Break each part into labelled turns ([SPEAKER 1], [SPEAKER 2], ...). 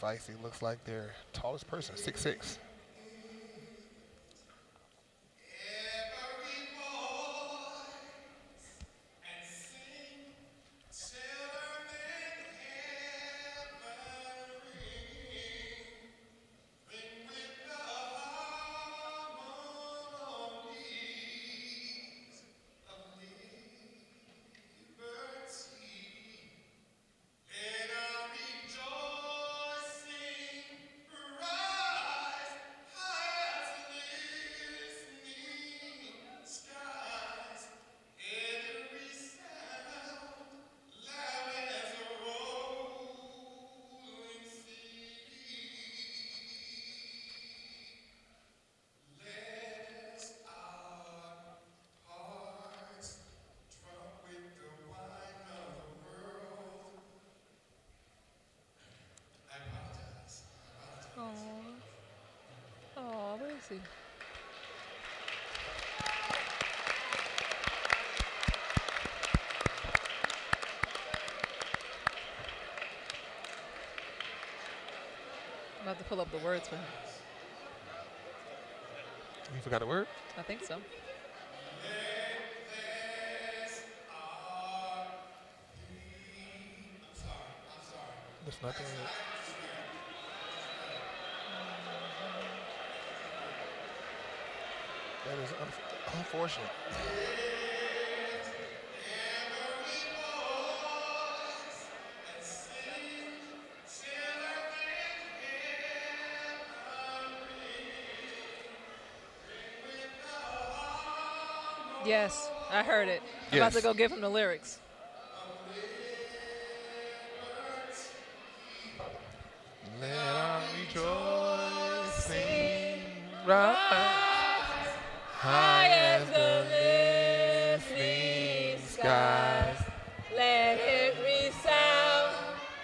[SPEAKER 1] feisty. Looks like their tallest person, 6'6".
[SPEAKER 2] Oh, where is he? I'm about to pull up the words for him.
[SPEAKER 1] You forgot the word?
[SPEAKER 2] I think so.
[SPEAKER 1] There's nothing. That is unfortunate.
[SPEAKER 2] Yes, I heard it. I'm about to go give him the lyrics.
[SPEAKER 1] Let our rejoicing rise high as the listening skies.
[SPEAKER 2] Let it resound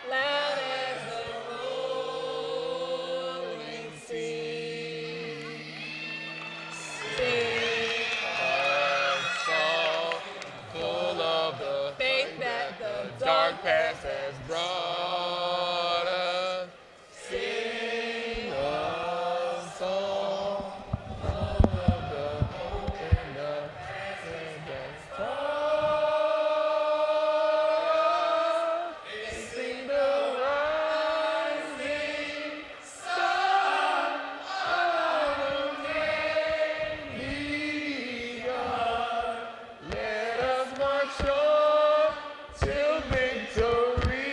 [SPEAKER 2] loud as the rolling sea. Sing
[SPEAKER 1] A song full of the
[SPEAKER 2] faith that the
[SPEAKER 1] dark past has brought us. Sing a song full of the hope and the present that's taught us. Sing the rising sun of the day begun. Let us march on till victory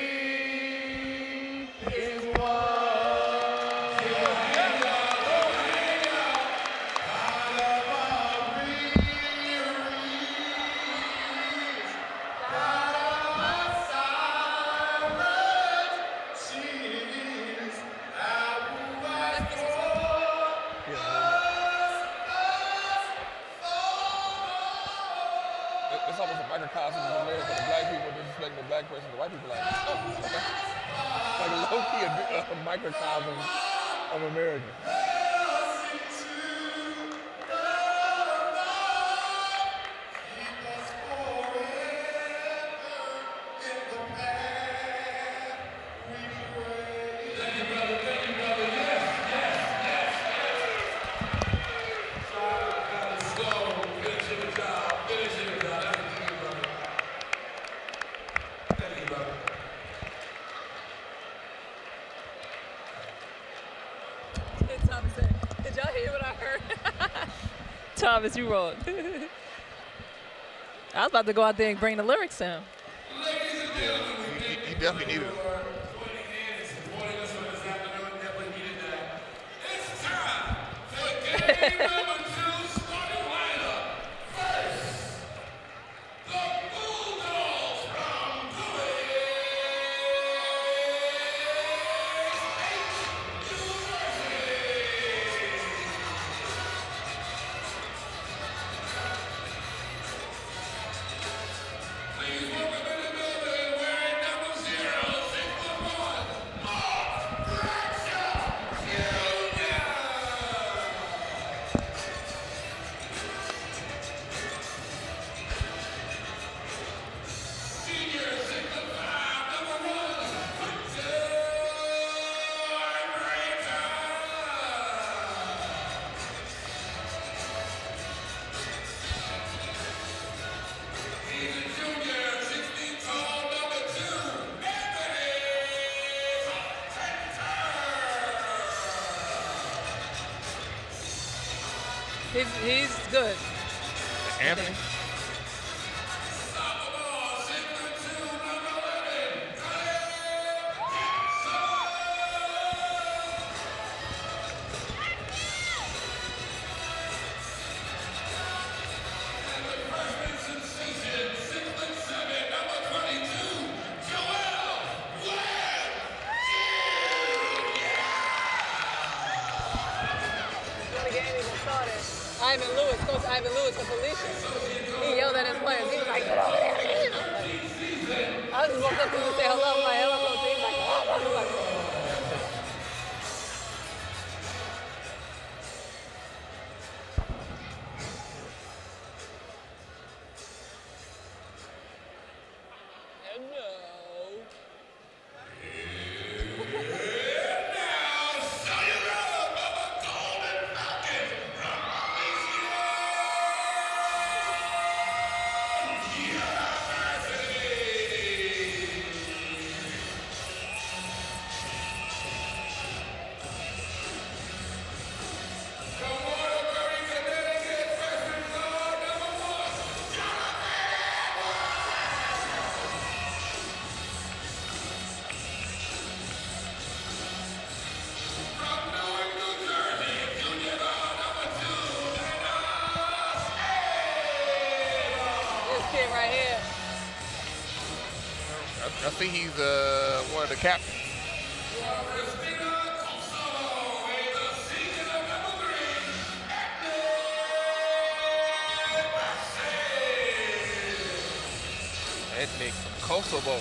[SPEAKER 1] is won. It's almost a microcosm of America. The black people disrespecting the black person. The white people like, oh, okay. Like a low-key a microcosm of America.
[SPEAKER 2] Thomas said, did y'all hear what I heard? Thomas, you wrong. I was about to go out there and bring the lyrics down.
[SPEAKER 1] Yeah, he definitely needed it.
[SPEAKER 3] It's time for game number 2 starting lineup. First, the Bulldogs from Bowie. Please welcome in the building wearing number 0, 6'1", Mark Bradshaw Jr.
[SPEAKER 2] He's good.
[SPEAKER 4] Anthony.
[SPEAKER 2] Coach Ivan Lewis for Felician. He yelled at his players. He was like, "Get over there!" I just walked up to him and said hello. I'm like, "Hello, Coach." He's like, "Oh." I was like,
[SPEAKER 4] I think he's one of the captains. Ethnic from Kosovo.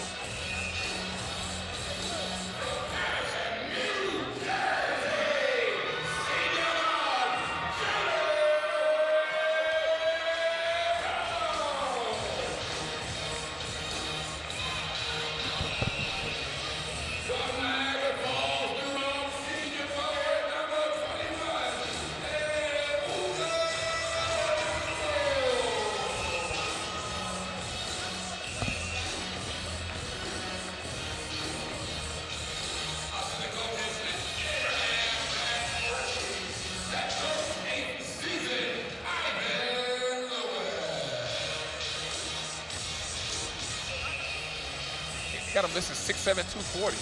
[SPEAKER 4] Got him listed 6'7", 240.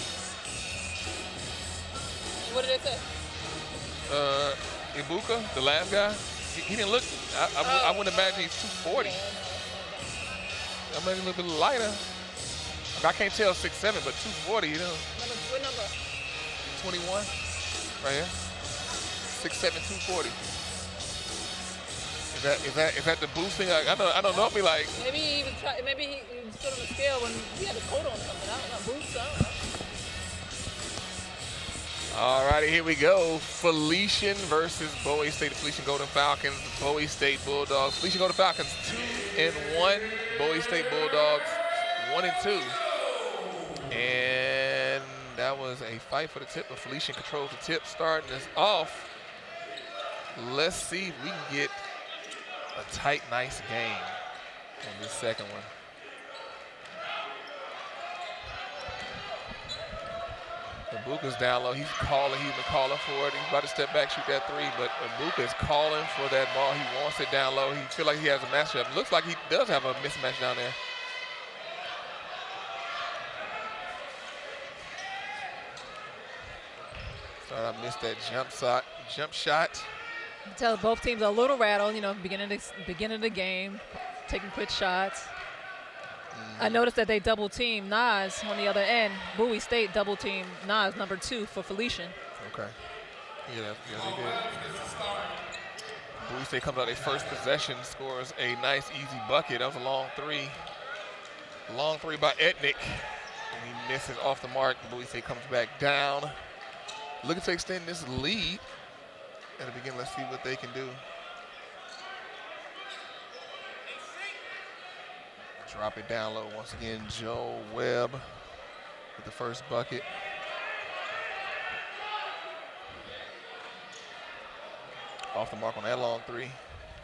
[SPEAKER 2] what did it say?
[SPEAKER 4] Ibuka, the last guy, he didn't look, I wouldn't imagine he's 240. I mean, a little bit lighter. I can't tell 6'7", but 240, you know.
[SPEAKER 2] What number?
[SPEAKER 4] 21, right here. 6'7", 240. Is that the boosting? I don't know. I'll be like.
[SPEAKER 2] Maybe he stood on the scale when he had a coat on something. I don't know. Boost, I don't know.
[SPEAKER 4] All righty, here we go. Felician versus Bowie State. Felician Golden Falcons, Bowie State Bulldogs. Felician Golden Falcons 2-1. Bowie State Bulldogs 1-2. And that was a fight for the tip, but Felician controls the tip, starting us off. Let's see if we can get a tight, nice game on this second one. Ibuka's down low. He's calling. He's been calling for it. He's about to step back, shoot that three, but Ibuka is calling for that ball. He wants it down low. He feels like he has a matchup. Looks like he does have a mismatch down there. Thought I missed that jump shot.
[SPEAKER 2] You tell both teams are a little rattled, you know, beginning of the game, taking quick shots. I noticed that they double team Nas on the other end. Bowie State double team Nas, number 2 for Felician.
[SPEAKER 4] Okay. Yeah, they did. Bowie State comes out their first possession, scores a nice, easy bucket. That was a long three. Long three by Etnick. And he misses off the mark. Bowie State comes back down. Looking to extend this lead. At the beginning, let's see what they can do. Drop it down low once again. Joe Webb with the first bucket. Off the mark on that long three.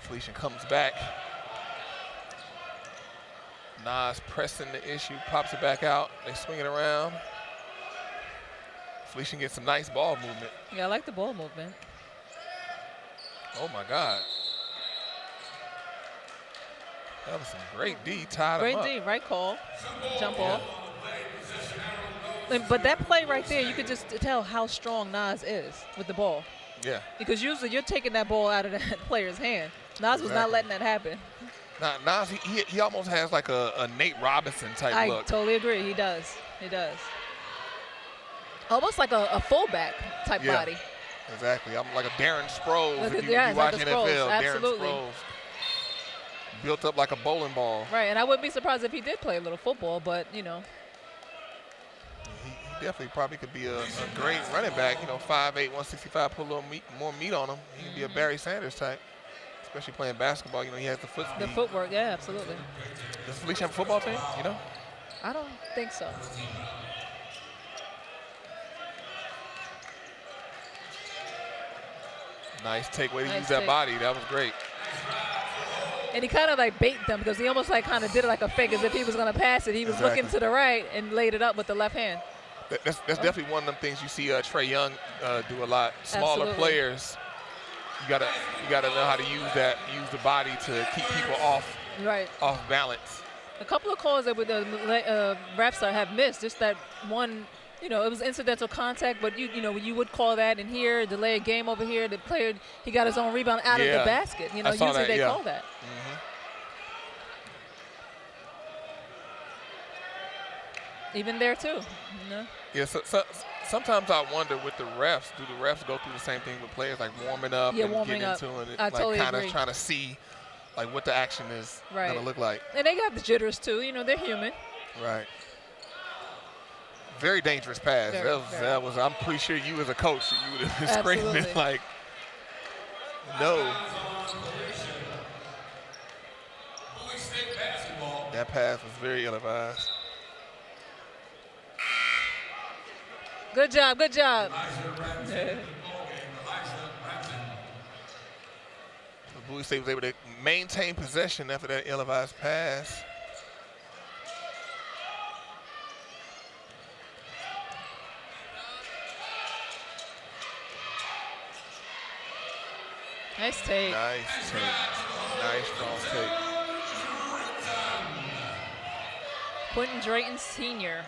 [SPEAKER 4] Felician comes back. Nas pressing the issue, pops it back out. They swing it around. Felician gets some nice ball movement.
[SPEAKER 2] Yeah, I like the ball movement.
[SPEAKER 4] Oh my God. That was some great D. Tied him
[SPEAKER 2] Great
[SPEAKER 4] up.
[SPEAKER 2] D, right call. Jump off. But that play right there, you could just tell how strong Nas is with the ball.
[SPEAKER 4] Yeah.
[SPEAKER 2] Because usually you're taking that ball out of that player's hand. Nas was not letting that happen.
[SPEAKER 4] Now, Nas, he almost has like a Nate Robinson type
[SPEAKER 2] I
[SPEAKER 4] look.
[SPEAKER 2] totally agree. He does. He does. Almost like a fullback type body.
[SPEAKER 4] Exactly. I'm like a Darren Sproles if you
[SPEAKER 2] it's
[SPEAKER 4] watch
[SPEAKER 2] like a
[SPEAKER 4] NFL.
[SPEAKER 2] Sproles, absolutely.
[SPEAKER 4] Darren Sproles. Built up like a bowling ball.
[SPEAKER 2] Right, and I wouldn't be surprised if he did play a little football, but, you know.
[SPEAKER 4] He definitely probably could be a great running back. 5'8", 165, put a little more meat on him. He can be a Barry Sanders type, especially playing basketball. He has the foot speed.
[SPEAKER 2] The footwork, yeah, absolutely.
[SPEAKER 4] Does Felician have a football team,
[SPEAKER 2] I don't think so.
[SPEAKER 4] Nice take, way to
[SPEAKER 2] Nice
[SPEAKER 4] use that
[SPEAKER 2] take.
[SPEAKER 4] body. That was great.
[SPEAKER 2] And he kind of like bait them because he almost like kind of did it like a fake as if he was going to pass it. He was looking to the right and laid it up with the left hand.
[SPEAKER 4] That's definitely one of them things you see Trey Young do a lot. Smaller
[SPEAKER 2] Absolutely.
[SPEAKER 4] players, you gotta know how to use the body to keep people off balance.
[SPEAKER 2] A couple of calls that the refs have missed. Just that one, it was incidental contact, but you would call that. And here, delay a game over here. The player, he got his own rebound out of the basket.
[SPEAKER 4] I saw
[SPEAKER 2] Usually
[SPEAKER 4] that,
[SPEAKER 2] they call that. Even there too.
[SPEAKER 4] Yeah, so sometimes I wonder with the refs, do the refs go through the same thing with players, like warming up and
[SPEAKER 2] warming
[SPEAKER 4] getting
[SPEAKER 2] up.
[SPEAKER 4] into it,
[SPEAKER 2] I
[SPEAKER 4] like
[SPEAKER 2] totally
[SPEAKER 4] kind
[SPEAKER 2] agree.
[SPEAKER 4] of trying to see like what the action is
[SPEAKER 2] Right.
[SPEAKER 4] gonna look like.
[SPEAKER 2] And they got the jitters too. They're human.
[SPEAKER 4] Right. Very dangerous pass.
[SPEAKER 2] Very,
[SPEAKER 4] that was. I'm pretty sure you as a coach, you would have been screaming
[SPEAKER 2] Absolutely.
[SPEAKER 4] like, no. That pass was very ill-advised.
[SPEAKER 2] Good job. Good job.
[SPEAKER 4] Bowie State was able to maintain possession after that ill-advised pass.
[SPEAKER 2] Nice take.
[SPEAKER 4] Nice take. Nice strong take.
[SPEAKER 2] Quentin Drayton Sr.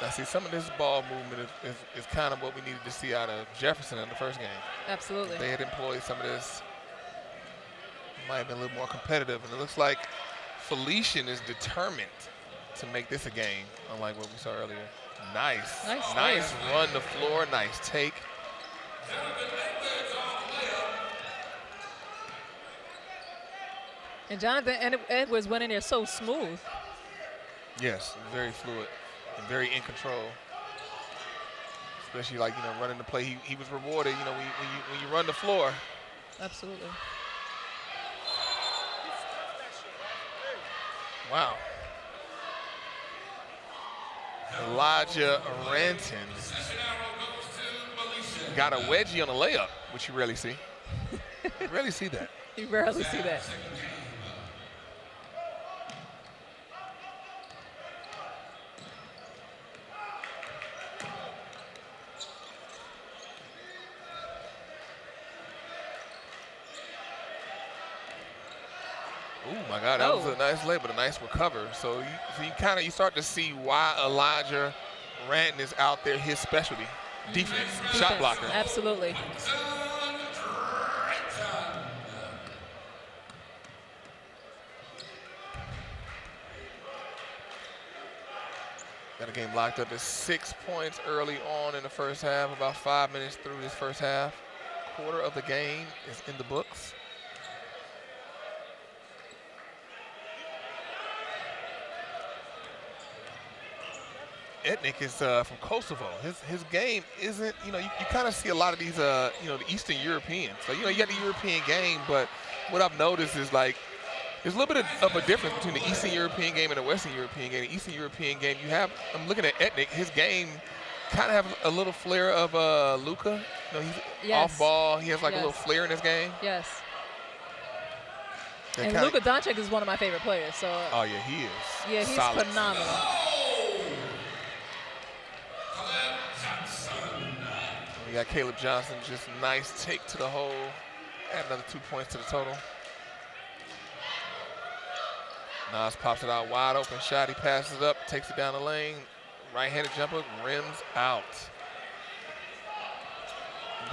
[SPEAKER 4] Now, see, some of this ball movement is kind of what we needed to see out of Jefferson in the first game.
[SPEAKER 2] Absolutely.
[SPEAKER 4] If they had employed some of this, it might have been a little more competitive. And it looks like Felician is determined to make this a game, unlike what we saw earlier. Nice run the floor, nice take.
[SPEAKER 2] And Jonathan Edwards went in there so smooth.
[SPEAKER 4] Yes, very fluid and very in control. Especially like, running the play. He was rewarded, when you run the floor.
[SPEAKER 2] Absolutely.
[SPEAKER 4] Wow. Elijah Ranton got a wedgie on a layup, which you rarely see. You rarely see that.
[SPEAKER 2] You rarely see that.
[SPEAKER 4] Oh my God, that was a nice lay, but a nice recover. So you start to see why Elijah Ranton is out there, his specialty, defense, shot blocker.
[SPEAKER 2] Absolutely.
[SPEAKER 4] Got a game locked up at 6 points early on in the first half, about 5 minutes through this first half. Quarter of the game is in the books. Etnik is from Kosovo. His game isn't, you kind of see a lot of these, the Eastern Europeans. So, you got the European game, but what I've noticed is like, there's a little bit of a difference between the Eastern European game and the Western European game. The Eastern European game, I'm looking at Etnik, his game kind of have a little flair of Luka. He's off ball. He has like a little flair in his game.
[SPEAKER 2] Yes.
[SPEAKER 4] That
[SPEAKER 2] And Luka Doncic is one of my favorite players. So.
[SPEAKER 4] Oh yeah, he is.
[SPEAKER 2] Yeah, he's
[SPEAKER 4] solid.
[SPEAKER 2] phenomenal.
[SPEAKER 4] You got Caleb Johnson, just nice take to the hole. Add another 2 points to the total. Nas pops it out, wide open shot. He passes it up, takes it down the lane. Right-handed jumper, rims out.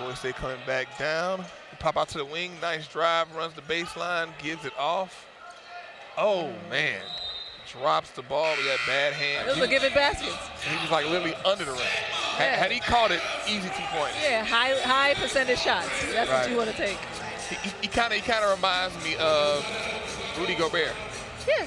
[SPEAKER 4] Bowie State coming back down. He pop out to the wing, nice drive, runs the baseline, gives it off. Oh, man. Drops the ball. We got bad hands.
[SPEAKER 2] Those are giving baskets.
[SPEAKER 4] He was like literally under the rim.
[SPEAKER 2] Yeah.
[SPEAKER 4] Had he caught it, easy 2 points.
[SPEAKER 2] Yeah, high percentage shots. That's
[SPEAKER 4] Right.
[SPEAKER 2] what you want to take.
[SPEAKER 4] He kind of reminds me of Rudy Gobert,
[SPEAKER 2] Yeah,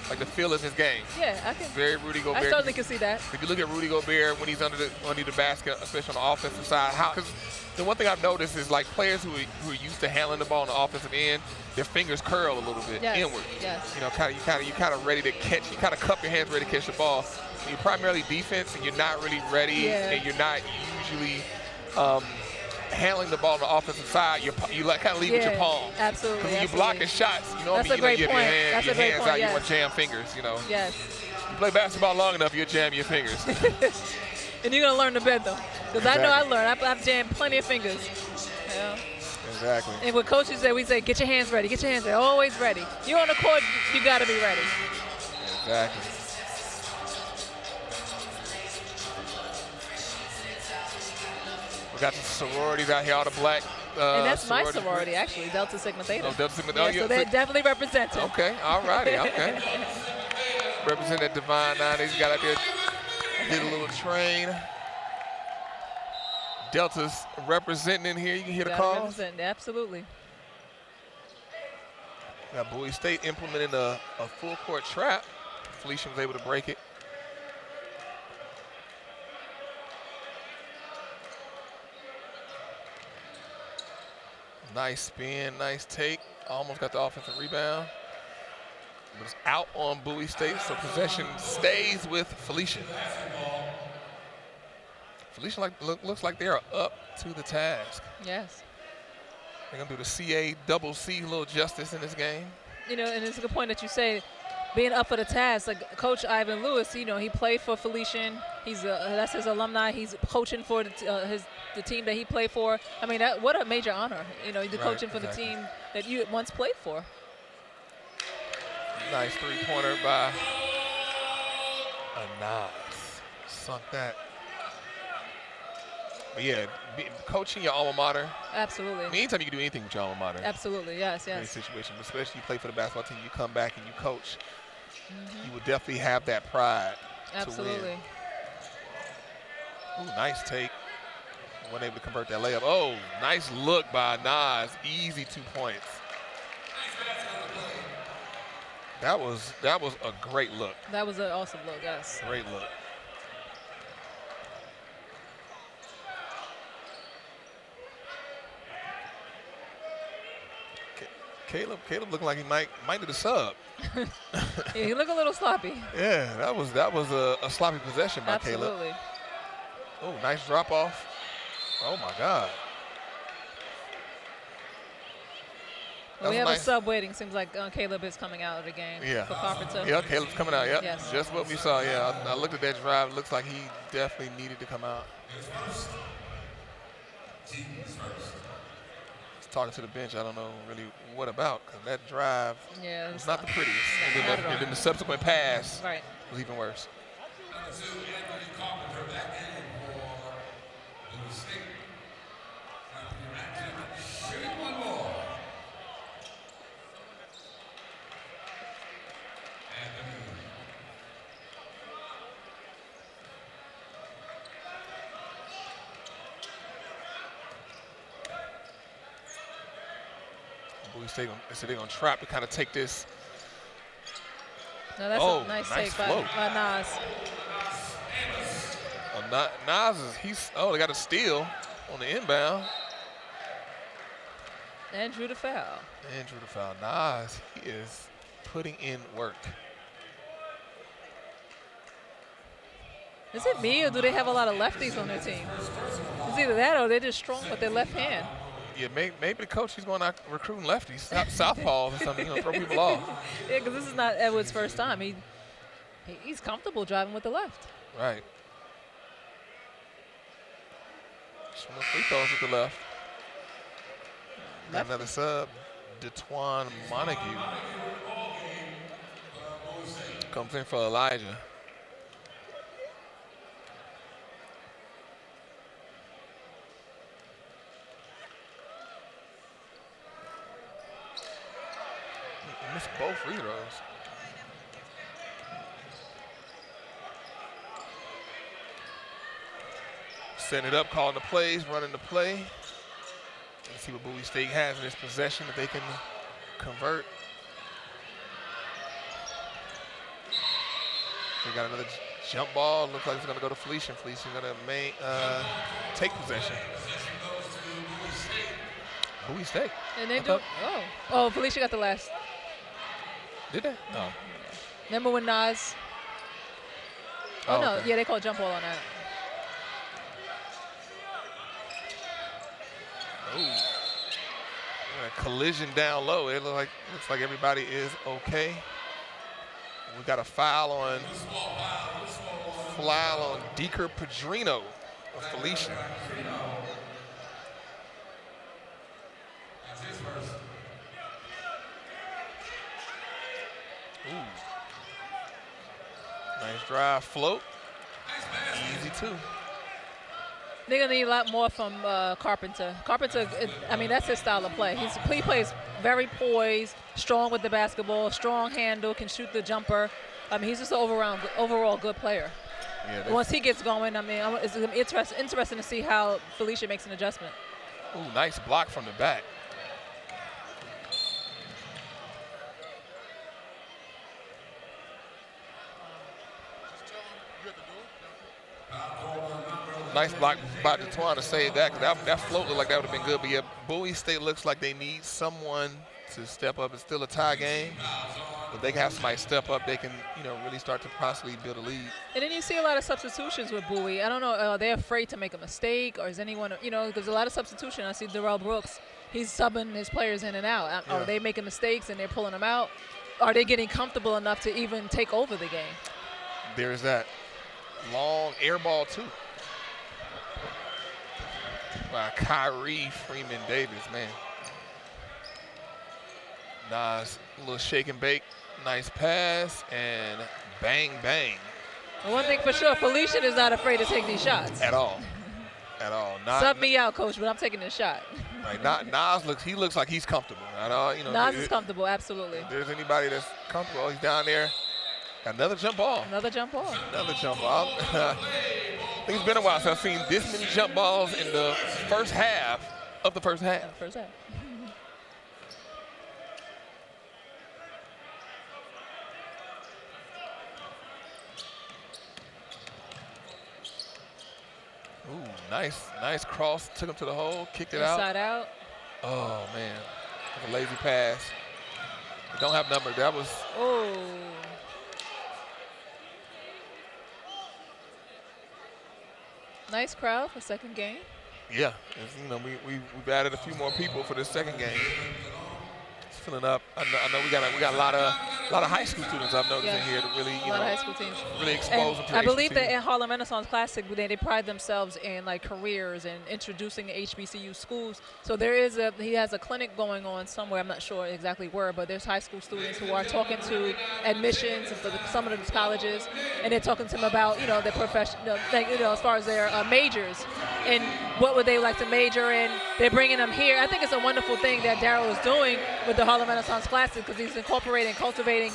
[SPEAKER 4] like the feel of his game.
[SPEAKER 2] yeah, I can.
[SPEAKER 4] Very Rudy
[SPEAKER 2] I
[SPEAKER 4] Gobert.
[SPEAKER 2] certainly can see that.
[SPEAKER 4] If you look at Rudy Gobert when he's under the basket, especially on the offensive side, because the one thing I've noticed is like players who are used to handling the ball on the offensive end, their fingers curl a little bit
[SPEAKER 2] Yes,
[SPEAKER 4] inward.
[SPEAKER 2] yes.
[SPEAKER 4] You know, you kind of ready to catch. You kind of cup your hands ready to catch the ball. When you're primarily defense and you're not really ready,
[SPEAKER 2] Yeah.
[SPEAKER 4] and you're not usually handling the ball on the offensive side, you kind of leave with your palm.
[SPEAKER 2] Absolutely.
[SPEAKER 4] Because when you're blocking shots, you know,
[SPEAKER 2] That's
[SPEAKER 4] what I
[SPEAKER 2] a
[SPEAKER 4] mean,
[SPEAKER 2] great
[SPEAKER 4] you have
[SPEAKER 2] point.
[SPEAKER 4] your,
[SPEAKER 2] That's a
[SPEAKER 4] your
[SPEAKER 2] great
[SPEAKER 4] hands
[SPEAKER 2] point,
[SPEAKER 4] out, you
[SPEAKER 2] yes.
[SPEAKER 4] want to jam fingers, you know.
[SPEAKER 2] Yes.
[SPEAKER 4] You play basketball long enough, you'll jam your fingers.
[SPEAKER 2] And you're gonna learn the bed though, because I know I
[SPEAKER 4] Exactly.
[SPEAKER 2] learned. I've jammed plenty of fingers. Yeah.
[SPEAKER 4] Exactly.
[SPEAKER 2] And what coaches say, we say, get your hands ready. Get your hands ready. Always ready. You're on the court, you gotta be ready.
[SPEAKER 4] Exactly. We got some sororities out here, all the black.
[SPEAKER 2] And that's my
[SPEAKER 4] sorority
[SPEAKER 2] sorority,
[SPEAKER 4] groups.
[SPEAKER 2] actually, Delta Sigma Theta.
[SPEAKER 4] Oh, Delta Sigma.
[SPEAKER 2] Yeah,
[SPEAKER 4] Oh,
[SPEAKER 2] so
[SPEAKER 4] yeah.
[SPEAKER 2] they're definitely represented.
[SPEAKER 4] Okay, all righty, okay. Represent that Divine Nine. They just got out there, did a little train. Delta's representing in here. You can hear the
[SPEAKER 2] Gotta
[SPEAKER 4] calls.
[SPEAKER 2] represent, absolutely.
[SPEAKER 4] Got Bowie State implementing a full court trap. Felician was able to break it. Nice spin, nice take. Almost got the offensive rebound. But it's out on Bowie State, so possession stays with Felician. Felician looks like they are up to the task.
[SPEAKER 2] Yes.
[SPEAKER 4] They're going to do the CA-double-C little justice in this game.
[SPEAKER 2] You know, and it's a good point that you say, being up for the task. Like Coach Ivan Lewis, you know, he played for Felician. That's his alumni. He's coaching for the team that he played for. I mean, what a major honor. You know, the
[SPEAKER 4] Right,
[SPEAKER 2] coaching for
[SPEAKER 4] exactly.
[SPEAKER 2] the team that you once played for.
[SPEAKER 4] Nice three-pointer by Nas. Sunk that. But yeah, coaching your alma mater.
[SPEAKER 2] Absolutely.
[SPEAKER 4] Anytime you can do anything with your alma mater.
[SPEAKER 2] Absolutely. Yes.
[SPEAKER 4] Great
[SPEAKER 2] Yes.
[SPEAKER 4] situation, but especially you play for the basketball team, you come back and you coach. You would definitely have that pride.
[SPEAKER 2] Absolutely.
[SPEAKER 4] To win. Ooh, nice take. Wasn't able to convert that layup. Oh, nice look by Nas. Easy 2 points. That was a great look.
[SPEAKER 2] That was an awesome look. Yes.
[SPEAKER 4] Great look. Caleb looking like he might do the sub.
[SPEAKER 2] Yeah, he looked a little sloppy.
[SPEAKER 4] Yeah, that was a sloppy possession by Caleb.
[SPEAKER 2] Absolutely.
[SPEAKER 4] Oh, nice drop off. Oh my God.
[SPEAKER 2] Well, we
[SPEAKER 4] That
[SPEAKER 2] have
[SPEAKER 4] was
[SPEAKER 2] a sub waiting. Seems like Caleb is coming out of the game
[SPEAKER 4] Yeah.
[SPEAKER 2] for Carpenter.
[SPEAKER 4] Yeah, Caleb's coming out. Yep.
[SPEAKER 2] Yes.
[SPEAKER 4] Just what we saw. Yeah, I looked at that drive. It looks like he definitely needed to come out. He's talking to the bench. I don't know really what about, because that drive
[SPEAKER 2] Yeah,
[SPEAKER 4] was not the prettiest. And
[SPEAKER 2] Not at all.
[SPEAKER 4] then the subsequent pass
[SPEAKER 2] Right.
[SPEAKER 4] was even worse. Bowie State, they said they're going to trap to kind of take this.
[SPEAKER 2] No, that's
[SPEAKER 4] Oh,
[SPEAKER 2] a nice
[SPEAKER 4] nice
[SPEAKER 2] take
[SPEAKER 4] float.
[SPEAKER 2] by Nas.
[SPEAKER 4] Nas they got a steal on the inbound.
[SPEAKER 2] And drew the foul.
[SPEAKER 4] Andrew the foul. Nas, he is putting in work.
[SPEAKER 2] Is it me, or do they have a lot of lefties on their team? It's either that or they're just strong with their left hand.
[SPEAKER 4] Yeah, maybe the coach, he's going out recruiting lefties, southpaws or something, throw people off.
[SPEAKER 2] Yeah, because this is not Edwards' first time. He's comfortable driving with the left.
[SPEAKER 4] Right. from the free throws with the left. Got another sub, DeTwan Montague. Comes in for Elijah. Missed both free throws. Setting it up, calling the plays, running the play. Let's see what Bowie State has in this possession that they can convert. They got another jump ball. Looks like it's going to go to Felician. Felician going to take possession. Bowie State.
[SPEAKER 2] And they do. Oh, Felicia got the last.
[SPEAKER 4] Did they? No.
[SPEAKER 2] Remember when Nas? Oh, no.
[SPEAKER 4] Okay.
[SPEAKER 2] Yeah, they called jump ball on that.
[SPEAKER 4] Ooh. A collision down low. It looks like everybody is okay. We got a foul on Deeker Padrino of Felician. Ooh. Nice drive float. Easy too.
[SPEAKER 2] They're going to need a lot more from Carpenter. Carpenter, I mean, that's his style of play. He plays very poised, strong with the basketball, strong handle, can shoot the jumper. I mean, he's just an overall good player.
[SPEAKER 4] Yeah,
[SPEAKER 2] Once he gets going, I mean, it's gonna be interesting to see how Felicia makes an adjustment.
[SPEAKER 4] Ooh, nice block from the back. Nice block by DeTwan to save that. That float looked like that would have been good. But yeah, Bowie State looks like they need someone to step up. It's still a tie game. If they can have somebody step up, they can, really start to possibly build a lead.
[SPEAKER 2] And then you see a lot of substitutions with Bowie. I don't know, are they afraid to make a mistake, or is anyone, there's a lot of substitution. I see Darrell Brooks. He's subbing his players in and out.
[SPEAKER 4] Yeah.
[SPEAKER 2] Are they making mistakes and they're pulling them out? Are they getting comfortable enough to even take over the game?
[SPEAKER 4] There's that long air ball, too. By Kyrie Freeman Davis, man. Nas, a little shake and bake. Nice pass, and bang, bang.
[SPEAKER 2] Well, one thing for sure, Felician is not afraid to take these shots.
[SPEAKER 4] At all. At all.
[SPEAKER 2] Sub me out, coach, but I'm taking this shot.
[SPEAKER 4] Like Nas looks like he's comfortable. At all,
[SPEAKER 2] Nas is comfortable, absolutely.
[SPEAKER 4] If there's anybody that's comfortable, he's down there. Got another jump ball.
[SPEAKER 2] Another jump ball.
[SPEAKER 4] Another jump ball. I think it's been a while since I've seen this many jump balls in the first half of the first half.
[SPEAKER 2] First half.
[SPEAKER 4] Ooh, nice cross. Took him to the hole, kicked it out.
[SPEAKER 2] Inside out.
[SPEAKER 4] Oh, man. That's a lazy pass. They don't have number. That was.
[SPEAKER 2] Oh. Nice crowd for second game.
[SPEAKER 4] Yeah. We've added a few more people for this second game. It's filling up. I know we got a lot of high school students I've noticed in here to really,
[SPEAKER 2] a lot of high school teams.
[SPEAKER 4] really expose them to
[SPEAKER 2] I believe that
[SPEAKER 4] HBCU.
[SPEAKER 2] in Harlem Renaissance Classic, they pride themselves in like careers and introducing the HBCU schools. So he has a clinic going on somewhere. I'm not sure exactly where, but there's high school students who are talking to admissions for some of those colleges, and they're talking to them about their profession, as far as their majors and what would they like to major in. They're bringing them here. I think it's a wonderful thing that Darryl is doing with the Harlem Renaissance Classic, because he's incorporating, cultivating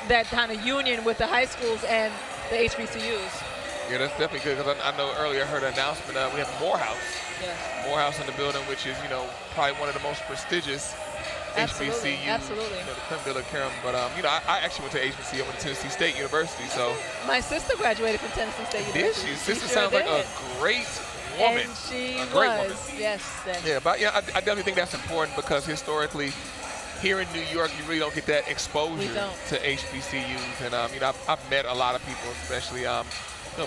[SPEAKER 2] that kind of union with the high schools and the HBCUs.
[SPEAKER 4] Yeah, that's definitely good, because I know earlier I heard an announcement. We have Morehouse.
[SPEAKER 2] Yeah.
[SPEAKER 4] Morehouse in the building, which is, probably one of the most prestigious
[SPEAKER 2] Absolutely,
[SPEAKER 4] HBCUs.
[SPEAKER 2] absolutely.
[SPEAKER 4] The creme de la creme. But, I actually went to HBCU. I went to Tennessee State University, so.
[SPEAKER 2] My sister graduated from Tennessee State
[SPEAKER 4] Did
[SPEAKER 2] University.
[SPEAKER 4] she? Sister
[SPEAKER 2] She
[SPEAKER 4] sounds
[SPEAKER 2] sure
[SPEAKER 4] like a
[SPEAKER 2] did.
[SPEAKER 4] great woman.
[SPEAKER 2] And she
[SPEAKER 4] a great
[SPEAKER 2] was,
[SPEAKER 4] woman.
[SPEAKER 2] yes.
[SPEAKER 4] Yeah, but I definitely think that's important, because historically, here in New York, you really don't get that exposure to HBCUs. And, I've met a lot of people, especially,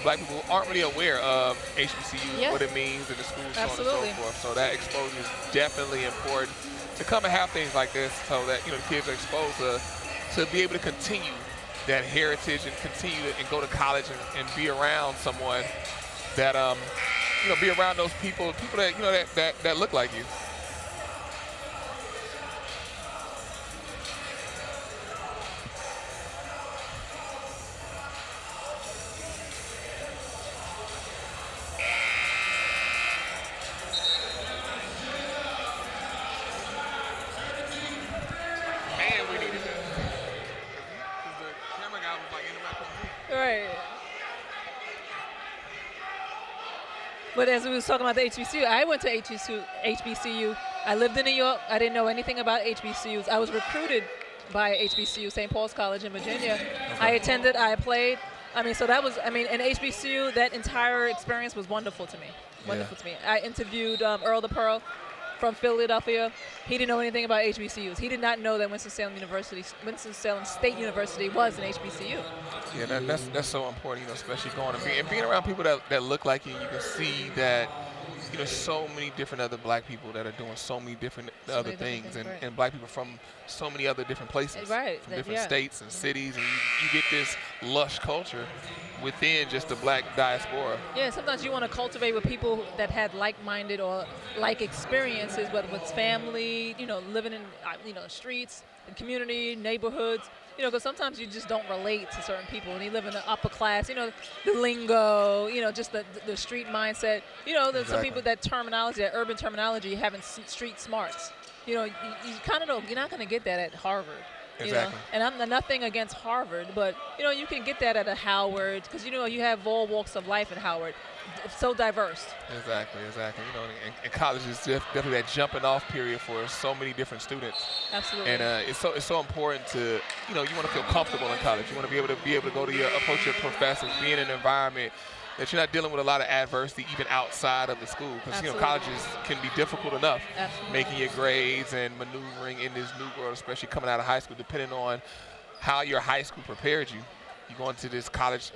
[SPEAKER 4] black people who aren't really aware of HBCUs, what it means in the schools, so on and so forth. So that exposure is definitely important to come and have things like this, so that, the kids are exposed to be able to continue that heritage and continue to, and go to college and be around someone that be around those people that that look like you. Man, we needed that. 'Cause the camera guy was like interrupting me.
[SPEAKER 2] Right. But as we was talking about the HBCU, I went to HBCU. I lived in New York. I didn't know anything about HBCUs. I was recruited by HBCU, St. Paul's College in Virginia. I attended, I played. So that was, in HBCU, that entire experience was wonderful to me. Wonderful to me. I interviewed Earl the Pearl from Philadelphia. He didn't know anything about HBCUs. He did not know that Winston-Salem State University was an HBCU.
[SPEAKER 4] Yeah, that's so important, especially going and being around people that look like you. You can see that, so many different other black people that are doing so many different other things, and black people from so many other different places,
[SPEAKER 2] right?
[SPEAKER 4] From different states and cities, and you get this lush culture within just the black diaspora.
[SPEAKER 2] Yeah, sometimes you want to cultivate with people that had like-minded or like experiences, whether it's family, living in streets, the community, neighborhoods. Because sometimes you just don't relate to certain people, and you live in the upper class. The lingo, just the street mindset. There's some people that terminology, that urban terminology, having street smarts. You kind of don't. You're not going to get that at Harvard.
[SPEAKER 4] Exactly.
[SPEAKER 2] And I'm nothing against Harvard, but you can get that at a Howard, because you have all walks of life at Howard. It's so diverse.
[SPEAKER 4] Exactly. And college is definitely that jumping off period for so many different students.
[SPEAKER 2] Absolutely.
[SPEAKER 4] And it's so important to you want to feel comfortable in college. You want to be able to go to approach your professors, be in an environment that you're not dealing with a lot of adversity even outside of the school, because colleges can be difficult enough.
[SPEAKER 2] Absolutely.
[SPEAKER 4] Making your grades and maneuvering in this new world, especially coming out of high school, depending on how your high school prepared you. You go into this college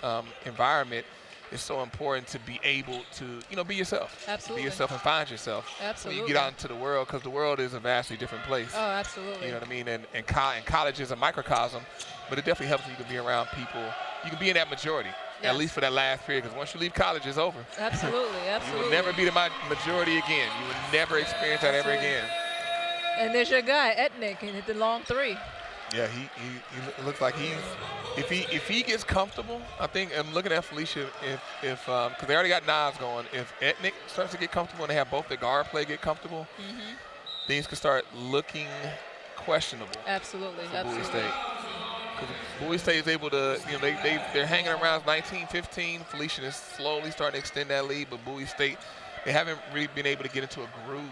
[SPEAKER 4] environment. It's so important to be able to, be yourself.
[SPEAKER 2] Absolutely.
[SPEAKER 4] Be yourself and find yourself.
[SPEAKER 2] Absolutely.
[SPEAKER 4] When you get out into the world, because the world is a vastly different place.
[SPEAKER 2] Oh, absolutely.
[SPEAKER 4] You know what I mean? And college is a microcosm, but it definitely helps you to be around people. You can be in that majority, at least for that last period, because once you leave college, it's over.
[SPEAKER 2] Absolutely.
[SPEAKER 4] You will never be the majority again. You will never experience that ever again.
[SPEAKER 2] And there's your guy, Etnick, and hit the long three.
[SPEAKER 4] Yeah, he looks like if he gets comfortable, I think I'm looking at Felicia if because they already got Nas going. If Etnick starts to get comfortable and they have both the guard play get comfortable, things could start looking questionable.
[SPEAKER 2] Absolutely.
[SPEAKER 4] For Bowie State. Because Bowie State is able to, they're hanging around 19-15. Felician is slowly starting to extend that lead, but Bowie State, they haven't really been able to get into a groove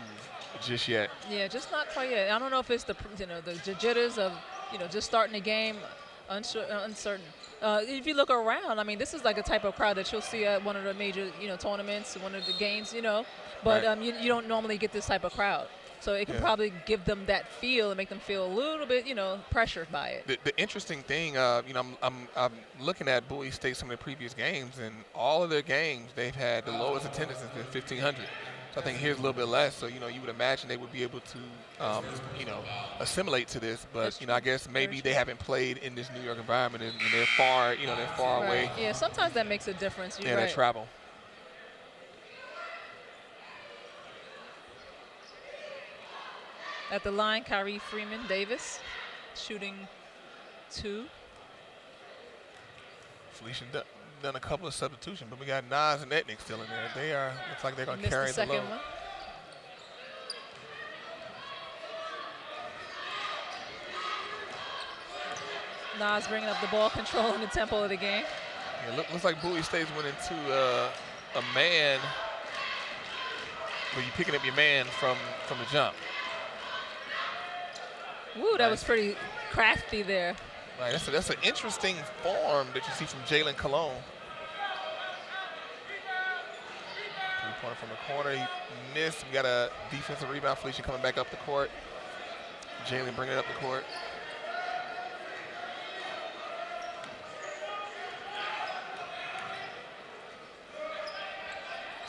[SPEAKER 4] just yet.
[SPEAKER 2] Yeah, just not quite yet. I don't know if it's the jitters of just starting the game, uncertain. If you look around, this is like a type of crowd that you'll see at one of the major tournaments, one of the games, but
[SPEAKER 4] Right.
[SPEAKER 2] You don't normally get this type of crowd. So it can probably give them that feel and make them feel a little bit, pressured by it.
[SPEAKER 4] The interesting thing, I'm looking at Bowie State, some of the previous games, and all of their games they've had the lowest attendance has been 1,500. So I think here's a little bit less. So you would imagine they would be able to, assimilate to this. But I guess maybe they haven't played in this New York environment, and they're far, they're far
[SPEAKER 2] Right.
[SPEAKER 4] away.
[SPEAKER 2] Yeah, sometimes that makes a difference. You're
[SPEAKER 4] Yeah,
[SPEAKER 2] right.
[SPEAKER 4] they travel.
[SPEAKER 2] At the line, Kyrie Freeman Davis shooting 2.
[SPEAKER 4] Felician done a couple of substitutions, but we got Nas and Etnick still in there. They looks like they're going to
[SPEAKER 2] Missed
[SPEAKER 4] carry
[SPEAKER 2] the
[SPEAKER 4] the
[SPEAKER 2] second
[SPEAKER 4] load.
[SPEAKER 2] one. Nas bringing up the ball control and the tempo of the game.
[SPEAKER 4] Yeah, looks like Bowie State's went into a man where you're picking up your man from the jump.
[SPEAKER 2] Woo, that was pretty crafty there.
[SPEAKER 4] Right, that's an interesting form that you see from Jalen Cologne. Three-pointer from the corner, he missed. We got a defensive rebound. Felician coming back up the court. Jalen bringing it up the court.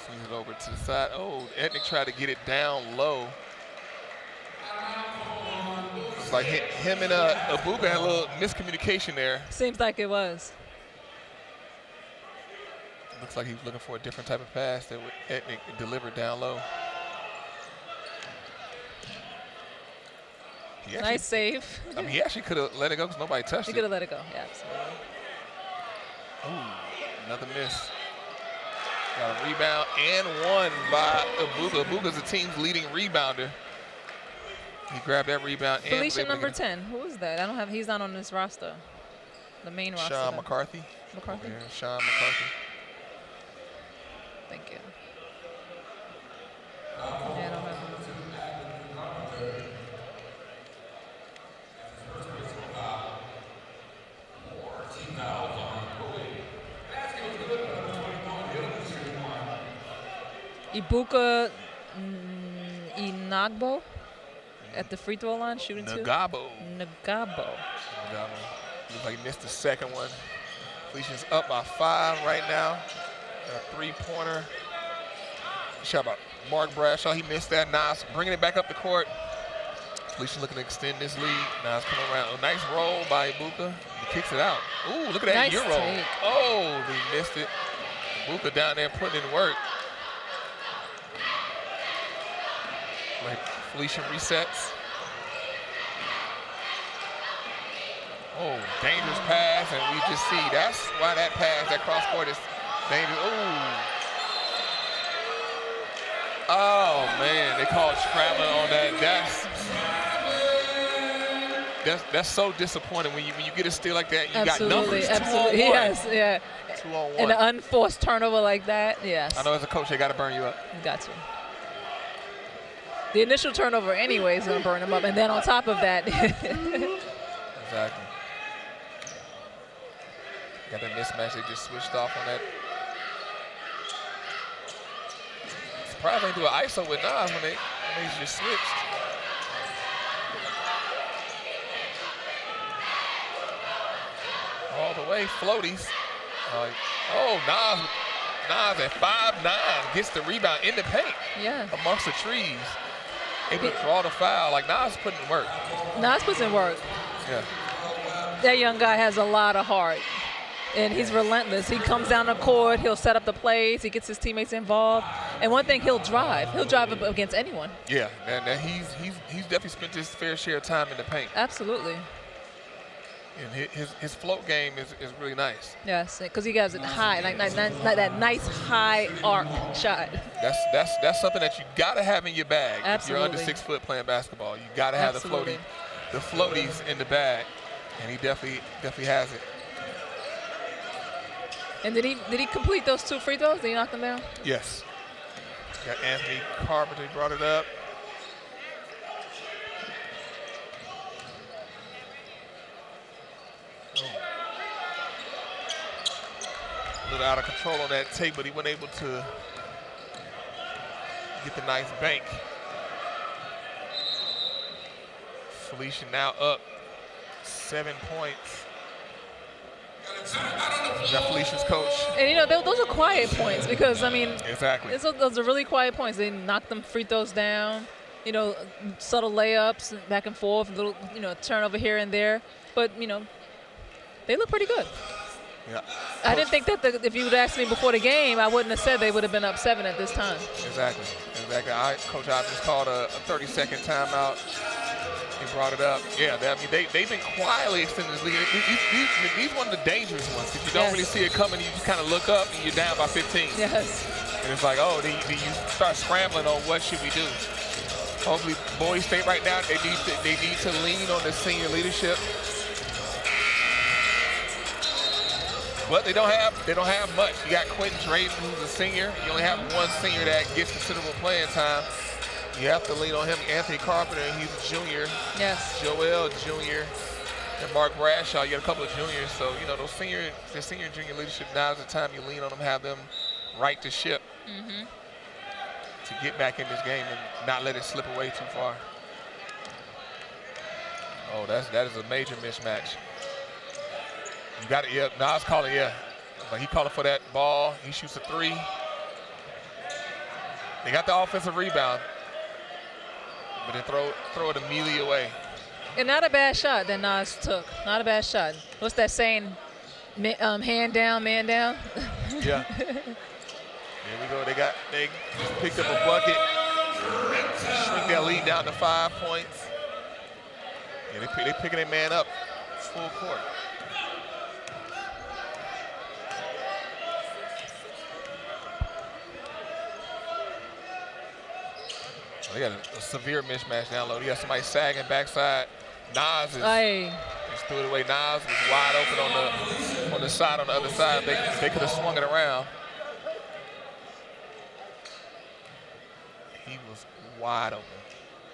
[SPEAKER 4] Swings it over to the side. Oh, Etnick tried to get it down low. It's like him and Abuka had a little miscommunication there.
[SPEAKER 2] Seems like it was.
[SPEAKER 4] Looks like he's looking for a different type of pass that Etnick delivered down low.
[SPEAKER 2] Nice save.
[SPEAKER 4] I mean, he actually could have let it go because nobody touched
[SPEAKER 2] He
[SPEAKER 4] it.
[SPEAKER 2] could have let it go. Yeah, absolutely.
[SPEAKER 4] Ooh, another miss. Got a rebound and one by Ibuka. Ibuka's the team's leading rebounder. He grabbed that rebound.
[SPEAKER 2] Felician number 10. Who is that? I don't have. He's not on this roster. The main roster.
[SPEAKER 4] Sean McCarthy.
[SPEAKER 2] McCarthy.
[SPEAKER 4] Yeah, Sean McCarthy.
[SPEAKER 2] Thank you. Yeah, I don't have him. Ibuka Inagbo at the free throw line, shooting two.
[SPEAKER 4] Nagabo.
[SPEAKER 2] Nagabo.
[SPEAKER 4] Looks like he missed the second one. Felician's up by 5 right now. A three-pointer. Shot by Mark Bradshaw. He missed that. Nas bringing it back up the court. Felician looking to extend this lead. Nas coming around. A nice roll by Ibuka. He kicks it out. Ooh, look at that
[SPEAKER 2] Nice
[SPEAKER 4] Euro.
[SPEAKER 2] take.
[SPEAKER 4] Oh, he missed it. Ibuka down there putting in work. Like Felician resets. Oh, dangerous pass, and we just see that's why that pass, that cross court is dangerous. Ooh. Oh man, they called scrambling on that. That's so disappointing when you get a steal like that. You got numbers.
[SPEAKER 2] Absolutely.
[SPEAKER 4] 2 on 1.
[SPEAKER 2] Yes, yeah.
[SPEAKER 4] 2 on 1.
[SPEAKER 2] And an unforced turnover like that, yes.
[SPEAKER 4] I know as a coach they got to burn you up.
[SPEAKER 2] Got you. The initial turnover anyway is going to burn them up. And then on top of that.
[SPEAKER 4] Exactly. Got that mismatch. They just switched off on that. Surprised they do an ISO with Nas when they just switched. All the way, floaties. Oh, Nas at 5'9" gets the rebound in the paint.
[SPEAKER 2] Yeah.
[SPEAKER 4] Amongst the trees. Able to draw the foul. Like Nas putting in work.
[SPEAKER 2] Nas puts in work.
[SPEAKER 4] Yeah.
[SPEAKER 2] That young guy has a lot of heart. And he's relentless. He comes down the court. He'll set up the plays. He gets his teammates involved. And one thing, he'll drive. He'll drive against anyone.
[SPEAKER 4] Yeah, and he's definitely spent his fair share of time in the paint.
[SPEAKER 2] Absolutely.
[SPEAKER 4] And his float game is really nice.
[SPEAKER 2] Yes, because he has it high, like that nice high arc shot.
[SPEAKER 4] That's something that you gotta have in your bag.
[SPEAKER 2] Absolutely.
[SPEAKER 4] If you're under 6 foot playing basketball, you gotta have
[SPEAKER 2] Absolutely.
[SPEAKER 4] the floaties in the bag, and he definitely has it.
[SPEAKER 2] And did he complete those 2 free throws? Did he knock them down?
[SPEAKER 4] Yes. Got Anthony Carpenter brought it up. A little out of control on that take, but he wasn't able to get the nice bank. Felician now up 7 points. Got Felician's coach.
[SPEAKER 2] And those are quiet points because
[SPEAKER 4] Exactly.
[SPEAKER 2] those are really quiet points. They knock them free throws down. Subtle layups back and forth, little turnover here and there, but they look pretty good.
[SPEAKER 4] Yeah.
[SPEAKER 2] I didn't think that if you would ask me before the game, I wouldn't have said they would have been up 7 at this time.
[SPEAKER 4] Exactly. Coach I just called a 30-second timeout. He brought it up. Yeah, they've been quietly extending this lead. These one of the dangerous ones because you don't really see it coming. You just kind of look up and you're down by 15.
[SPEAKER 2] Yes.
[SPEAKER 4] And it's like, oh, then you start scrambling on what should we do. Hopefully, Bowie State right now they need to lean on the senior leadership. But they don't have much. You got Quentin Drayton, who's a senior. You only have one senior that gets considerable playing time. You have to lean on him. Anthony Carpenter, he's a junior.
[SPEAKER 2] Yes.
[SPEAKER 4] Joel, junior. And Mark Bradshaw, you got a couple of juniors. So, those senior junior leadership, now is the time you lean on them, have them right the ship to get back in this game and not let it slip away too far. Oh, that is a major mismatch. You got it, yeah. Nas calling, yeah. But he calling for that ball. He shoots a 3. They got the offensive rebound, but then throw it immediately away.
[SPEAKER 2] And not a bad shot that Nas took. Not a bad shot. What's that saying? Hand down, man down.
[SPEAKER 4] Yeah. There we go. They just picked up a bucket. Shrink that lead down to 5 points. Yeah, they picking their man up full court. They got a severe mismatch down low. You got somebody sagging backside. Nas just threw it away. Nas was wide open on the side on the other side. They could have swung it around. He was wide open.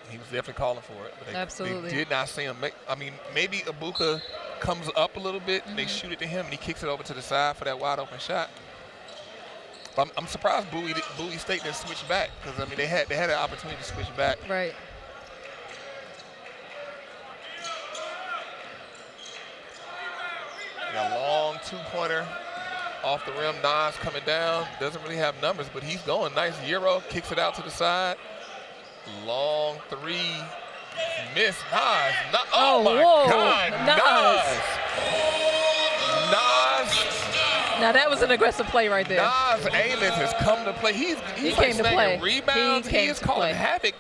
[SPEAKER 4] He was definitely calling for it. But
[SPEAKER 2] Absolutely.
[SPEAKER 4] They did not see him. I mean, maybe Ibuka comes up a little bit and they shoot it to him and he kicks it over to the side for that wide open shot. But I'm surprised Bowie State didn't switch back because I mean they had an opportunity to switch back.
[SPEAKER 2] Right.
[SPEAKER 4] Got a long 2-pointer off the rim. Nas coming down. Doesn't really have numbers, but he's going. Nice Euro. Kicks it out to the side. Long 3. Miss. Nas. Oh my God. Nas.
[SPEAKER 2] Now that was an aggressive play right there.
[SPEAKER 4] Nas Amos has come to play. He
[SPEAKER 2] came to play.
[SPEAKER 4] Rebounds. He is causing havoc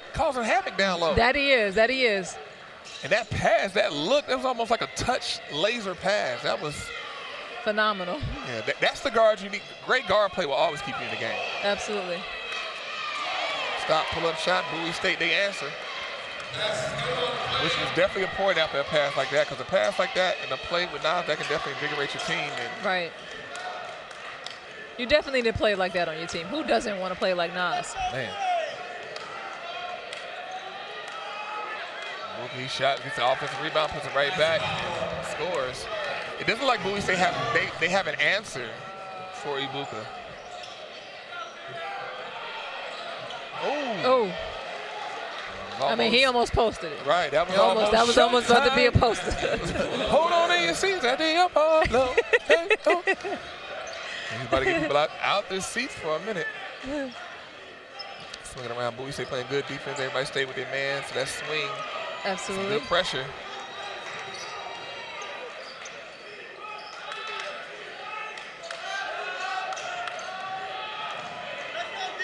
[SPEAKER 4] down low.
[SPEAKER 2] That he is.
[SPEAKER 4] And that pass, that look, that was almost like a touch laser pass. That was
[SPEAKER 2] phenomenal.
[SPEAKER 4] Yeah, that's the guard you need. Great guard play will always keep you in the game.
[SPEAKER 2] Absolutely.
[SPEAKER 4] Stop, pull up shot. Bowie State, they answer. Which is definitely important after a pass like that, because a pass like that and a play with Nas, that can definitely invigorate your team. And
[SPEAKER 2] right. You definitely need to play like that on your team. Who doesn't want to play like Nas?
[SPEAKER 4] Man. He shot, gets the offensive rebound, puts it right back, scores. It doesn't look like Bowie State they have an answer for Ibuka.
[SPEAKER 2] Oh. I mean, he almost posted it.
[SPEAKER 4] Right, that was almost
[SPEAKER 2] about to be a poster.
[SPEAKER 4] Hold on in your seats at the Apollo. Hey, oh. He's about to get people out their seats for a minute. Swinging around, Bowie State playing good defense. Everybody stay with their man, so that swing.
[SPEAKER 2] Absolutely.
[SPEAKER 4] Some good pressure.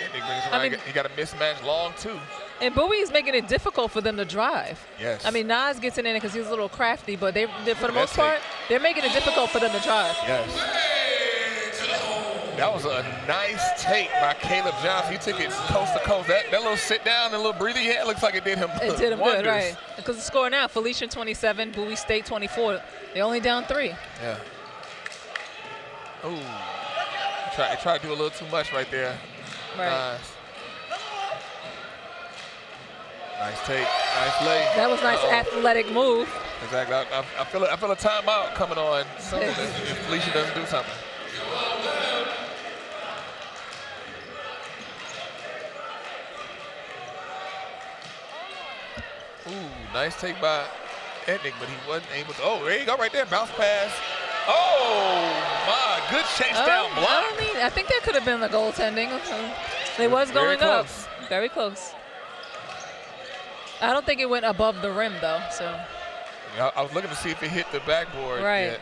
[SPEAKER 4] And he brings around, he got a mismatch long too.
[SPEAKER 2] And Bowie's making it difficult for them to drive.
[SPEAKER 4] Yes.
[SPEAKER 2] I mean, Nas gets in there because he's a little crafty, but for the most part, they're making it difficult for them to drive.
[SPEAKER 4] Yes. That was a nice take by Caleb Johnson. He took it coast to coast. That little sit down and little breather he had looks like it did him
[SPEAKER 2] It did him
[SPEAKER 4] wonders.
[SPEAKER 2] good, right. Because the score now, Felician 27, Bowie State 24. They're only down 3.
[SPEAKER 4] Yeah. Ooh. Try to do a little too much right there.
[SPEAKER 2] Right.
[SPEAKER 4] Nice take, nice lay.
[SPEAKER 2] That was nice athletic move.
[SPEAKER 4] Exactly. I feel a timeout coming on soon if Felicia doesn't do something. Ooh, nice take by Etnick, but he wasn't able to. Oh, there you go, right there, bounce pass. Oh my, good chase down block.
[SPEAKER 2] I think that could have been the goaltending. They was going up. Very close. I don't think it went above the rim though. So.
[SPEAKER 4] Yeah, I was looking to see if it hit the backboard.
[SPEAKER 2] Right.
[SPEAKER 4] Yet.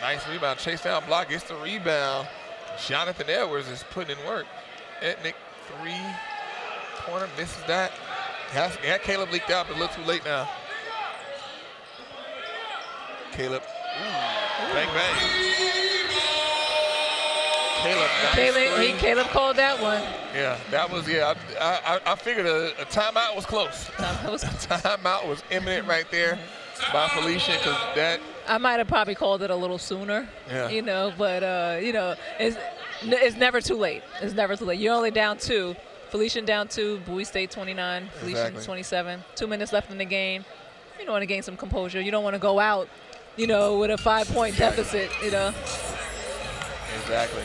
[SPEAKER 4] Nice rebound, chase down block, gets the rebound. Jonathan Edwards is putting in work. Etnick 3-pointer, misses that. Had Caleb leaked out, but a little too late now. Caleb, bang, bang.
[SPEAKER 2] Caleb called that one.
[SPEAKER 4] Yeah, that was, I figured a timeout was close. Timeout was imminent right there by Felician, because that.
[SPEAKER 2] I might have probably called it a little sooner, but, it's never too late. It's never too late. You're only down 2. Felician down 2, Bowie State 29, Felician 27. 2 minutes left in the game. You don't want to gain some composure. You don't want to go out, with a 5-point deficit,
[SPEAKER 4] Exactly.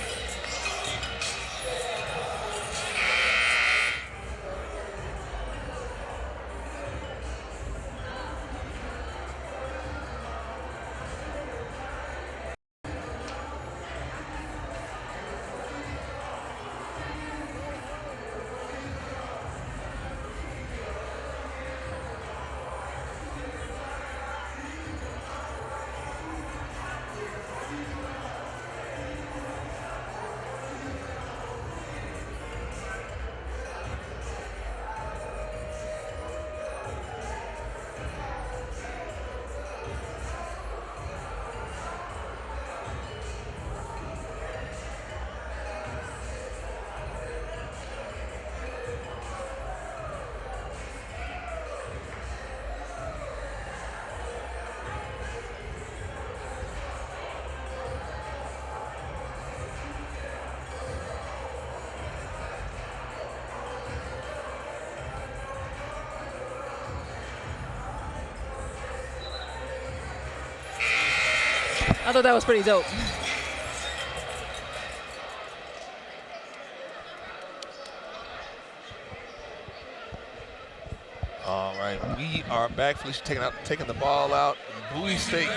[SPEAKER 2] I thought that was pretty dope.
[SPEAKER 4] All right, we are back. Felician taking the ball out. Bowie State.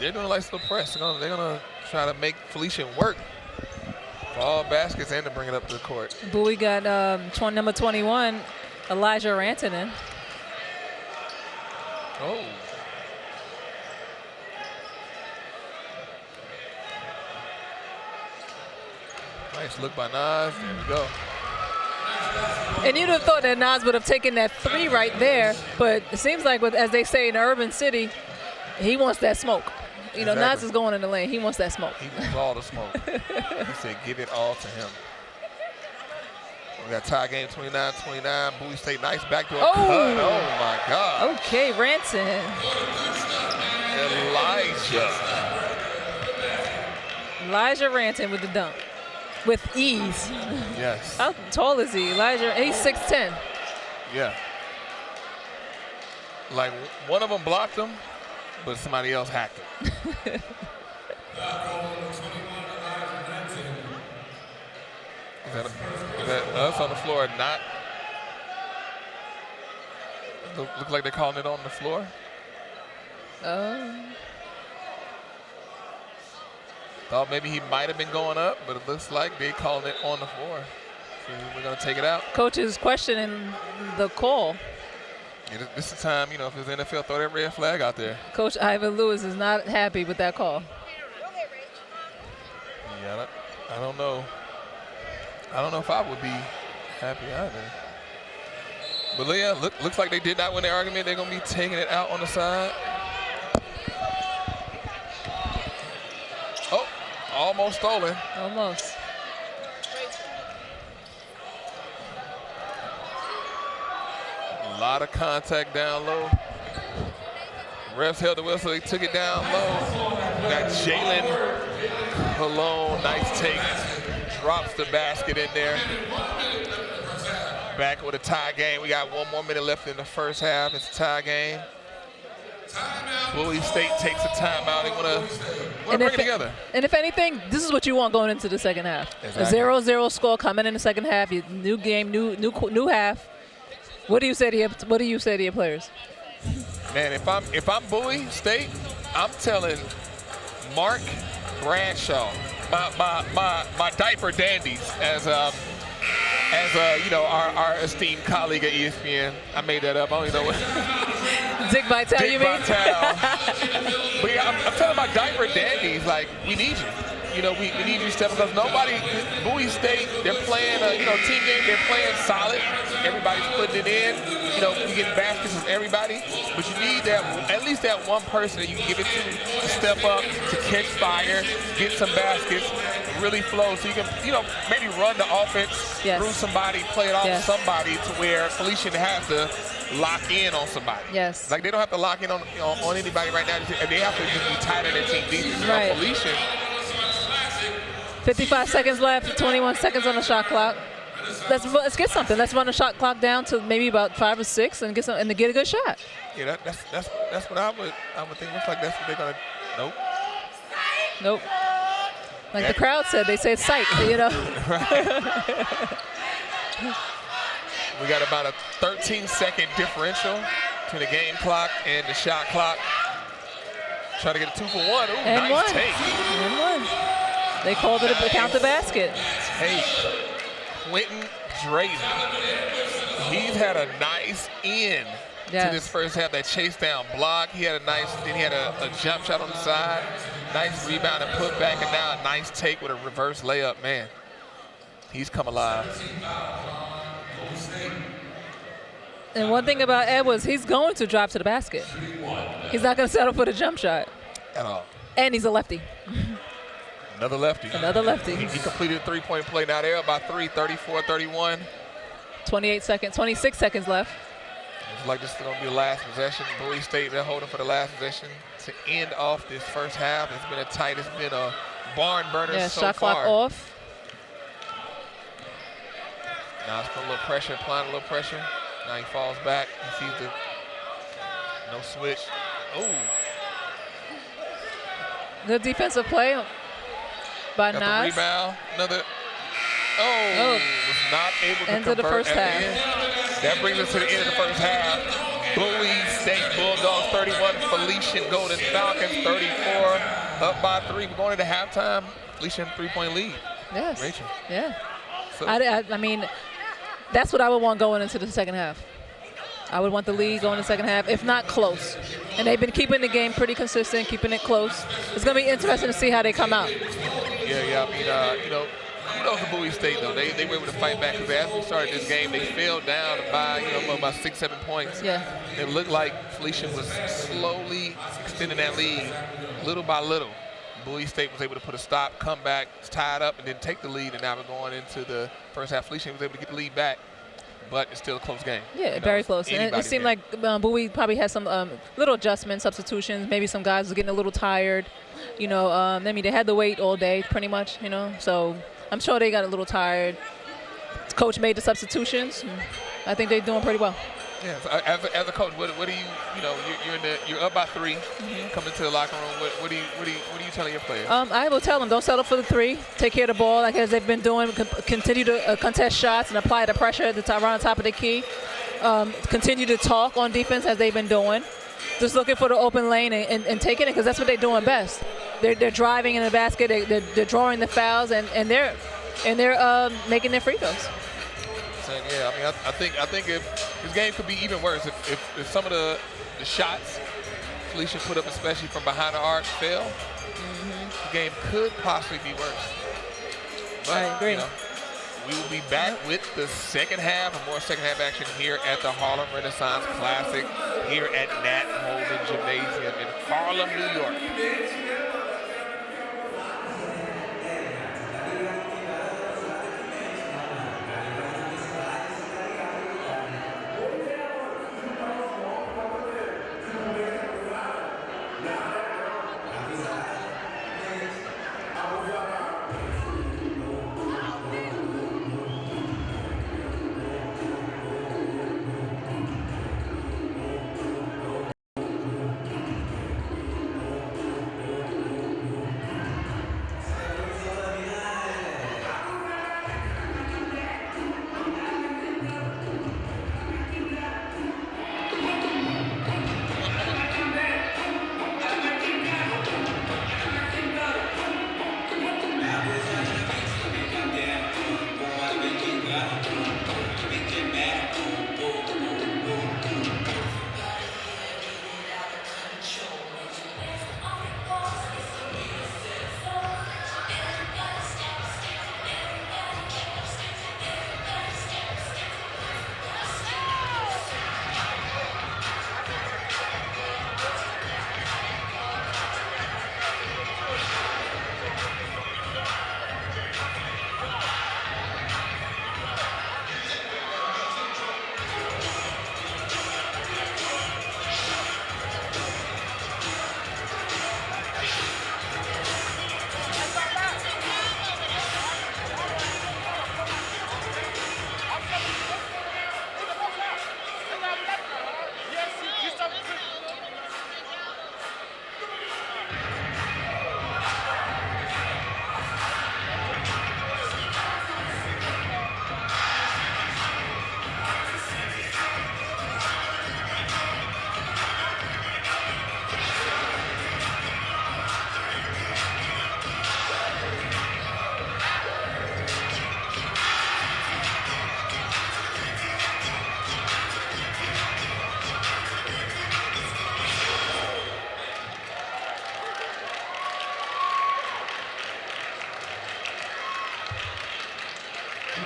[SPEAKER 4] They're doing a nice little press. They're gonna try to make Felician work for all baskets and to bring it up to the court.
[SPEAKER 2] Bowie got number 21, Elijah Rantanen.
[SPEAKER 4] Oh. Nice look by Nas. There we go.
[SPEAKER 2] And you'd have thought that Nas would have taken that 3 right there, but it seems like, as they say in the urban city, he wants that smoke. You know, Nas is going in the lane. He wants that smoke.
[SPEAKER 4] He wants all the smoke. He said, give it all to him. We got tie game 29-29. Bowie State, nice backdoor cut. Oh, my God.
[SPEAKER 2] Okay, Ranson. Elijah Ranson with the dunk. With ease.
[SPEAKER 4] Yes.
[SPEAKER 2] How tall is he? Elijah, he's 6'10".
[SPEAKER 4] Yeah. Like, one of them blocked him, but somebody else hacked it. Is that us on the floor? Not. Look like they're calling it on the floor. Thought maybe he might have been going up, but it looks like they calling it on the floor. So we're going to take it out.
[SPEAKER 2] Coach is questioning the call.
[SPEAKER 4] Yeah, this is the time, you know, if it's NFL, throw that red flag out there.
[SPEAKER 2] Coach Ivan Lewis is not happy with that call.
[SPEAKER 4] Yeah, I don't know. I don't know if I would be happy either. But yeah, looks like they did not win the argument. They're going to be taking it out on the side. Oh, almost stolen.
[SPEAKER 2] Almost.
[SPEAKER 4] A lot of contact down low. Refs held the whistle. They took it down low. We got Jalen Cologne. Nice take. Drops the basket in there. Back with a tie game. We got 1 more minute left in the first half. It's a tie game. Bowie State takes a timeout. They want to bring it together.
[SPEAKER 2] And if anything, this is what you want going into the second half.
[SPEAKER 4] Exactly.
[SPEAKER 2] A 0-0 score coming in the second half. New game, new half. What do you say to your players?
[SPEAKER 4] Man, if I'm Bowie State, I'm telling Mark Bradshaw, my diaper dandies, as you know, our esteemed colleague at ESPN. I made that up. I don't even know what.
[SPEAKER 2] Dick Vitale, you mean?
[SPEAKER 4] But yeah, I'm telling my diaper dandies, like, we need you. You know, we need you to step, because nobody, Bowie State, they're playing a team game. They're playing solid. Everybody's putting it in. You know, you get baskets from everybody, but you need at least that one person that you can give it to step up, to catch fire, get some baskets, really flow, so you can, you know, maybe run the offense through somebody, play it off somebody, to where Felician has to lock in on somebody.
[SPEAKER 2] Yes.
[SPEAKER 4] Like, they don't have to lock in on anybody right now. They have to just be tighter than team defense.
[SPEAKER 2] Right.
[SPEAKER 4] Felician.
[SPEAKER 2] 55 seconds left, 21 seconds on the shot clock. Let's get something. Let's run the shot clock down to maybe about 5 or 6 and get a good shot.
[SPEAKER 4] Yeah, that's what I would think. Looks like that's what they're gonna.
[SPEAKER 2] Nope. Like the crowd said, they said sight. You know.
[SPEAKER 4] Right. We got about a 13-second differential between the game clock and the shot clock. Trying to get a 2 for 1. Ooh,
[SPEAKER 2] and
[SPEAKER 4] nice take.
[SPEAKER 2] And 1. They called it a count the basket.
[SPEAKER 4] Take. Quentin Drayton. He's had a nice end to this first half. That chase down block. He had then he had a jump shot on the side. Nice rebound and put back, and now a nice take with a reverse layup. Man, he's come alive.
[SPEAKER 2] And one thing about Edwards, he's going to drop to the basket. He's not going to settle for the jump shot.
[SPEAKER 4] At all.
[SPEAKER 2] And he's a lefty.
[SPEAKER 4] Another lefty.
[SPEAKER 2] Another lefty.
[SPEAKER 4] He completed a 3-point play. Now they're about 3, 34-31.
[SPEAKER 2] 26 seconds left.
[SPEAKER 4] It's like this is going to be the last possession. Bowie State, they're holding for the last possession to end off this first half. It's been it's been a barn burner so far.
[SPEAKER 2] Shot clock off.
[SPEAKER 4] Now it's putting a little pressure, applying a little pressure. Now he falls back. He sees no switch. Oh.
[SPEAKER 2] Good defensive play by
[SPEAKER 4] Got the
[SPEAKER 2] Nas.
[SPEAKER 4] rebound. Another.
[SPEAKER 2] Oh.
[SPEAKER 4] Was not able to
[SPEAKER 2] End of the
[SPEAKER 4] convert
[SPEAKER 2] first
[SPEAKER 4] at
[SPEAKER 2] half.
[SPEAKER 4] the end. That brings us to the end of the first half. Bowie State Bulldogs 31, Felician Golden Falcons 34, up by 3. We're going into halftime. Felician 3-point lead.
[SPEAKER 2] Yes.
[SPEAKER 4] Rachel.
[SPEAKER 2] Yeah.
[SPEAKER 4] So,
[SPEAKER 2] I mean, that's what I would want going into the second half. I would want the lead going in the second half, if not close. And they've been keeping the game pretty consistent, keeping it close. It's going to be interesting to see how they come out.
[SPEAKER 4] yeah. I mean, kudos to Bowie State though. They were able to fight back because as we started this game, they fell down by about 6-7 points.
[SPEAKER 2] Yeah.
[SPEAKER 4] It looked like Felician was slowly extending that lead, little by little. Bowie State was able to put a stop, come back, tie it up, and then take the lead. And now we're going into the first half. Felician was able to get the lead back, but it's still a close game.
[SPEAKER 2] Yeah, very close. And it seemed like Bowie probably had some little adjustments, substitutions. Maybe some guys were getting a little tired. I mean, they had to wait all day pretty much, So I'm sure they got a little tired. Coach made the substitutions. I think they're doing pretty well.
[SPEAKER 4] Yeah. So as a coach, what do you you're up by 3, coming to the locker room. What are you telling your players?
[SPEAKER 2] I will tell them don't settle for the 3. Take care of the ball like as they've been doing. Continue to contest shots and apply the pressure at around the top of the key. Continue to talk on defense as they've been doing. Just looking for the open lane and taking it because that's what they're doing best. They're driving in the basket. They're drawing the fouls and they're making their free throws.
[SPEAKER 4] Yeah, I mean, I think if this game could be even worse if some of the shots Felician put up, especially from behind the arc, fail. The game could possibly be worse. But,
[SPEAKER 2] I agree.
[SPEAKER 4] We will be back with the second half and more second half action here at the Harlem Renaissance Classic here at Nat Holman Gymnasium in Harlem, New York.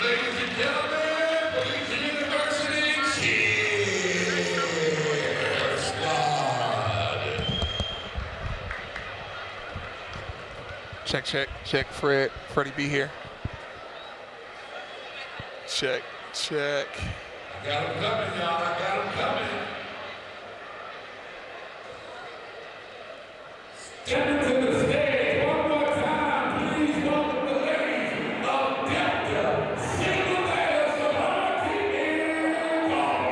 [SPEAKER 3] Ladies and gentlemen, Felician University cheer squad.
[SPEAKER 4] Check. Freddie B here. Check.
[SPEAKER 3] I got him coming, y'all. I got him coming. Step into the stage one more time. Please welcome the ladies of Delta Single Male Sorority Incorporated.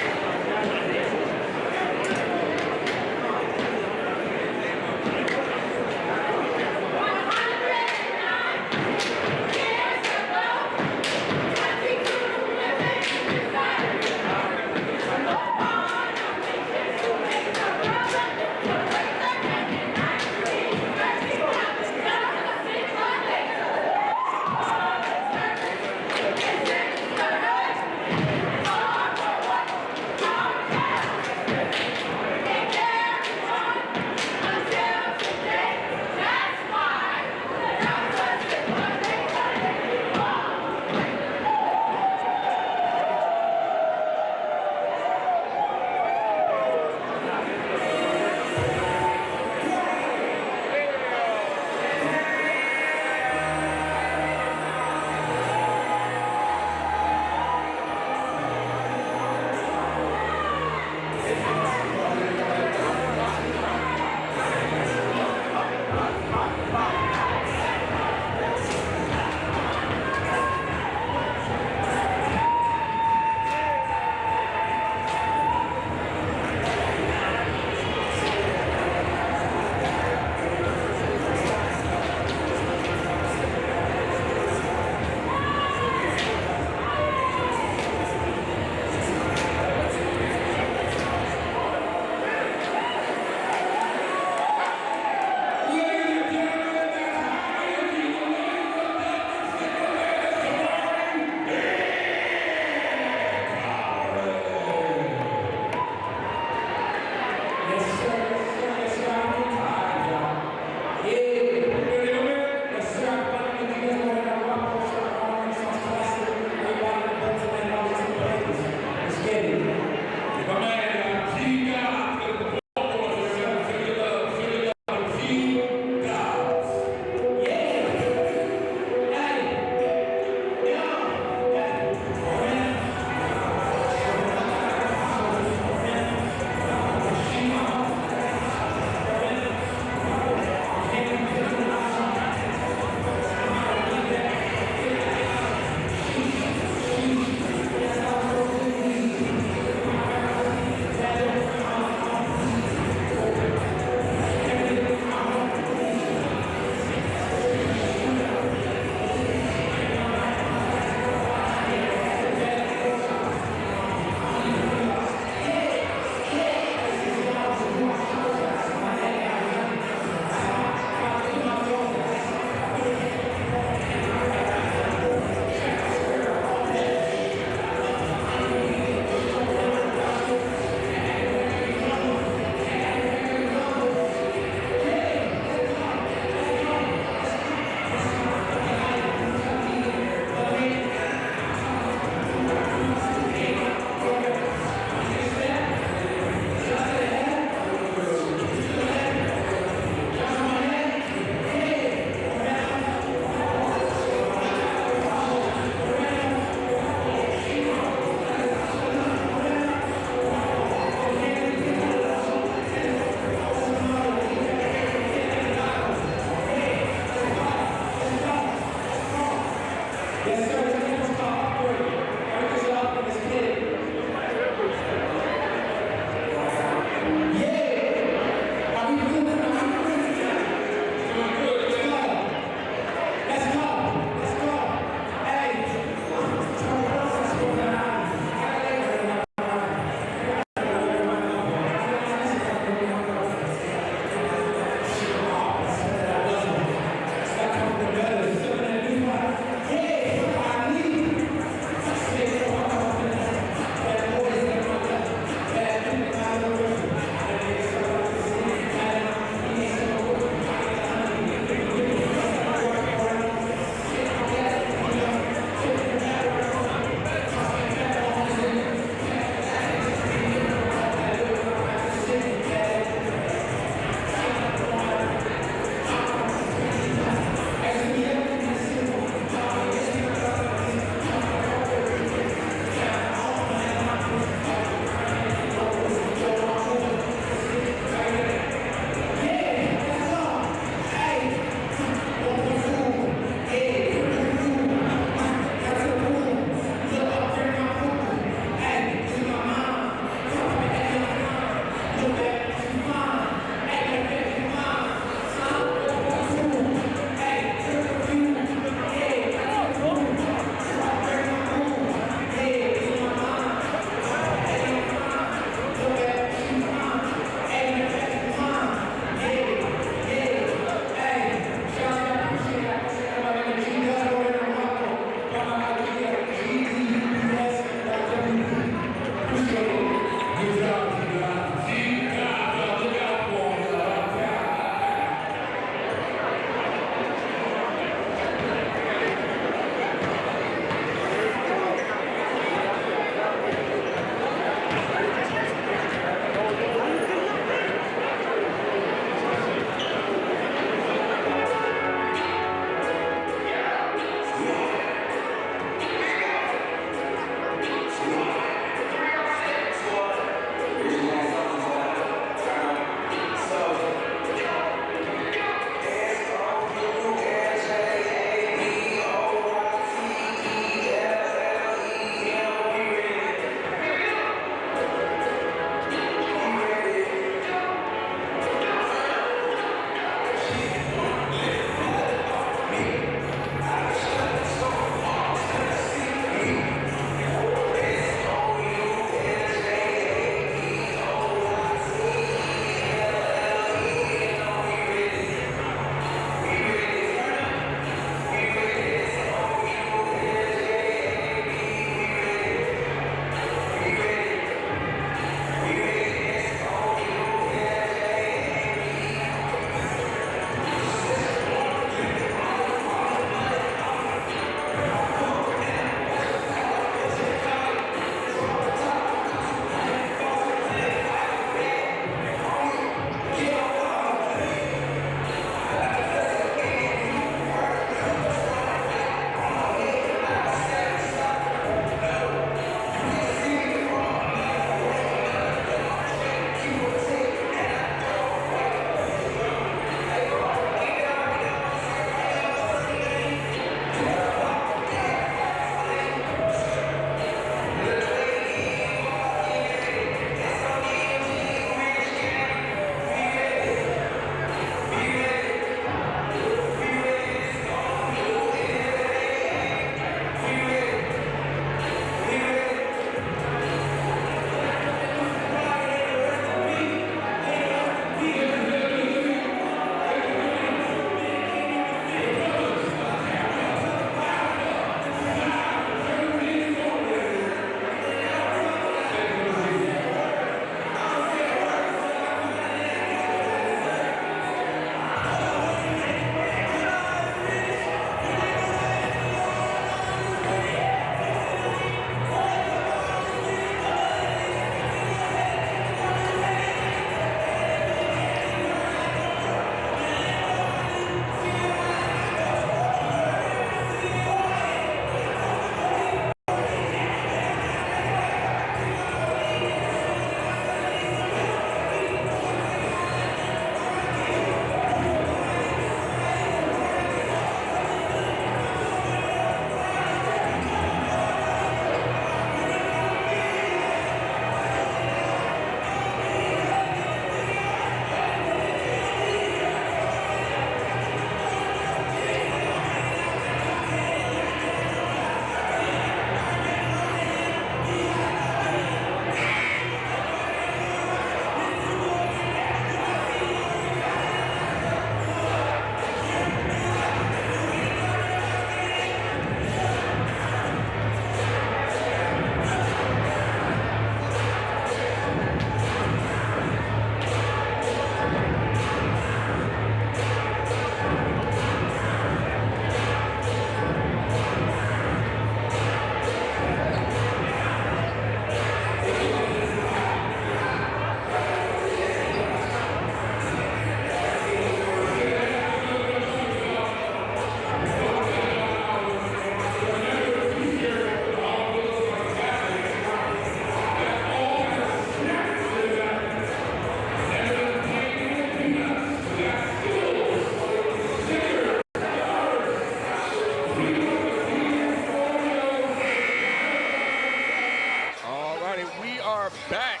[SPEAKER 4] are back.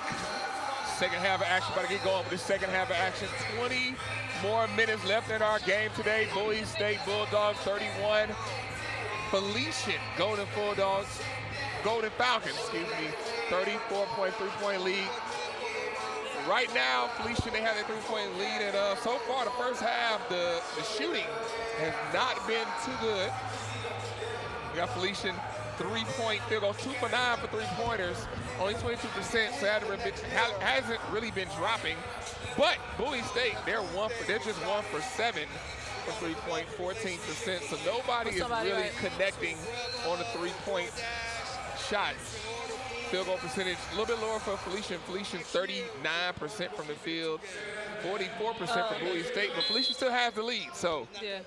[SPEAKER 4] Second half of action, about to get going with the second half of action. 20 more minutes left in our game today. Bowie State Bulldogs 31. Felician Golden Falcons, 34-point three-point lead. Right now, Felician, they have their three-point lead, and so far the first half, the shooting has not been too good. We got Felician 3-point field goals, 2 for 9 for three-pointers, only 22%, so hasn't really been dropping. But Bowie State, they're just 1 for 7 for three-point, 14%. So nobody is really connecting on the three-point shots. Field goal percentage a little bit lower for Felician. Felician 39% from the field, 44% for Bowie State, but Felician still has the lead. So
[SPEAKER 2] yeah.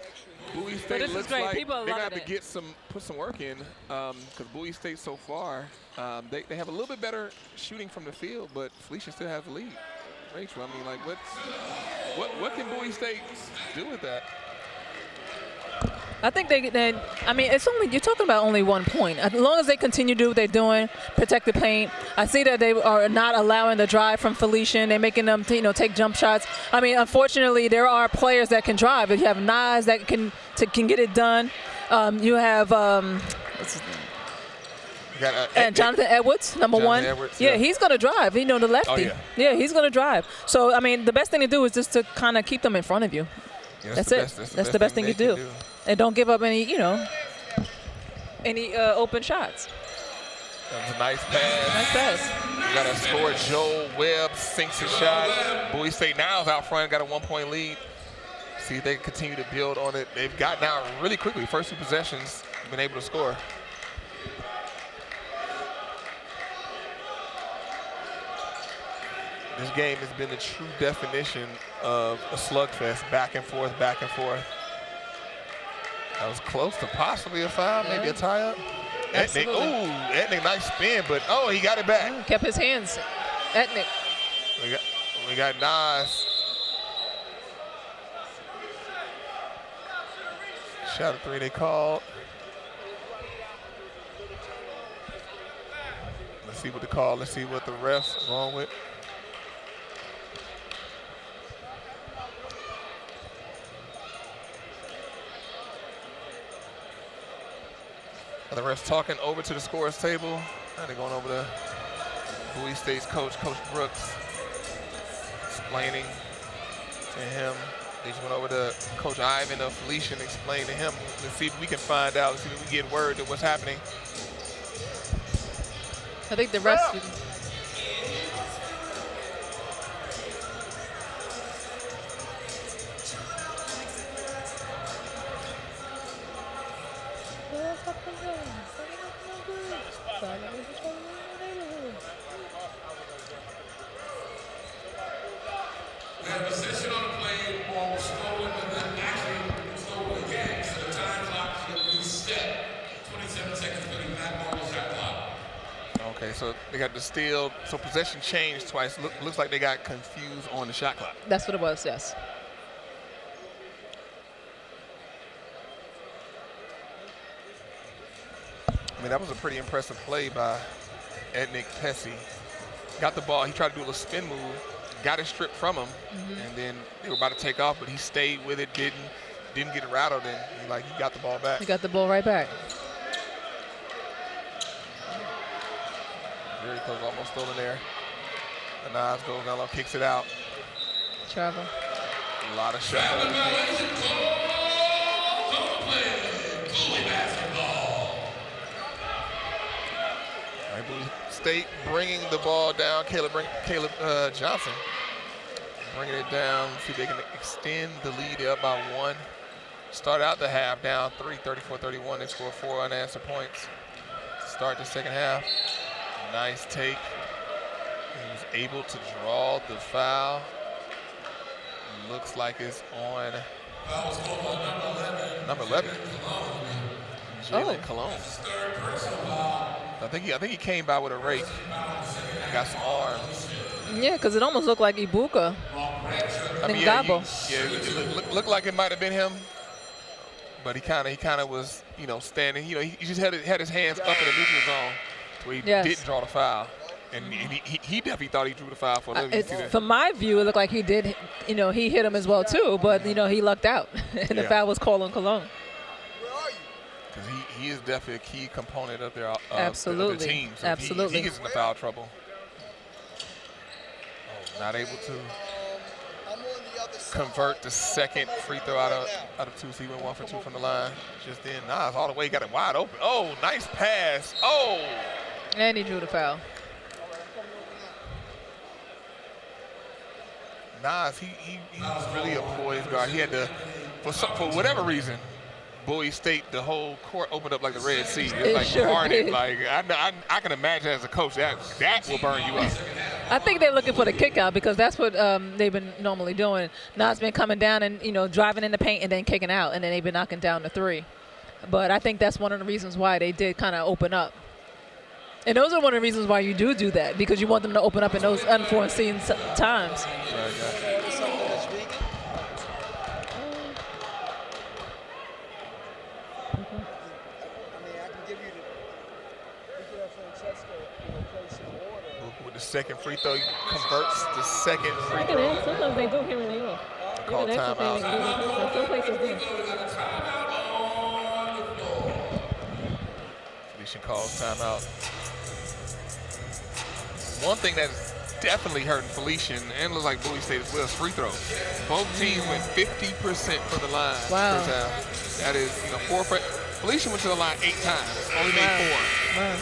[SPEAKER 4] Bowie State looks like they're gonna have to put some work in, because Bowie State so far, they have a little bit better shooting from the field, but Felician still has the lead. Rachel, I mean, like, what can Bowie State do with that?
[SPEAKER 2] I think I mean, it's only, you're talking about only 1 point. As long as they continue to do what they're doing, protect the paint. I see that they are not allowing the drive from Felician. They're making them, take jump shots. I mean, unfortunately, there are players that can drive. You have Nas that can get it done. You have, what's his name? And Jonathan Edwards, number one.
[SPEAKER 4] Edwards,
[SPEAKER 2] yeah, he's going to drive. The lefty.
[SPEAKER 4] Oh, yeah.
[SPEAKER 2] Yeah, he's going to drive. So, I mean, the best thing to do is just to kind of keep them in front of you.
[SPEAKER 4] Yeah,
[SPEAKER 2] that's it. That's the best thing you do. And don't give up any, any open shots.
[SPEAKER 4] That was a nice pass.
[SPEAKER 2] Nice pass.
[SPEAKER 4] We got a score. Joe Webb sinks his shot. Bowie State now is out front, got a 1-point lead. See if they can continue to build on it. They've gotten out really quickly. First 2 possessions, been able to score. This game has been the true definition of a slugfest, back and forth, back and forth. That was close to possibly a foul, maybe a tie-up. Etnick, nice spin, but he got it back.
[SPEAKER 2] Kept his hands. Etnick.
[SPEAKER 4] We got Nas. Shot of 3 they called. Let's see what the call, let's see what the ref's wrong with. The refs talking over to the scorer's table. They're going over to Bowie State's coach, Coach Brooks, explaining to him. They just went over to Coach Ivan of Felician, explained to him. Let's see if we can find out, let's see if we get word of what's happening.
[SPEAKER 2] I think the refs.
[SPEAKER 4] Okay, so they got the steal. So possession changed twice. Looks like they got confused on the shot clock.
[SPEAKER 2] That's what it was, yes.
[SPEAKER 4] I mean, that was a pretty impressive play by Etnick Pesci. Got the ball. He tried to do a little spin move. Got it stripped from him. And then they were about to take off, but he stayed with it, didn't get rattled, and he got the ball back.
[SPEAKER 2] He got the ball right back.
[SPEAKER 4] Very close, almost stolen there. And Nas goes down low, kicks it out.
[SPEAKER 2] Travel.
[SPEAKER 4] A lot of shots. Bowie State bringing the ball down. Caleb Johnson bringing it down. See if they can extend the lead up by 1. Start out the half down 3, 34-31. They score 4 unanswered points. Start the second half. Nice take. He was able to draw the foul. Looks like it's on number 11. Jalen Cologne. I think he came by with a rake. Got some arms.
[SPEAKER 2] Yeah, because it almost looked like Ibuka.
[SPEAKER 4] It looked like it might have been him, but he kind of was, standing. He just had his hands up in the neutral zone, where he didn't draw the foul. And he definitely thought he drew the foul for him.
[SPEAKER 2] From my view, it looked like he did. He hit him as well too, but he lucked out, and the foul was called on Cologne.
[SPEAKER 4] Because he is definitely a key component of their
[SPEAKER 2] Absolutely.
[SPEAKER 4] of the team. So
[SPEAKER 2] Absolutely.
[SPEAKER 4] He gets into foul trouble. Oh, not able to convert the second free throw out of 2. So he went 1 for 2 from the line. Just then, Nas all the way got it wide open. Oh, nice pass. Oh.
[SPEAKER 2] And he drew the foul.
[SPEAKER 4] Nas, he was really a poised guard. He had to, for whatever reason, Bowie State, the whole court opened up like the Red Sea. It's like
[SPEAKER 2] sure
[SPEAKER 4] parted.
[SPEAKER 2] did.
[SPEAKER 4] Like I can imagine as a coach that will burn you up.
[SPEAKER 2] I think they're looking for the kick out because that's what they've been normally doing. Nas been coming down and driving in the paint and then kicking out, and then they've been knocking down the 3. But I think that's one of the reasons why they did kind of open up. And those are one of the reasons why you do that, because you want them to open up in those unforeseen times.
[SPEAKER 4] With the second free throw, he converts the second free throw.
[SPEAKER 2] Sometimes they do here in New York.
[SPEAKER 4] Call timeout.
[SPEAKER 2] Some places do.
[SPEAKER 4] Felician calls timeout. One thing that's definitely hurting Felician, and looks like Bowie State as well, is free throws. Both teams went 50% from the line first half. That is, 4 for Felician went to the line 8 times, only made 4.
[SPEAKER 2] Wow.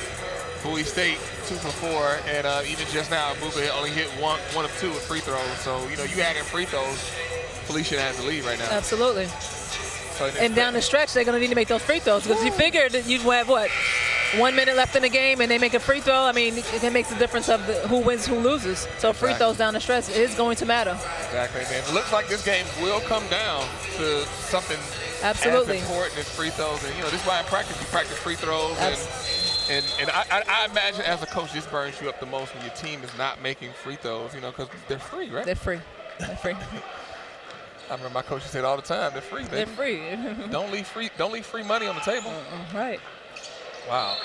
[SPEAKER 4] Bowie State 2 for 4, and even just now, Buka only hit one of 2 with free throws. So you add in free throws, Felician has the lead right now.
[SPEAKER 2] Absolutely.
[SPEAKER 4] So
[SPEAKER 2] And down the stretch, they're going to need to make those free throws because you figured that you'd have 1 minute left in the game, and they make a free throw. I mean, it makes a difference of who wins, who loses. So free throws down the stretch is going to matter.
[SPEAKER 4] Exactly, man. It looks like this game will come down to something
[SPEAKER 2] Absolutely.
[SPEAKER 4] as important as free throws. And this is why in practice you practice free throws. And I imagine as a coach, this burns you up the most when your team is not making free throws. Because they're free, right?
[SPEAKER 2] They're free. They're free.
[SPEAKER 4] I remember my coach said all the time, they're free, baby.
[SPEAKER 2] They're free.
[SPEAKER 4] Don't leave free money on the table.
[SPEAKER 2] Right.
[SPEAKER 4] Wow,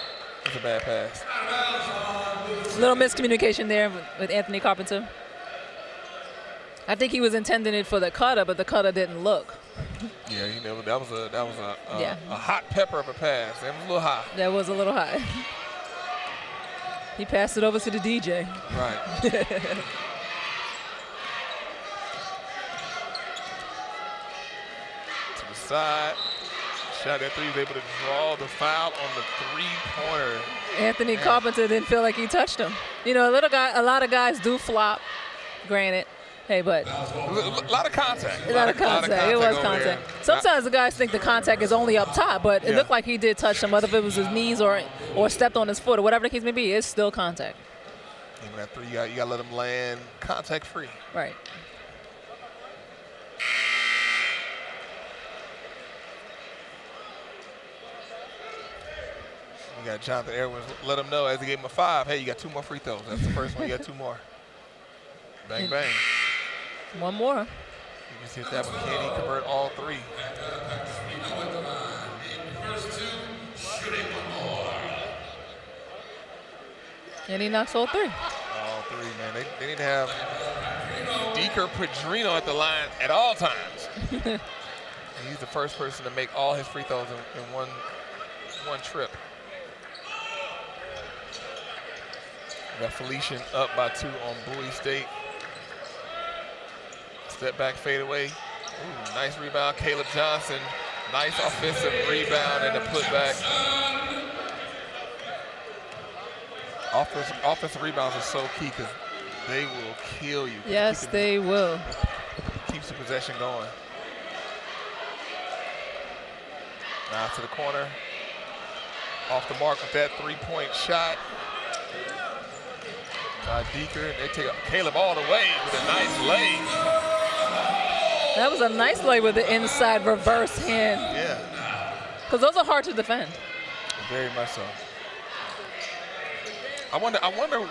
[SPEAKER 4] that's a bad pass.
[SPEAKER 2] A little miscommunication there with Anthony Carpenter. I think he was intending it for the cutter, but the cutter didn't look.
[SPEAKER 4] Yeah, that was a hot pepper of a pass. That was a little high.
[SPEAKER 2] That was a little high. He passed it over to the DJ.
[SPEAKER 4] Right. Side, shot at 3, was able to draw the foul on the 3-pointer.
[SPEAKER 2] Anthony Carpenter didn't feel like he touched him. A lot of guys do flop, granted. Hey, but
[SPEAKER 4] a lot of contact.
[SPEAKER 2] A lot of contact. It was contact. Sometimes the guys think the contact is only up top, but it looked like he did touch him, whether if it was his knees or stepped on his foot or whatever the case may be. It's still contact.
[SPEAKER 4] Even at 3, you got to let him land contact free.
[SPEAKER 2] Right.
[SPEAKER 4] We got Jonathan Edwards. Let him know as he gave him a 5. Hey, you got 2 more free throws. That's the first one. You got 2 more. Bang, bang.
[SPEAKER 2] 1 more.
[SPEAKER 4] You just hit that one. Can he convert all 3?
[SPEAKER 2] And he knocks all 3.
[SPEAKER 4] All 3, man. They need to have Deeker Pedrino at the line at all times. He's the first person to make all his free throws in one trip. We got Felician up by 2 on Bowie State. Step back, fade away. Ooh, nice rebound, Caleb Johnson. Nice offensive rebound and a putback. Offensive rebounds are so key because they will kill you.
[SPEAKER 2] Yes, they will.
[SPEAKER 4] Keeps the possession going. Now to the corner. Off the mark with that 3-point shot. By Deeker. They take Caleb all the way with a nice lay.
[SPEAKER 2] That was a nice lay with the inside reverse hand.
[SPEAKER 4] Yeah.
[SPEAKER 2] Because those are hard to defend.
[SPEAKER 4] Very much so. I wonder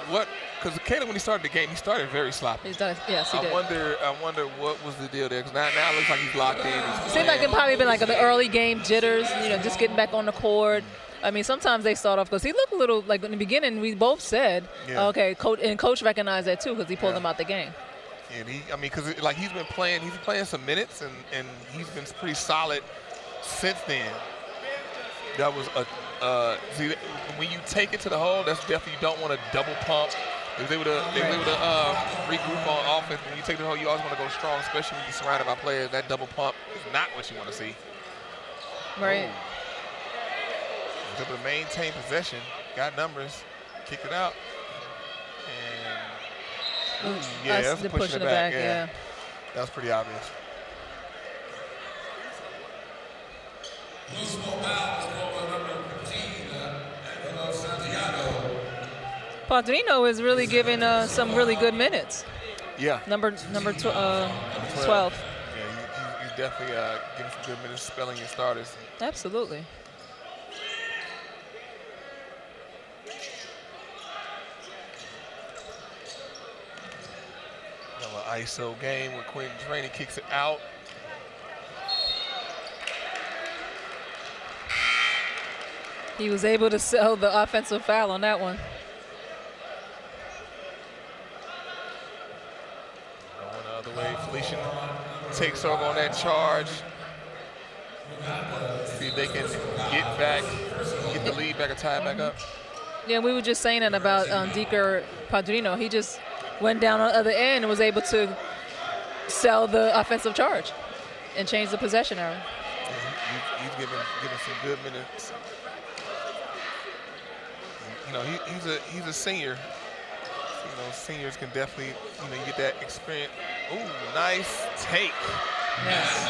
[SPEAKER 4] what because Caleb, when he started the game, he started very sloppy.
[SPEAKER 2] He does. Yes, he did.
[SPEAKER 4] I wonder what was the deal there, because now it looks like he's locked in.
[SPEAKER 2] It seemed like it probably been like the early game jitters, just getting back on the court. I mean, sometimes they start off because he looked a little like in the beginning. We both said, okay, coach recognized that too because he pulled him out the game.
[SPEAKER 4] And because he's been playing some minutes and he's been pretty solid since then. That was see, when you take it to the hole, that's definitely, you don't want to double pump. They were to regroup on offense. When you take the hole, you always want to go strong, especially when you're surrounded by players. That double pump is not what you want to see.
[SPEAKER 2] Right.
[SPEAKER 4] Was able to maintain possession, got numbers, kicked it out, and that's pushing it back. Yeah, that was pretty obvious.
[SPEAKER 2] Padrino is really giving some really good minutes.
[SPEAKER 4] Yeah.
[SPEAKER 2] Number 12.
[SPEAKER 4] Yeah, he's definitely getting some good minutes, spelling your starters.
[SPEAKER 2] Absolutely.
[SPEAKER 4] Another ISO game where Quentin Trainey kicks it out.
[SPEAKER 2] He was able to sell the offensive foul on that one.
[SPEAKER 4] Going the other way, Felician takes over on that charge. See if they can get the lead back or tie it back up.
[SPEAKER 2] Yeah, we were just saying that about Dicker Padrino. He just went down on the other end and was able to sell the offensive charge and change the possession arrow.
[SPEAKER 4] Yeah, he's giving some good minutes. He's a senior. Seniors can definitely, you get that experience. Ooh, nice take.
[SPEAKER 2] Yes.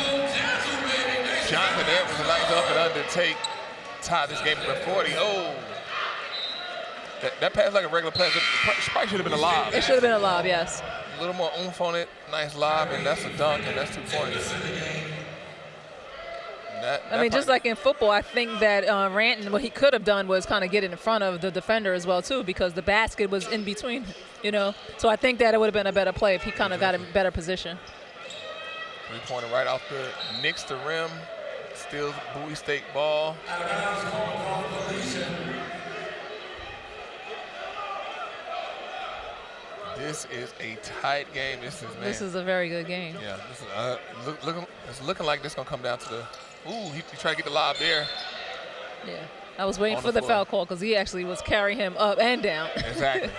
[SPEAKER 4] Jonathan, that was a nice up and under take. Tied this game to 40. Oh. That pass like a regular pass. It probably should have been a lob.
[SPEAKER 2] It should have been a lob, yes.
[SPEAKER 4] A little more oomph on it. Nice lob, and that's a dunk, and that's 2 points.
[SPEAKER 2] Just like in football, I think that Ranton, what he could have done was kind of get in front of the defender as well, too, because the basket was in between, So I think that it would have been a better play if he kind of got in better position.
[SPEAKER 4] 3-pointer right off the Knicks to rim. Still Bowie State ball. This is a tight game. This is
[SPEAKER 2] a very good game.
[SPEAKER 4] Yeah, it's looking like this is going to come down to the – ooh, he tried to get the lob there.
[SPEAKER 2] Yeah, I was waiting for the foul call because he actually was carrying him up and down.
[SPEAKER 4] Exactly.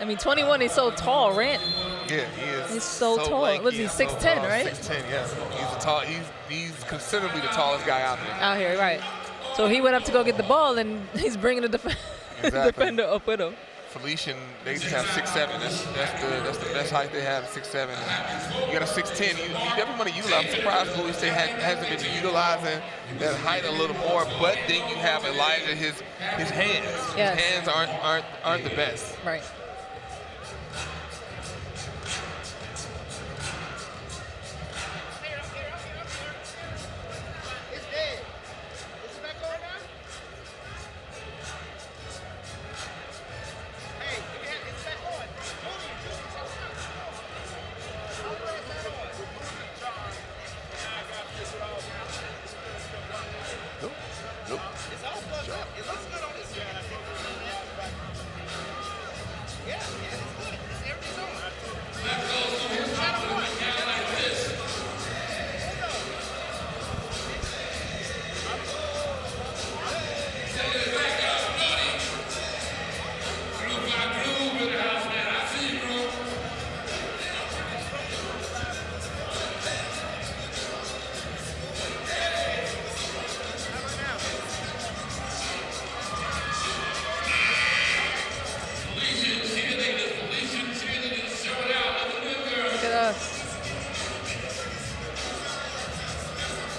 [SPEAKER 2] I mean, 21, he's so tall, Ranton.
[SPEAKER 4] Yeah, he is.
[SPEAKER 2] He's so tall.
[SPEAKER 4] Lanky.
[SPEAKER 2] Was he 6'10", right?
[SPEAKER 4] 6'10", yeah. He's considerably the tallest guy out there.
[SPEAKER 2] Out here, right. So he went up to go get the ball, and he's bringing the defender up with him.
[SPEAKER 4] Felician, they just have 6'7". That's the best height they have, 6'7". You got a 6'10". You definitely want to utilize. I'm surprised Bowie State hasn't been utilizing that height a little more. But then you have Elijah, his hands.
[SPEAKER 2] Yes.
[SPEAKER 4] His hands aren't the best.
[SPEAKER 2] Right.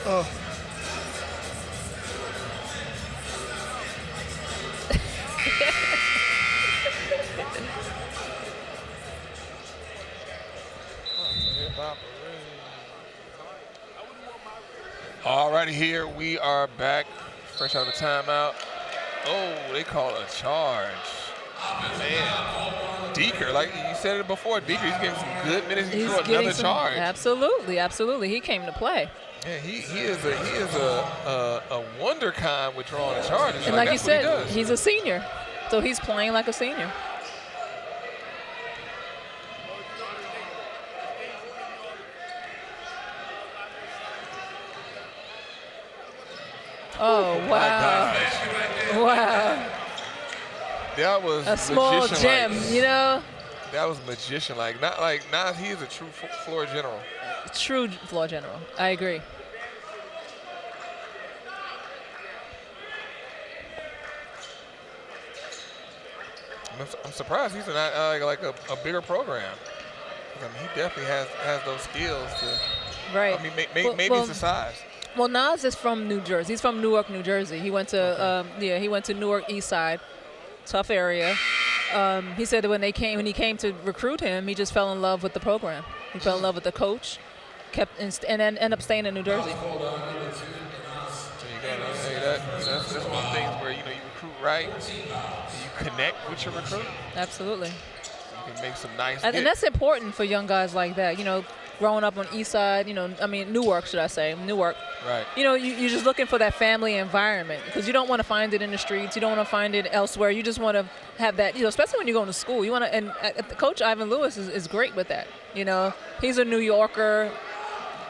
[SPEAKER 4] Oh. All righty, here we are back, fresh out of the timeout. Oh, they call a charge. Man, Deeker, like you said it before, Deeker, he's getting some good minutes. He threw another charge.
[SPEAKER 2] Absolutely, absolutely. He came to play.
[SPEAKER 4] Yeah, he is a wonder kind with drawing the charges.
[SPEAKER 2] And like you said,
[SPEAKER 4] he does.
[SPEAKER 2] he's a senior, so he's playing like a senior. Oh, wow. Wow.
[SPEAKER 4] That was
[SPEAKER 2] a small gem, you know?
[SPEAKER 4] That was magician-like. Not like Nas, he is a true floor general.
[SPEAKER 2] True floor general. I agree.
[SPEAKER 4] I'm surprised he's not like a bigger program. I mean, he definitely has those skills to.
[SPEAKER 2] Right.
[SPEAKER 4] I mean, maybe it's the size.
[SPEAKER 2] Well, Nas is from New Jersey. He's from Newark, New Jersey. He went to he went to Newark East Side, tough area. He said that when he came to recruit him, he just fell in love with the program. He fell in love with the coach, and then ended up staying in New Jersey.
[SPEAKER 4] That's one of the things where you recruit right, you connect with your recruit.
[SPEAKER 2] Absolutely.
[SPEAKER 4] You can make some nice.
[SPEAKER 2] And that's important for young guys like that. You know, growing up on East Side, Newark, should I say, Newark.
[SPEAKER 4] Right.
[SPEAKER 2] You're just looking for that family environment because you don't want to find it in the streets. You don't want to find it elsewhere. You just want to have that, especially when you're going to school. You want to, and Coach Ivan Lewis is great with that. He's a New Yorker.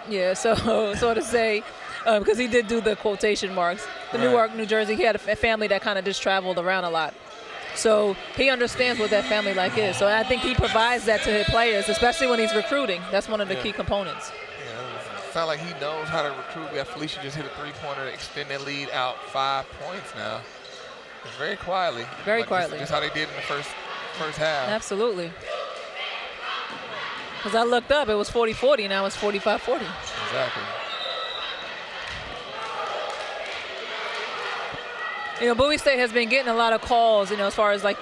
[SPEAKER 2] Yeah, so to say, because he did do the quotation marks. Newark, New Jersey, he had a family that kind of just traveled around a lot. So he understands what that family like is. So I think he provides that to his players, especially when he's recruiting. That's one of the key components.
[SPEAKER 4] Yeah, it sounds like he knows how to recruit. We have Felician just hit a three-pointer to extend that lead out 5 points now. Very quietly.
[SPEAKER 2] Very quietly.
[SPEAKER 4] Just how they did in the first half.
[SPEAKER 2] Absolutely. Because I looked up, it was 40-40, now it's 45-40.
[SPEAKER 4] Exactly.
[SPEAKER 2] Bowie State has been getting a lot of calls, as far as like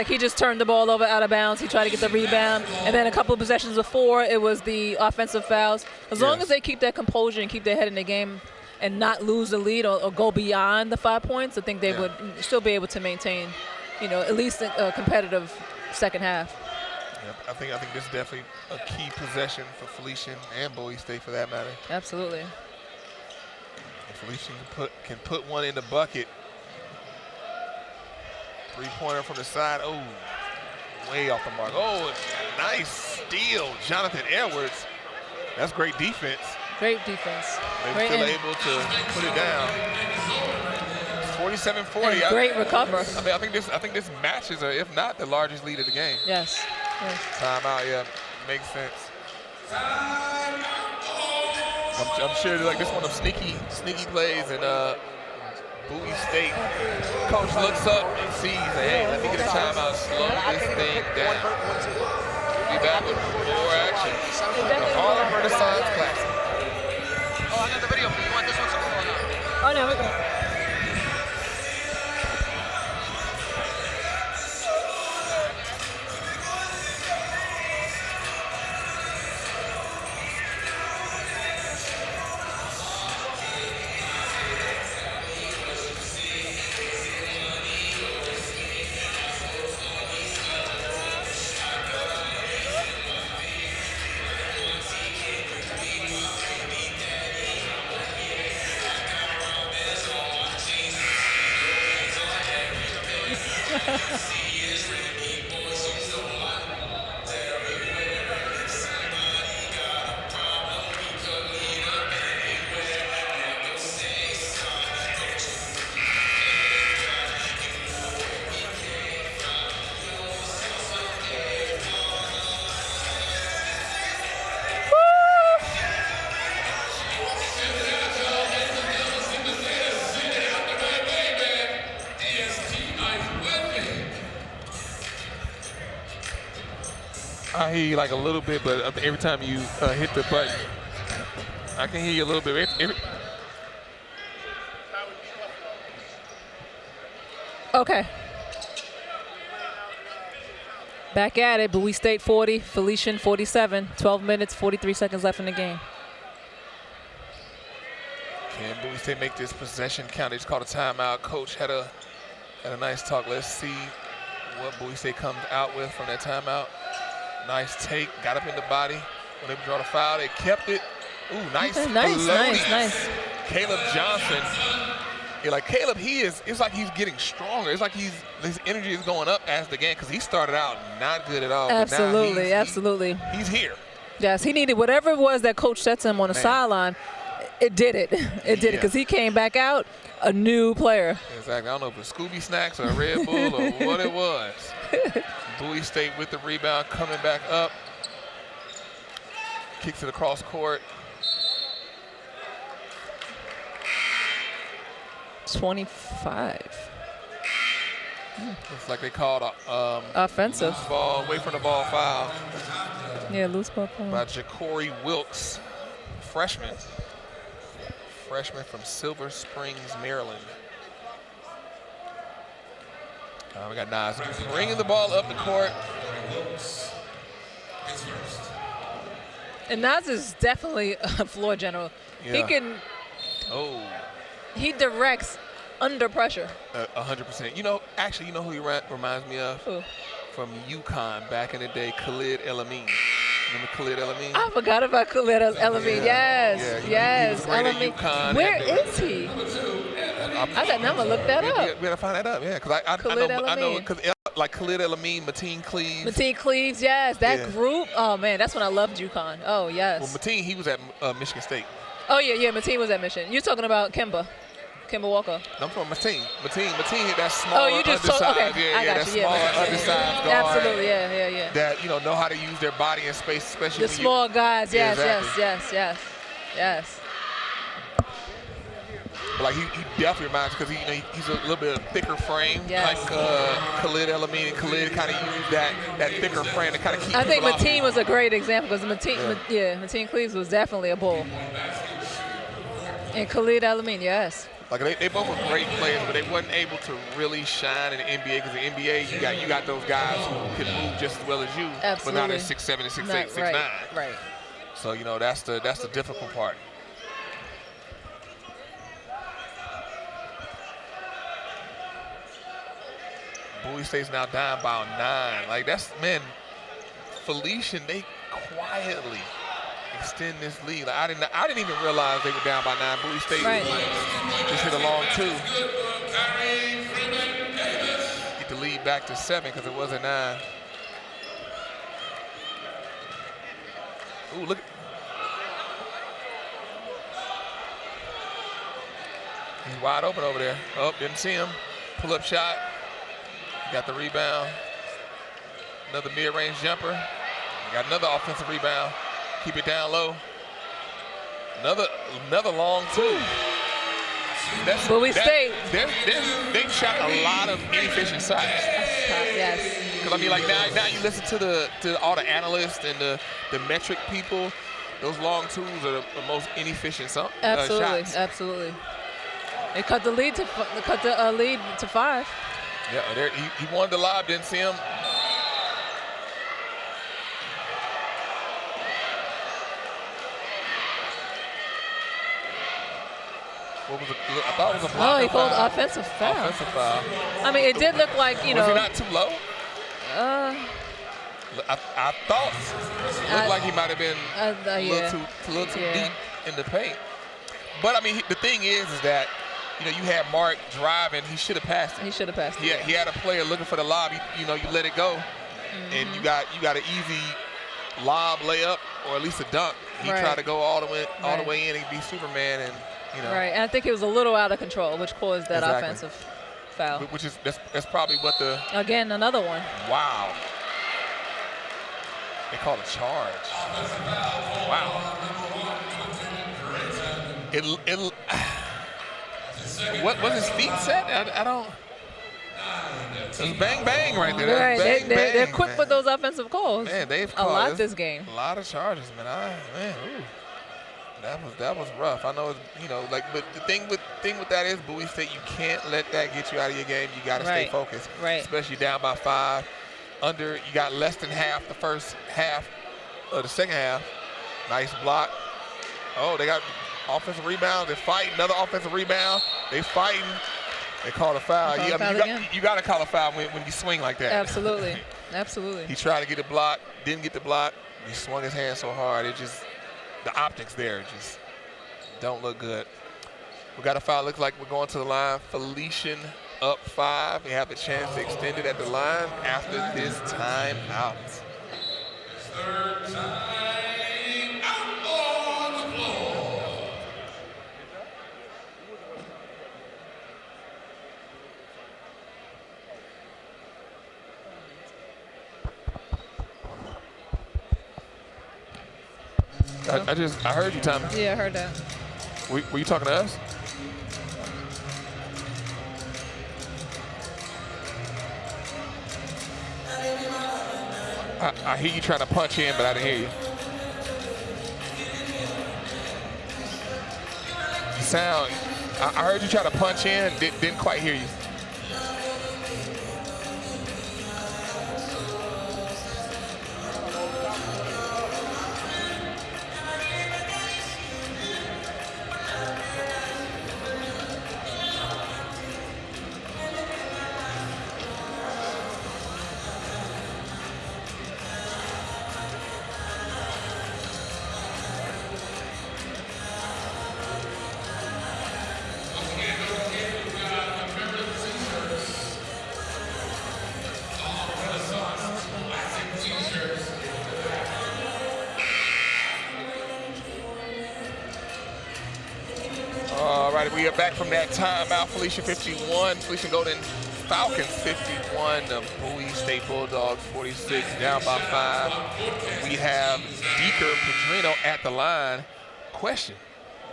[SPEAKER 2] he just turned the ball over out of bounds. He tried to get the rebound. And then a couple of possessions before, it was the offensive fouls. As long as they keep that composure and keep their head in the game and not lose the lead or go beyond the 5 points, I think they would still be able to maintain, at least a competitive second half.
[SPEAKER 4] Yep, I think this is definitely a key possession for Felician and Bowie State for that matter.
[SPEAKER 2] Absolutely.
[SPEAKER 4] Felician can put one in the bucket. Three-pointer from the side. Oh, way off the mark. Oh, nice steal, Jonathan Edwards. That's great defense.
[SPEAKER 2] Great defense.
[SPEAKER 4] They're still able to put it down. 47-40.
[SPEAKER 2] Great recover.
[SPEAKER 4] I think this matches, or if not, the largest lead of the game.
[SPEAKER 2] Yes.
[SPEAKER 4] Timeout. Yeah, makes sense. I'm sure like this one of sneaky plays, and Bowie State coach looks up and sees, hey, let me get a timeout, slow this thing down. We'll be back with more action. The Harlem Renaissance Classic.
[SPEAKER 5] Oh, I got the video. You want this one?
[SPEAKER 2] Oh, no, we're good.
[SPEAKER 4] I hear you like a little bit, but every time you hit the button, I can hear you a little bit.
[SPEAKER 2] Okay. Back at it, Bowie State 40, Felician 47. 12 minutes, 43 seconds left in the game.
[SPEAKER 4] Can Bowie State make this possession count? They just called a timeout. Coach had a nice talk. Let's see what Bowie State comes out with from that timeout. Nice take, got up in the body. When they draw the foul, they kept it. Ooh, nice.
[SPEAKER 2] Okay, nice.
[SPEAKER 4] Caleb Johnson. Yeah, like Caleb, it's like he's getting stronger. It's like his energy is going up as the game, because he started out not good at all.
[SPEAKER 2] Absolutely, absolutely.
[SPEAKER 4] He's here.
[SPEAKER 2] Yes, he needed whatever it was that coach set to him on the sideline. It did it. It did it, because he came back out a new player.
[SPEAKER 4] Exactly. I don't know if it was Scooby Snacks or a Red Bull or what it was. Bowie State with the rebound, coming back up. Kicks it across court.
[SPEAKER 2] 25.
[SPEAKER 4] Looks like they called
[SPEAKER 2] offensive
[SPEAKER 4] loose ball, away from the ball foul.
[SPEAKER 2] Yeah, loose ball foul.
[SPEAKER 4] By Ja'Cory Wilkes, freshman from Silver Springs, Maryland. We got Nas bringing the ball up the court.
[SPEAKER 2] And Nas is definitely a floor general.
[SPEAKER 4] Yeah.
[SPEAKER 2] He directs under pressure.
[SPEAKER 4] 100%. You know who he reminds me of?
[SPEAKER 2] Who?
[SPEAKER 4] From UConn back in the day, Khalid El-Amin. Remember Khalid El-Amin?
[SPEAKER 2] I forgot about Khalid El-Amin. Yes.
[SPEAKER 4] He was great at UConn.
[SPEAKER 2] Where is he? I'm gonna look that up.
[SPEAKER 4] We gotta find that up, yeah. Because I know because like Khalid El-Amin, Mateen Cleaves.
[SPEAKER 2] Yes, that group. Oh man, that's when I loved UConn. Oh yes.
[SPEAKER 4] Well, Mateen, he was at Michigan State.
[SPEAKER 2] Oh yeah, Mateen was at Michigan. You're talking about Kemba Walker.
[SPEAKER 4] I'm from Mateen. Mateen hit that small undersized.
[SPEAKER 2] Okay.
[SPEAKER 4] That small undersized guard.
[SPEAKER 2] Absolutely, yeah.
[SPEAKER 4] That know how to use their body in space, especially
[SPEAKER 2] the small guys. Yes,
[SPEAKER 4] exactly.
[SPEAKER 2] yes.
[SPEAKER 4] But like he definitely reminds, because he's a little bit of thicker frame,
[SPEAKER 2] yes.
[SPEAKER 4] like Khalid El-Amin. And Khalid kind of used that thicker frame to kind of keep.
[SPEAKER 2] I think Mateen was a great example, because Mateen Cleaves was definitely a bull. And Khalid El-Amin, yes.
[SPEAKER 4] Like they both were great players, but they wasn't able to really shine in the NBA, because the NBA you got those guys who can move just as well as you,
[SPEAKER 2] absolutely.
[SPEAKER 4] But now they're 6'7" and 6'8", 6'9".
[SPEAKER 2] Right.
[SPEAKER 4] So that's the difficult part. Bowie State's now down by 9. Like Felician, they quietly extend this lead. Like, I didn't even realize they were down by 9. Bowie State just hit a long 2. Get the lead back to 7, because it wasn't 9. Ooh, look. He's wide open over there. Oh, didn't see him. Pull-up shot. Got the rebound. Another mid-range jumper. Got another offensive rebound. Keep it down low. Another long 2.
[SPEAKER 2] Bowie State.
[SPEAKER 4] They've shot a lot of inefficient shots.
[SPEAKER 2] Yes.
[SPEAKER 4] Because now you listen to all the analysts and the metric people. Those long 2s are the most inefficient shots.
[SPEAKER 2] Absolutely. They cut the lead to 5.
[SPEAKER 4] Yeah, he wanted the lob, didn't see him. What was it? I thought it was a block.
[SPEAKER 2] Oh, he called offensive foul. I mean, it did look like,
[SPEAKER 4] Was he not too low? I thought it looked like he might have been a little too deep in the paint. But I mean, the thing is that you had Mark driving. He should have passed it. He had a player looking for the lob. You let it go, and you got an easy lob layup or at least a dunk. He tried to go all the way in and be Superman, and
[SPEAKER 2] Right, and I think it was a little out of control, which caused that offensive foul.
[SPEAKER 4] Which is that's probably what the
[SPEAKER 2] another one.
[SPEAKER 4] Wow. They called a charge. Wow. What was his feet set? I don't. It was bang bang right there.
[SPEAKER 2] Right, they're quick with those offensive calls.
[SPEAKER 4] Man, they've
[SPEAKER 2] a lot this game.
[SPEAKER 4] A lot of charges, man. That was rough. I know, but the thing with that is, Bowie State, you can't let that get you out of your game. You got to stay focused, especially down by 5. You got less than half the first half of the second half. Nice block. Oh, they got Offensive rebound. They're fighting. Another offensive rebound. They fighting. They call a foul.
[SPEAKER 2] Call a foul again.
[SPEAKER 4] You got to call a foul when you swing like that.
[SPEAKER 2] Absolutely. Absolutely.
[SPEAKER 4] He tried to get a block. Didn't get the block. He swung his hand so hard. It just, the optics there just don't look good. We got a foul. Looks like we're going to the line. Felician up 5. They have a chance to extend it at the line after this timeout.
[SPEAKER 3] Third time out on the floor.
[SPEAKER 4] I heard you, Tommy.
[SPEAKER 2] Yeah, I heard that.
[SPEAKER 4] Were you talking to us? I hear you trying to punch in, but I didn't hear you. You sound, I heard you try to punch in, didn't quite hear you. We are back from that timeout. Felician 51, Felician Golden Falcons 51, Bowie State Bulldogs 46, down by 5. We have Deaker Pedrino at the line. Question,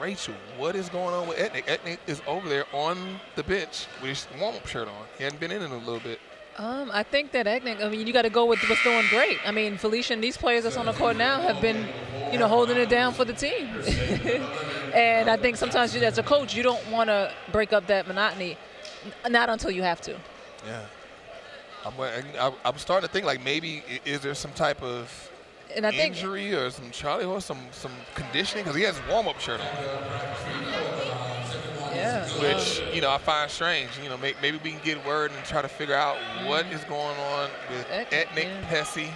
[SPEAKER 4] Rachel, what is going on with Etnick? Etnick is over there on the bench with his warm-up shirt on. He hadn't been in a little bit.
[SPEAKER 2] I think that Etnick, I mean, you got to go with what's doing great. I mean, Felician, these players that's on the court now have been, holding it down for the team. And I think sometimes as a coach, you don't want to break up that monotony, not until you have to.
[SPEAKER 4] Yeah. I'm starting to think, like, maybe is there some type of injury or some Charlie horse, some conditioning? Because he has his warm-up shirt on.
[SPEAKER 2] Yeah.
[SPEAKER 4] Which, I find strange. Maybe we can get word and try to figure out what is going on with Etnick Pesci.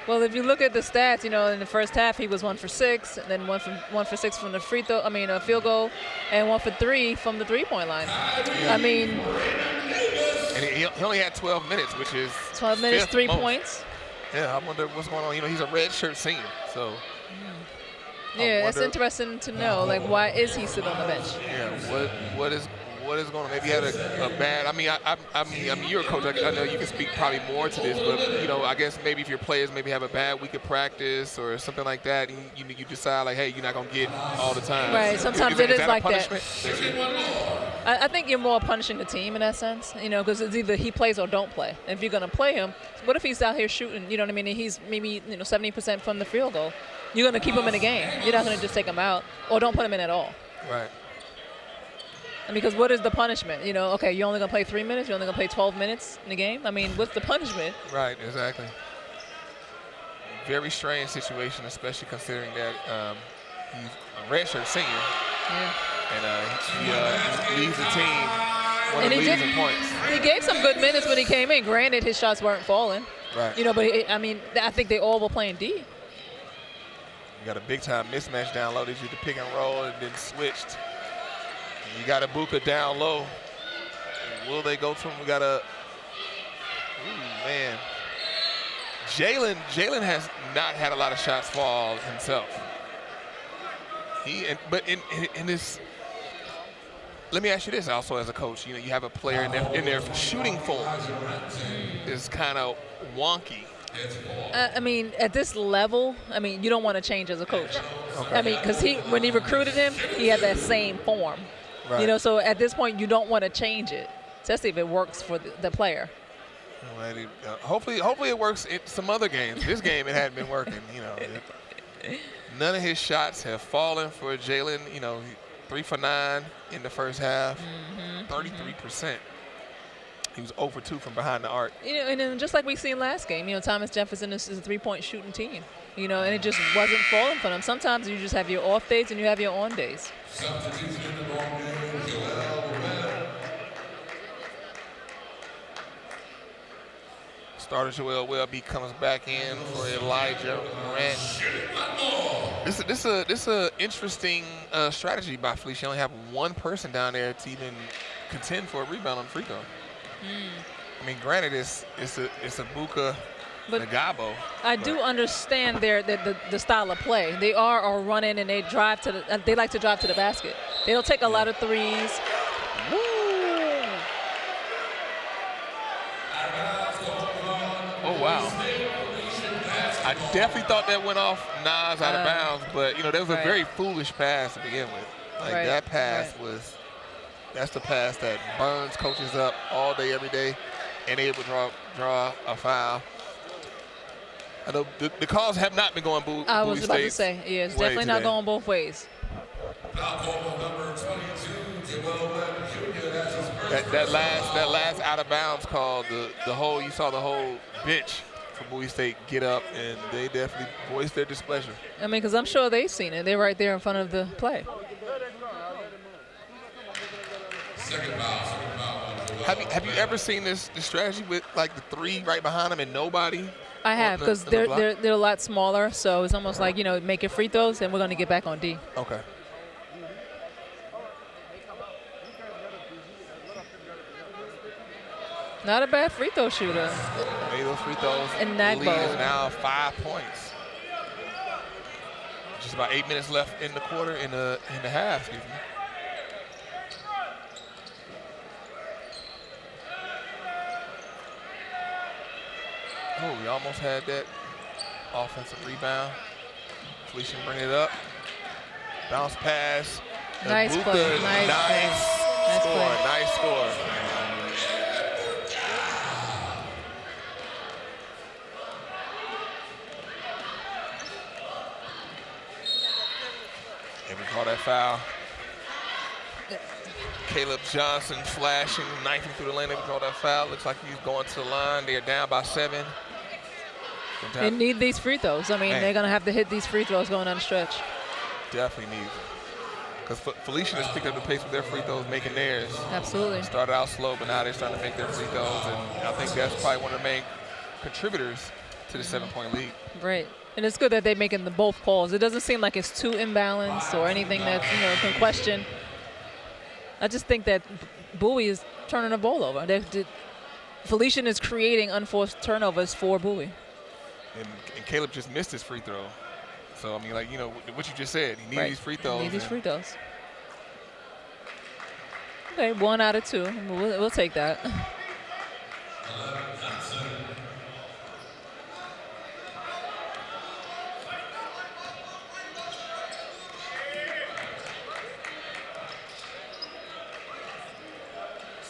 [SPEAKER 2] Well, if you look at the stats, in the first half he was 1 for 6, and then 1 for 6 from the field goal, and 1 for 3 from the 3-point line. I mean,
[SPEAKER 4] and he only had 12 minutes, which is
[SPEAKER 2] 12 minutes, 3
[SPEAKER 4] most.
[SPEAKER 2] points.
[SPEAKER 4] Yeah, I wonder what's going on. He's a redshirt senior, so.
[SPEAKER 2] Yeah, it's interesting to know, like, why is he sitting on the bench?
[SPEAKER 4] Yeah, what is going on? Maybe he had a bad. I mean, you're a coach. I know you can speak probably more to this, but I guess maybe if your players maybe have a bad week of practice or something like that, and you decide like, hey, you're not gonna get all the time.
[SPEAKER 2] Right. Sometimes it is like that. I think you're more punishing the team in that sense, because it's either he plays or don't play. And if you're gonna play him, what if he's out here shooting? You know what I mean? And he's maybe 70% from the field goal. You're gonna keep him in the game. You're not gonna just take him out or don't put him in at all.
[SPEAKER 4] Right.
[SPEAKER 2] And because what is the punishment? Okay, you're only going to play 3 minutes? You're only going to play 12 minutes in the game? I mean, what's the punishment?
[SPEAKER 4] Right, exactly. Very strange situation, especially considering that he's a redshirt senior.
[SPEAKER 2] Yeah.
[SPEAKER 4] And he leads the team one of the leaders in points.
[SPEAKER 2] He gave some good minutes when he came in. Granted, his shots weren't falling.
[SPEAKER 4] Right.
[SPEAKER 2] But, I think they all were playing D.
[SPEAKER 4] You got a big-time mismatch down low. They did the pick and roll and then switched. You got Ibuka down low. Will they go to him? We got man. Jalen has not had a lot of shots fall himself. But in this, let me ask you this also as a coach. You have a player in their shooting form is kind of wonky.
[SPEAKER 2] I mean, at this level, you don't want to change as a coach.
[SPEAKER 4] Okay.
[SPEAKER 2] Because when he recruited him, he had that same form.
[SPEAKER 4] Right.
[SPEAKER 2] So at this point, you don't want to change it, especially if it works for the player.
[SPEAKER 4] Hopefully it works in some other games. This game, it hadn't been working. None of his shots have fallen for Jalen. 3 for 9 in the first half, 33%. He was 0 for 2 from behind the arc.
[SPEAKER 2] You know, and then just like we seen last game, you know, Thomas Jefferson is a three-point shooting team. You know, and it just wasn't falling for them. Sometimes you just have your off days and you have your on days.
[SPEAKER 4] Starter Joel Welby comes back in for Elijah Morant. This is a interesting strategy by Felician. You only have one person down there to even contend for a rebound on the free throw. I mean, granted, it's a Buka Nagabo.
[SPEAKER 2] I do understand the style of play. They are running and they drive to the. They like to drive to the basket. They don't take a lot of threes.
[SPEAKER 4] Woo! Oh wow! I definitely thought that went off Nas out of bounds, but you know that was a very foolish pass to begin with. Like that pass was. That's the pass that burns coaches up all day, every day, and able to draw a foul. I know the calls have not been going Bowie State.
[SPEAKER 2] I was about to say, yeah, it's definitely not going both ways.
[SPEAKER 4] That last out of bounds call, you saw the whole bench for Bowie State get up, and they definitely voiced their displeasure.
[SPEAKER 2] I mean, because I'm sure they've seen it. They're right there in front of the play.
[SPEAKER 4] Have you ever seen this strategy with like the three right behind them and nobody?
[SPEAKER 2] I have, because they're a lot smaller, so it's almost like, you know, making free throws and we're going to get back on D.
[SPEAKER 4] Okay.
[SPEAKER 2] Not a bad free throw shooter.
[SPEAKER 4] Made those free throws.
[SPEAKER 2] And
[SPEAKER 4] the lead is now 5 points. Just about 8 minutes left in the quarter, in the half, excuse me. Oh, we almost had that offensive rebound. Felician bring it up. Bounce pass.
[SPEAKER 2] Nice play.
[SPEAKER 4] Nice score. Nice score. And we call that foul. Caleb Johnson flashing, knifing through the lane. They call that foul. Looks like he's going to the line. They're down by 7.
[SPEAKER 2] They need these free throws. I mean, they're going to have to hit these free throws going down the stretch.
[SPEAKER 4] Definitely needs them. Because Felician has picked up the pace with their free throws, making theirs.
[SPEAKER 2] Absolutely.
[SPEAKER 4] Started out slow, but now they're starting to make their free throws. And I think that's probably one of the main contributors to the 7-point lead.
[SPEAKER 2] Right. And it's good that they're making the both calls. It doesn't seem like it's too imbalanced or anything that, you know, can question. I just think that Bowie is turning the ball over. Felician is creating unforced turnovers for Bowie.
[SPEAKER 4] And Caleb just missed his free throw. So, I mean, like, you know, what you just said, he needs these free throws.
[SPEAKER 2] Need these free throws. Okay, 1 out of 2. We'll take that.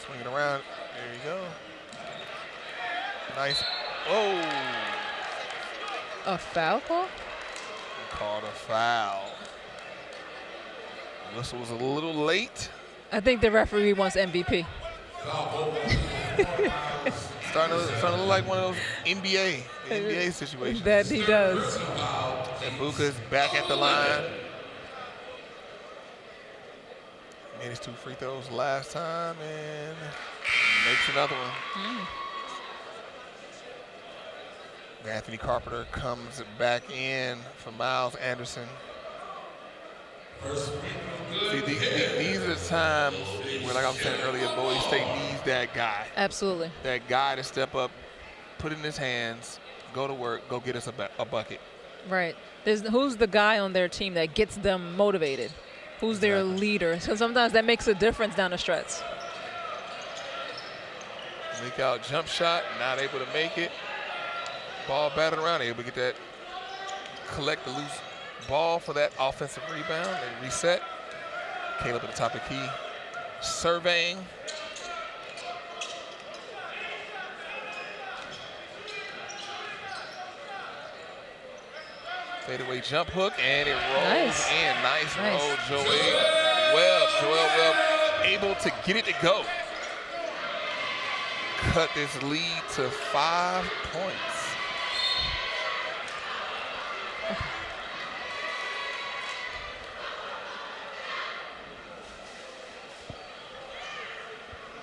[SPEAKER 4] Swing it around. There you go. Nice. Oh.
[SPEAKER 2] A foul call?
[SPEAKER 4] Called a foul. Whistle was a little late.
[SPEAKER 2] I think the referee wants MVP.
[SPEAKER 4] Starting to look like one of those NBA situations.
[SPEAKER 2] That he does.
[SPEAKER 4] And Buka's back at the line. Made his 2 free throws last time and makes another one. Anthony Carpenter comes back in for Miles Anderson. See, these are the times where, like I was saying earlier, Bowie State needs that guy.
[SPEAKER 2] Absolutely.
[SPEAKER 4] That guy to step up, put it in his hands, go to work, go get us a bucket.
[SPEAKER 2] Right. Who's the guy on their team that gets them motivated? Who's their leader? So sometimes that makes a difference down the stretch.
[SPEAKER 4] Leak out jump shot, not able to make it. Ball batted around, able to get that, collect the loose ball for that offensive rebound and reset. Caleb at the top of the key, surveying. Fadeaway jump hook, and it rolls in. Nice roll, Joel Webb able to get it to go. cut this lead to 5 points.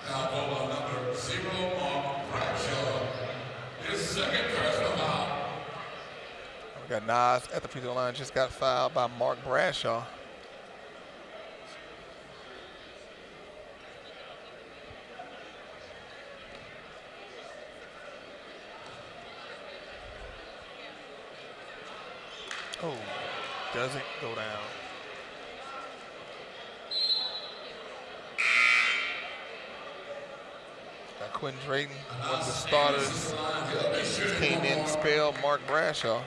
[SPEAKER 3] Now ball number 0, Mark Bradshaw. His second personal foul.
[SPEAKER 4] We got Nas at the free throw line, just got fouled by Mark Bradshaw. Oh, doesn't go down. Got Quentin Drayton, one of the starters, just came in and spelled Mark Bradshaw.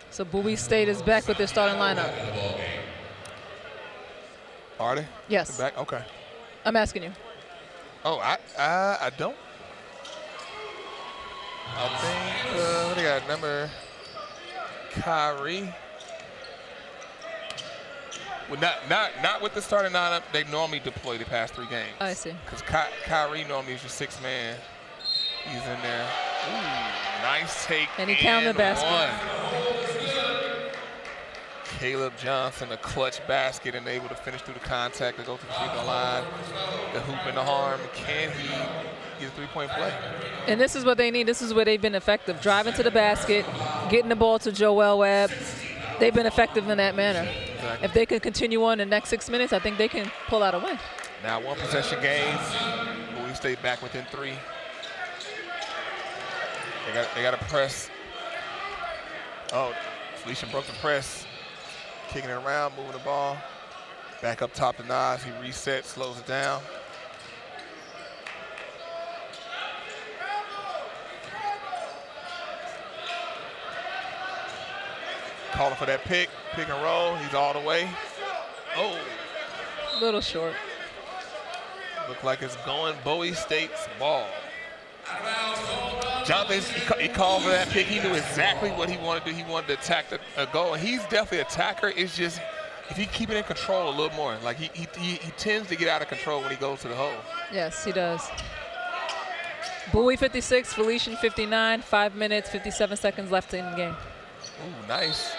[SPEAKER 2] So Bowie State is back with their starting lineup.
[SPEAKER 4] Are they?
[SPEAKER 2] Yes.
[SPEAKER 4] They're back? Okay.
[SPEAKER 2] I'm asking you.
[SPEAKER 4] Oh, I don't. I think what they got, number Kyrie. Well, not with the starting lineup. They normally deploy the past 3 games.
[SPEAKER 2] I see.
[SPEAKER 4] Because Kyrie normally is your 6th man. He's in there. Ooh, nice take.
[SPEAKER 2] And he counted the basket.
[SPEAKER 4] One. Caleb Johnson, a clutch basket, and able to finish through the contact to go to the free throw line. The hoop and the harm. Can he get a 3-point play?
[SPEAKER 2] And this is what they need. This is where they've been effective. Driving to the basket, getting the ball to Joel Webb. They've been effective in that manner.
[SPEAKER 4] Exactly.
[SPEAKER 2] If they can continue on the next 6 minutes, I think they can pull out a win.
[SPEAKER 4] Now 1 possession game. Bowie State back within 3. They got to press. Oh, Felician broke the press. Kicking it around, moving the ball. Back up top to Nas. He resets, slows it down. Calling for that pick and roll. He's all the way. Oh.
[SPEAKER 2] A little short.
[SPEAKER 4] Look like it's going Bowie State's ball. Jonathan, he called for that pick. He knew exactly what he wanted to do. He wanted to attack a goal, and he's definitely an attacker. It's just if he keep it in control a little more. Like he tends to get out of control when he goes to the hole.
[SPEAKER 2] Yes, he does. Bowie 56, Felician 59, 5 minutes, 57 seconds left in the game.
[SPEAKER 4] Ooh, nice.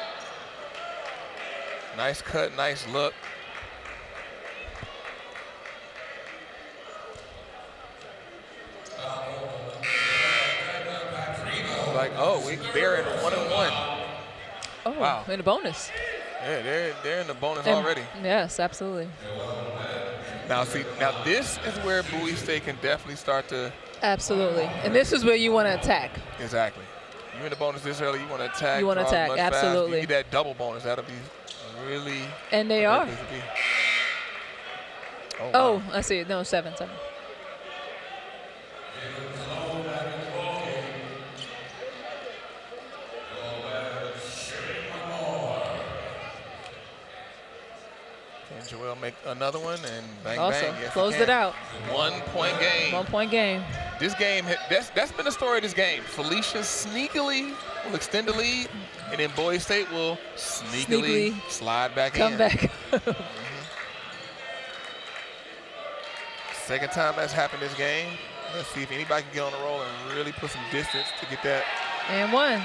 [SPEAKER 4] Nice cut, nice look. Like, oh, they're in 1-1.
[SPEAKER 2] Oh,
[SPEAKER 4] wow.
[SPEAKER 2] In a bonus.
[SPEAKER 4] Yeah, they're in the bonus already.
[SPEAKER 2] Yes, absolutely.
[SPEAKER 4] Now, this is where Bowie State can definitely start to.
[SPEAKER 2] Absolutely. And this is where you want to attack.
[SPEAKER 4] Exactly. You're in the bonus this early, you want to attack.
[SPEAKER 2] You want to attack, absolutely.
[SPEAKER 4] You get that double bonus. That'll be really.
[SPEAKER 2] And they are.
[SPEAKER 4] Oh, wow.
[SPEAKER 2] I see. No, 7.
[SPEAKER 4] Can Joel make another one and bang,
[SPEAKER 2] Also,
[SPEAKER 4] bang. Yes,
[SPEAKER 2] closed it out.
[SPEAKER 4] 1 point game.
[SPEAKER 2] 1 point game.
[SPEAKER 4] This game, that's been the story of this game. Felicia sneakily will extend the lead, and then Bowie State will sneakily slide back
[SPEAKER 2] Come
[SPEAKER 4] in.
[SPEAKER 2] back.
[SPEAKER 4] Second time that's happened this game. Let's see if anybody can get on the roll and really put some distance to get that.
[SPEAKER 2] And 1.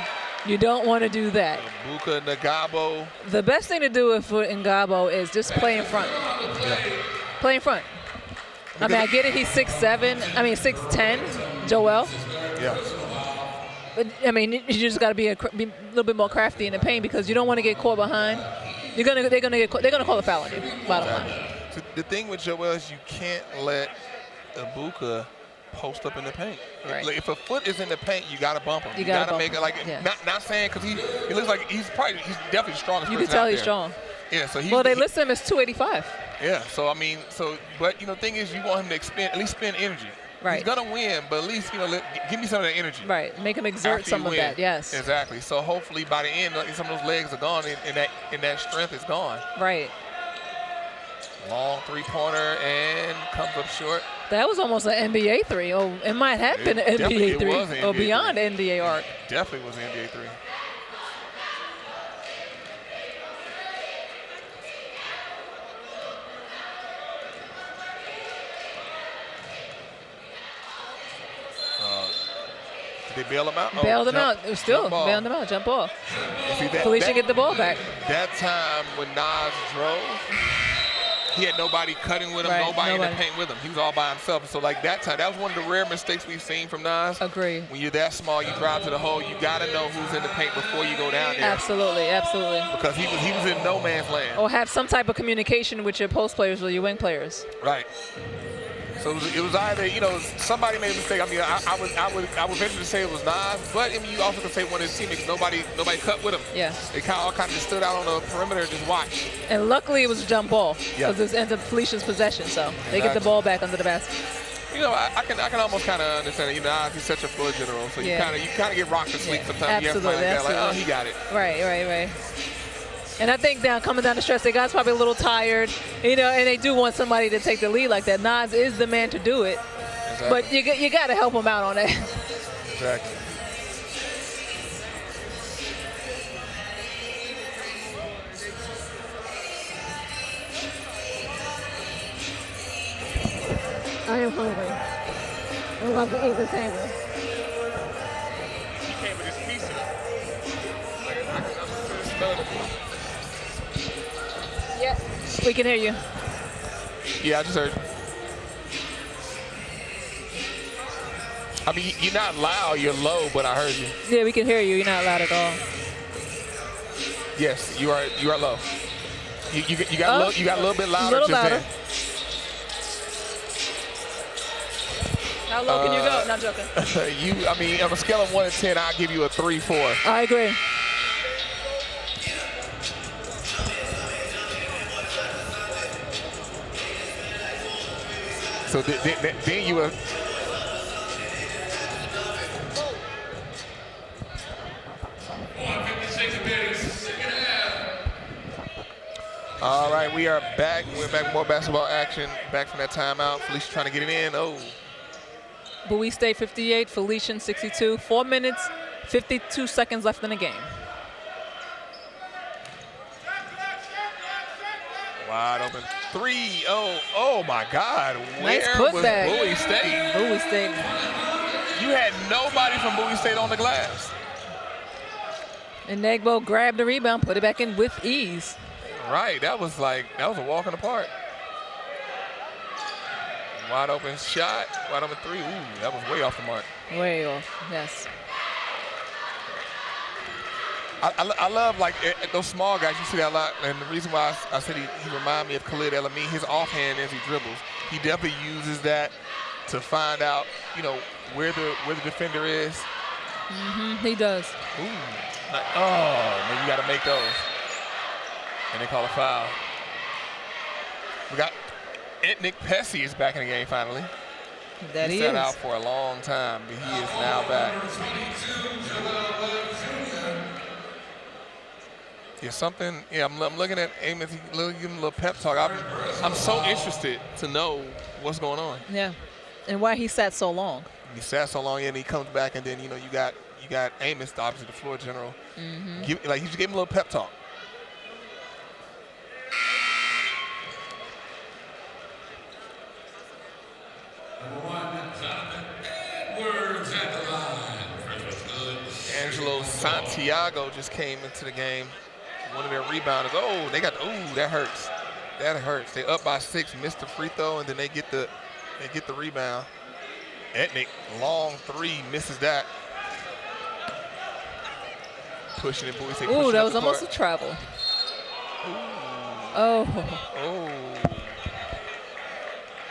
[SPEAKER 2] You don't want to do that.
[SPEAKER 4] Buka Ngabo.
[SPEAKER 2] The best thing to do for Ngabo is just play in front.
[SPEAKER 4] Yeah.
[SPEAKER 2] Play in front. I mean, I get it. He's 6'7". I mean, 6'10". Joel.
[SPEAKER 4] Yeah.
[SPEAKER 2] But I mean, you just got to be a little bit more crafty in the paint because you don't want to get caught behind. They're gonna call a foul on you. Bottom line.
[SPEAKER 4] So the thing with Joel is you can't let Buka post up in the paint.
[SPEAKER 2] Right.
[SPEAKER 4] Like if a foot is in the paint, you got to bump him.
[SPEAKER 2] You gotta
[SPEAKER 4] make it like not saying because he looks like he's definitely the strongest.
[SPEAKER 2] You can tell he's strong.
[SPEAKER 4] Yeah. So
[SPEAKER 2] they list him as 285.
[SPEAKER 4] Yeah. So I mean, but the thing is, you want him to at least spend energy.
[SPEAKER 2] Right.
[SPEAKER 4] He's gonna win, but at least give me some of that energy.
[SPEAKER 2] Right. Make him exert some of that. Yes.
[SPEAKER 4] Exactly. So hopefully by the end, some of those legs are gone, and that strength is gone.
[SPEAKER 2] Right.
[SPEAKER 4] Long 3-pointer and comes up short.
[SPEAKER 2] That was almost an NBA 3. Oh, it might have been an NBA 3 or beyond the NBA arc.
[SPEAKER 4] Definitely was an NBA 3. they bail him out? Oh,
[SPEAKER 2] Bailed him
[SPEAKER 4] jump-
[SPEAKER 2] out. It was still
[SPEAKER 4] jump ball.
[SPEAKER 2] bailed him out. Jump ball.
[SPEAKER 4] See,
[SPEAKER 2] Felician get the ball back.
[SPEAKER 4] That time when Nas drove, he had nobody cutting with him,
[SPEAKER 2] Right,
[SPEAKER 4] nobody in the
[SPEAKER 2] nobody.
[SPEAKER 4] paint with him. He was all by himself. So like that time, that was one of the rare mistakes we've seen from Nas.
[SPEAKER 2] Agree.
[SPEAKER 4] When you're that small, you drive to the hole, you gotta know who's in the paint before you go down there.
[SPEAKER 2] Absolutely, absolutely.
[SPEAKER 4] Because he was in no man's land.
[SPEAKER 2] Or have some type of communication with your post players or your wing players.
[SPEAKER 4] Right. So it was either, you know, somebody made a mistake. I mean, I would venture to say it was Nas, but I mean, you also could say one of his teammates. Nobody cut with him.
[SPEAKER 2] Yeah.
[SPEAKER 4] They all kind of just stood out on the perimeter and just watched.
[SPEAKER 2] And luckily it was a jump ball.
[SPEAKER 4] Yeah.
[SPEAKER 2] Because it ends up Felician's possession, so they get the
[SPEAKER 4] Exactly.
[SPEAKER 2] ball back under the basket.
[SPEAKER 4] You know, I can almost kind of understand it. You know, Nas, he's such a floor general, so
[SPEAKER 2] Yeah.
[SPEAKER 4] you kind of get rocked to sleep
[SPEAKER 2] Yeah.
[SPEAKER 4] sometimes. You have
[SPEAKER 2] Absolutely,
[SPEAKER 4] to like, oh,
[SPEAKER 2] absolutely.
[SPEAKER 4] he got it.
[SPEAKER 2] Right. And I think coming down the stretch, the guy's probably a little tired, you know, and they do want somebody to take the lead like that. Nas is the man to do it,
[SPEAKER 4] Exactly.
[SPEAKER 2] but you got to help him out on that.
[SPEAKER 4] Exactly.
[SPEAKER 2] I am hungry. I'm about to eat the table.
[SPEAKER 4] He came with his pieces. Like,
[SPEAKER 2] Yeah, we can hear you.
[SPEAKER 4] yeah, I just heard. I mean, you're not loud, you're low, but I heard you.
[SPEAKER 2] Yeah, we can hear you. You're not loud at all.
[SPEAKER 4] Yes, you are low. You got a little bit louder.
[SPEAKER 2] Little
[SPEAKER 4] just
[SPEAKER 2] louder.
[SPEAKER 4] then.
[SPEAKER 2] How low can you go? Not joking.
[SPEAKER 4] I mean, on a scale of 1 to 10, I'll give you a 3-4.
[SPEAKER 2] I agree.
[SPEAKER 4] So then you were. All right, we are back. We're back with more basketball action. Back from that timeout. Felicia trying to get it in. Oh.
[SPEAKER 2] Bowie State 58, Felician 62. 4 minutes, 52 seconds left in the game.
[SPEAKER 4] Wide open. 3. Oh my God.
[SPEAKER 2] Nice
[SPEAKER 4] Where was
[SPEAKER 2] putback.
[SPEAKER 4] Bowie State?
[SPEAKER 2] Bowie State.
[SPEAKER 4] You had nobody from Bowie State on the glass.
[SPEAKER 2] And Negbo grabbed the rebound, put it back in with ease.
[SPEAKER 4] Right, that was a walk in the park. Wide open shot, wide open 3. Ooh, that was way off the mark.
[SPEAKER 2] Way off, yes.
[SPEAKER 4] I love like those small guys. You see that a lot, and the reason why I said he reminded me of Khalid El-Amin, his offhand as he dribbles, he definitely uses that to find out, you know, where the defender is.
[SPEAKER 2] He does.
[SPEAKER 4] Ooh, man, you got to make those. And they call a foul. We got Etnick Pesci is back in the game finally.
[SPEAKER 2] That
[SPEAKER 4] he
[SPEAKER 2] he
[SPEAKER 4] sat
[SPEAKER 2] is.
[SPEAKER 4] out for a long time, but he is now back. Yeah, something. Yeah, I'm looking at Amos. Give him a little pep talk. I'm so interested to know what's going on.
[SPEAKER 2] Yeah, and why he sat so long.
[SPEAKER 4] He sat so long, and he comes back, and then you got Amos, obviously the floor general. He just gave him a little pep talk. Angelo Santiago just came into the game. One of their rebounders. Oh, that hurts. That hurts. They up by 6, missed the free throw, and then they get the rebound. Etnick, long 3, misses that. Pushing it, boys.
[SPEAKER 2] Ooh, that was almost a travel. Oh.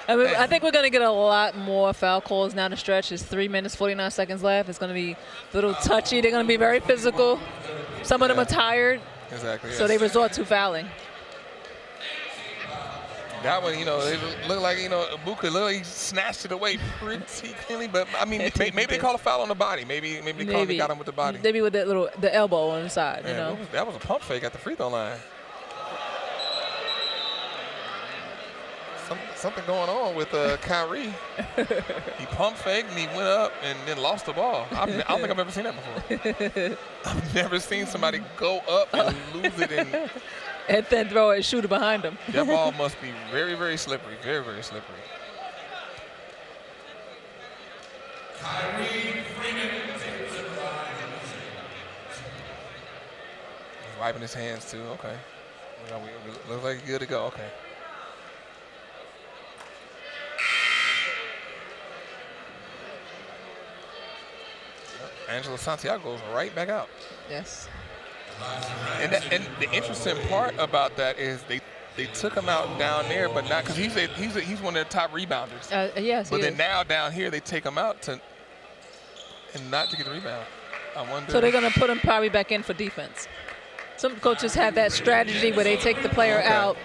[SPEAKER 2] I think we're going to get a lot more foul calls now to stretch. It's 3 minutes, 49 seconds left. It's going to be a little touchy. They're going to be very physical. Some of them are tired.
[SPEAKER 4] Exactly.
[SPEAKER 2] So they resort to fouling.
[SPEAKER 4] That one, they look like, Ibuka literally snatched it away pretty cleanly. But, I mean, maybe they call a foul on the body. Maybe they got him with the body.
[SPEAKER 2] Maybe with the elbow on the side,
[SPEAKER 4] Man, that was a pump fake at the free throw line. Something going on with Kyrie. He pump faked and he went up and then lost the ball. I don't think I've ever seen that before. I've never seen somebody go up and lose it
[SPEAKER 2] and then throw it and shoot it behind him.
[SPEAKER 4] That ball must be very, very slippery. Very, very slippery.
[SPEAKER 3] Kyrie Freeman
[SPEAKER 4] Wiping his hands too. Okay. Looks like he's good to go. Okay. Angelo Santiago goes right back out.
[SPEAKER 2] Yes.
[SPEAKER 4] And the interesting part about that is they took him out down there, but not because he's one of the top rebounders.
[SPEAKER 2] Yes.
[SPEAKER 4] But then now down here they take him out and not to get the rebound. I wonder.
[SPEAKER 2] So they're going to put him probably back in for defense. Some coaches have that strategy where they take the player out.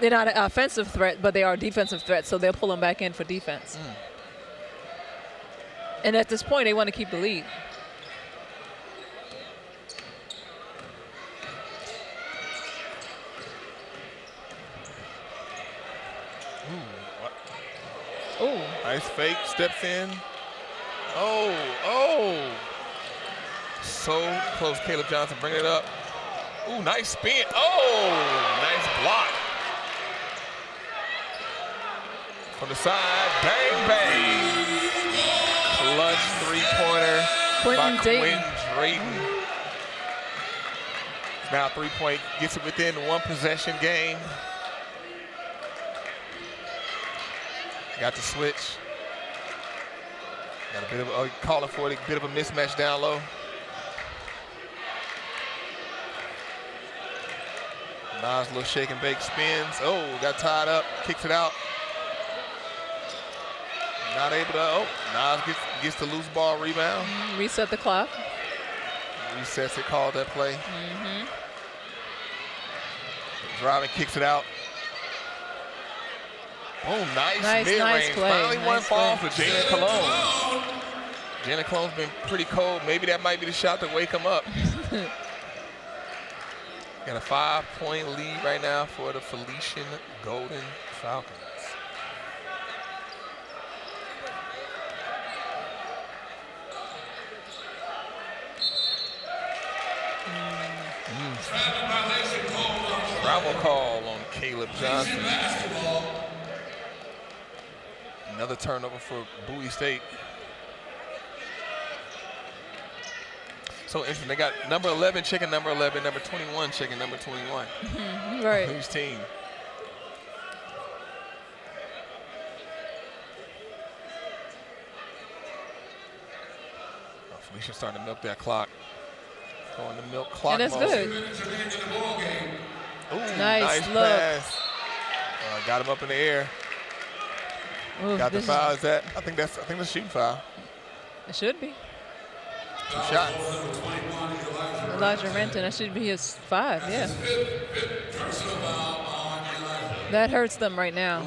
[SPEAKER 2] They're not an offensive threat, but they are a defensive threat, so they'll pull him back in for defense. And at this point, they want to keep the lead.
[SPEAKER 4] Ooh. Nice fake, steps in. Oh. So close, Caleb Johnson, bring it up. Ooh, nice spin. Oh, nice block. From the side, bang, bang. Clutch three-pointer by Quinn Drayton. Now 3-point, gets it within one possession game. Got the switch. Got a bit of calling for it, a bit of a mismatch down low. Nas, little shake and bake spins. Oh, got tied up, kicks it out. Not able to, Nas gets the loose ball rebound.
[SPEAKER 2] Reset the clock.
[SPEAKER 4] Resets it, called that play. Driving, kicks it out. Oh, nice mid-range.
[SPEAKER 2] Play.
[SPEAKER 4] Finally one fall for Jalen Cologne. Jalen Cologne's been pretty cold. Maybe that might be the shot to wake him up. Got a 5-point lead right now for the Felician Golden Falcons. Travel call on Caleb Johnson. Another turnover for Bowie State. So interesting. They got number 11 checking number 11, number 21 checking number 21.
[SPEAKER 2] Right.
[SPEAKER 4] Whose team? Oh, Felician starting to milk that clock. Going to milk clock.
[SPEAKER 2] And that's
[SPEAKER 4] mode.
[SPEAKER 2] good.
[SPEAKER 4] Ooh,
[SPEAKER 2] nice look.
[SPEAKER 4] Pass. Got him up in the air.
[SPEAKER 2] Ooh,
[SPEAKER 4] Got the foul. Is that? I think that's a shooting foul.
[SPEAKER 2] It should be.
[SPEAKER 4] 2 shots.
[SPEAKER 2] Elijah Renton, that should be his 5, yeah. That hurts them right now.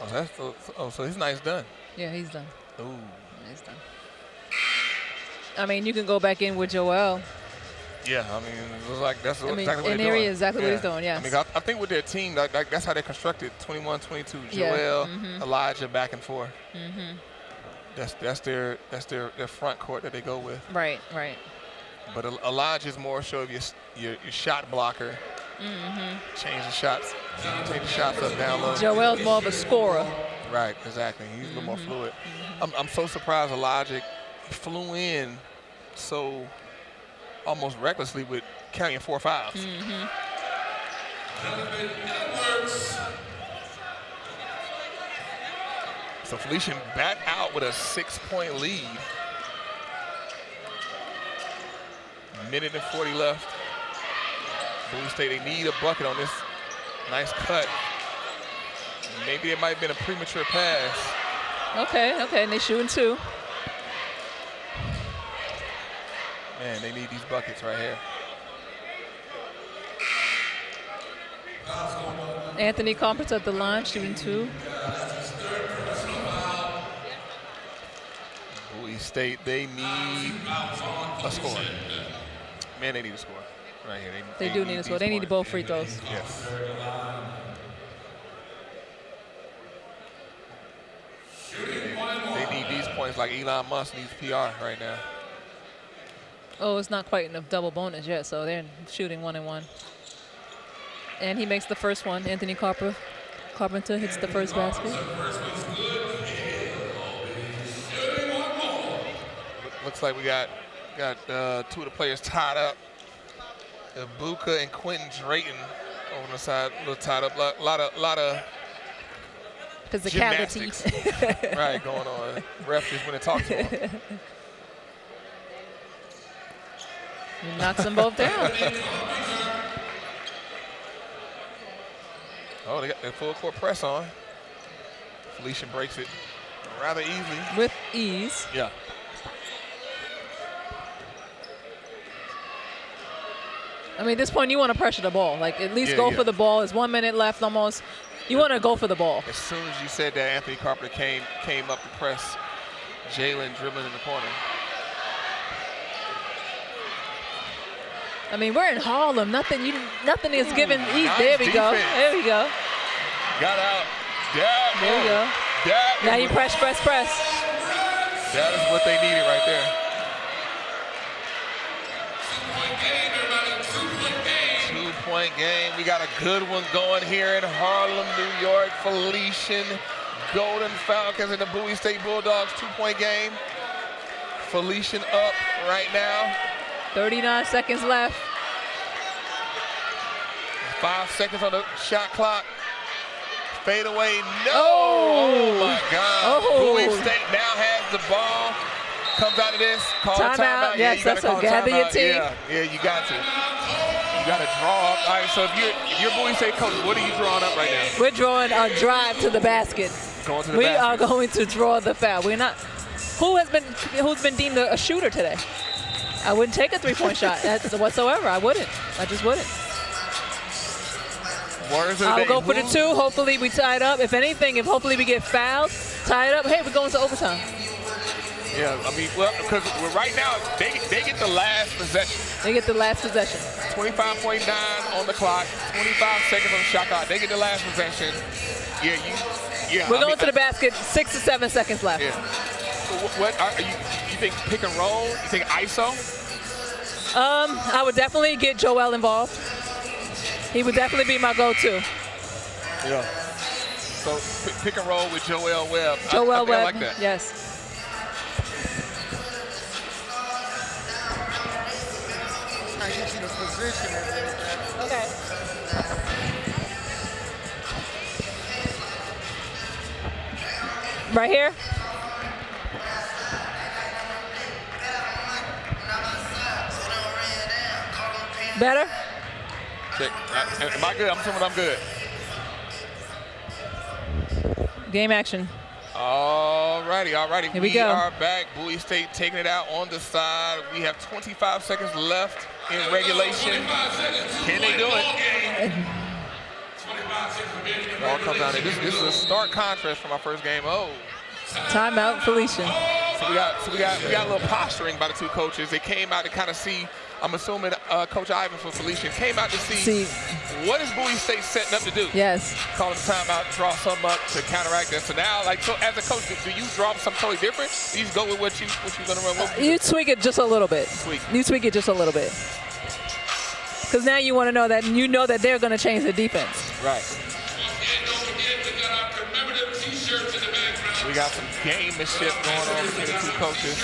[SPEAKER 4] Oh, so he's nice done.
[SPEAKER 2] Yeah, he's done.
[SPEAKER 4] Ooh.
[SPEAKER 2] He's done. I mean, you can go back in with Joel.
[SPEAKER 4] Yeah, I mean, it was like that's exactly what they're
[SPEAKER 2] in
[SPEAKER 4] doing.
[SPEAKER 2] area, exactly what he's doing, yes.
[SPEAKER 4] I mean, I think with their team, that's how they constructed 21, 22. Joel, Elijah, back and forth. That's their front court that they go with.
[SPEAKER 2] Right.
[SPEAKER 4] But Elijah's more so of your shot blocker. Change the shots up, down low.
[SPEAKER 2] Joel's more of a scorer.
[SPEAKER 4] Right, exactly. He's a little more fluid. I'm so surprised Elijah flew in so almost recklessly with carrying 4 fouls. So Felician back out with a 6-point lead. Minute and 40 left. Bowie State, they need a bucket on this nice cut. Maybe it might have been a premature pass.
[SPEAKER 2] Okay, and they're shooting 2.
[SPEAKER 4] Man, they need these buckets right here.
[SPEAKER 2] Anthony Comfort's at the line, shooting 2.
[SPEAKER 4] Bowie State, they need a score. Man, they need a score right here.
[SPEAKER 2] They do need a score. They need both free throws.
[SPEAKER 4] Yes. They need these points like Elon Musk needs PR right now.
[SPEAKER 2] Oh, it's not quite enough double bonus yet, so they're shooting 1 and 1. And he makes the first one. Anthony Carpenter hits the first basket.
[SPEAKER 4] Looks like we got 2 of the players tied up. Ibuka and Quentin Drayton over the side, a little tied up. Lot of
[SPEAKER 2] physicality.
[SPEAKER 4] gymnastics, right, going on. Ref just went and talked to him.
[SPEAKER 2] He knocks them both down.
[SPEAKER 4] Oh, they got their full court press on. Felician breaks it rather easily.
[SPEAKER 2] With ease.
[SPEAKER 4] Yeah.
[SPEAKER 2] I mean, at this point, you want to pressure the ball. Like, at least
[SPEAKER 4] Yeah,
[SPEAKER 2] go
[SPEAKER 4] yeah.
[SPEAKER 2] for the ball. There's 1 minute left almost. You want to go for the ball.
[SPEAKER 4] As soon as you said that, Anthony Carpenter came up to press Jalen dribbling in the corner.
[SPEAKER 2] I mean, we're in Harlem. Nothing is given.
[SPEAKER 4] Nice
[SPEAKER 2] There we go.
[SPEAKER 4] defense.
[SPEAKER 2] There we go.
[SPEAKER 4] Got out. That,
[SPEAKER 2] There we go.
[SPEAKER 4] That
[SPEAKER 2] Now
[SPEAKER 4] is
[SPEAKER 2] you
[SPEAKER 4] what-
[SPEAKER 2] press.
[SPEAKER 4] That is what they needed right there. 2-point game. We got a good one going here in Harlem, New York. Felician, Golden Falcons, and the Bowie State Bulldogs 2-point game. Felician up right now.
[SPEAKER 2] 39 seconds left.
[SPEAKER 4] 5 seconds on the shot clock. Fade away. No!
[SPEAKER 2] Oh.
[SPEAKER 4] Oh my God.
[SPEAKER 2] Oh.
[SPEAKER 4] Bowie State now has the ball. Comes out of this. Call a
[SPEAKER 2] Timeout.
[SPEAKER 4] timeout.
[SPEAKER 2] Yes,
[SPEAKER 4] you
[SPEAKER 2] that's
[SPEAKER 4] gotta
[SPEAKER 2] a
[SPEAKER 4] call
[SPEAKER 2] gather your
[SPEAKER 4] timeout.
[SPEAKER 2] team.
[SPEAKER 4] Yeah, you got to. You got to draw up. All right, so if you're Bowie State coach, what are you drawing up right now?
[SPEAKER 2] We're drawing a drive to the basket.
[SPEAKER 4] Going to the
[SPEAKER 2] We
[SPEAKER 4] basket.
[SPEAKER 2] are going to draw the foul. We're not. Who's been deemed a shooter today? I wouldn't take a 3-point shot whatsoever. I wouldn't. I just wouldn't.
[SPEAKER 4] Words of the
[SPEAKER 2] I'll
[SPEAKER 4] day.
[SPEAKER 2] go for the
[SPEAKER 4] Who-
[SPEAKER 2] 2. Hopefully we tie it up. If anything, hopefully we get fouled, tie it up. Hey, we're going to overtime.
[SPEAKER 4] Yeah, I mean, well, because right now they get the last possession.
[SPEAKER 2] They get the last possession.
[SPEAKER 4] 25.9 on the clock. 25 seconds on the shot clock. They get the last possession. Yeah.
[SPEAKER 2] We're going to the basket. 6 to 7 seconds left.
[SPEAKER 4] Yeah. So what are you think pick and roll? You think ISO?
[SPEAKER 2] I would definitely get Joel involved. He would definitely be my go-to.
[SPEAKER 4] Yeah. So pick and roll with Joel Webb.
[SPEAKER 2] Joel
[SPEAKER 4] I think
[SPEAKER 2] Webb.
[SPEAKER 4] I like that.
[SPEAKER 2] Yes.
[SPEAKER 5] I get you the position and everything.
[SPEAKER 2] Okay. Right here? Better?
[SPEAKER 4] Check. Am I good? I'm assuming I'm good.
[SPEAKER 2] Game action.
[SPEAKER 4] Alrighty.
[SPEAKER 2] Here we go.
[SPEAKER 4] are back. Bowie State taking it out on the side. We have 25 seconds left in regulation. Can they do it? Ball comes down there. This is a stark contrast from our first game. Oh.
[SPEAKER 2] Timeout, Felician.
[SPEAKER 4] So we got a little posturing by the two coaches. They came out to kind of see. I'm assuming Coach Ivan for Felician came out to see what is Bowie State setting up to do.
[SPEAKER 2] Yes.
[SPEAKER 4] Call the timeout, draw something up to counteract that. So now, so as a coach, do you draw something totally different? Do you just go with what you're gonna run with?
[SPEAKER 2] You tweak it just a little bit. You tweak it just a little bit. Because now you want to know that they're going to change the defense.
[SPEAKER 4] Right. We got some gamemanship going on between the two coaches.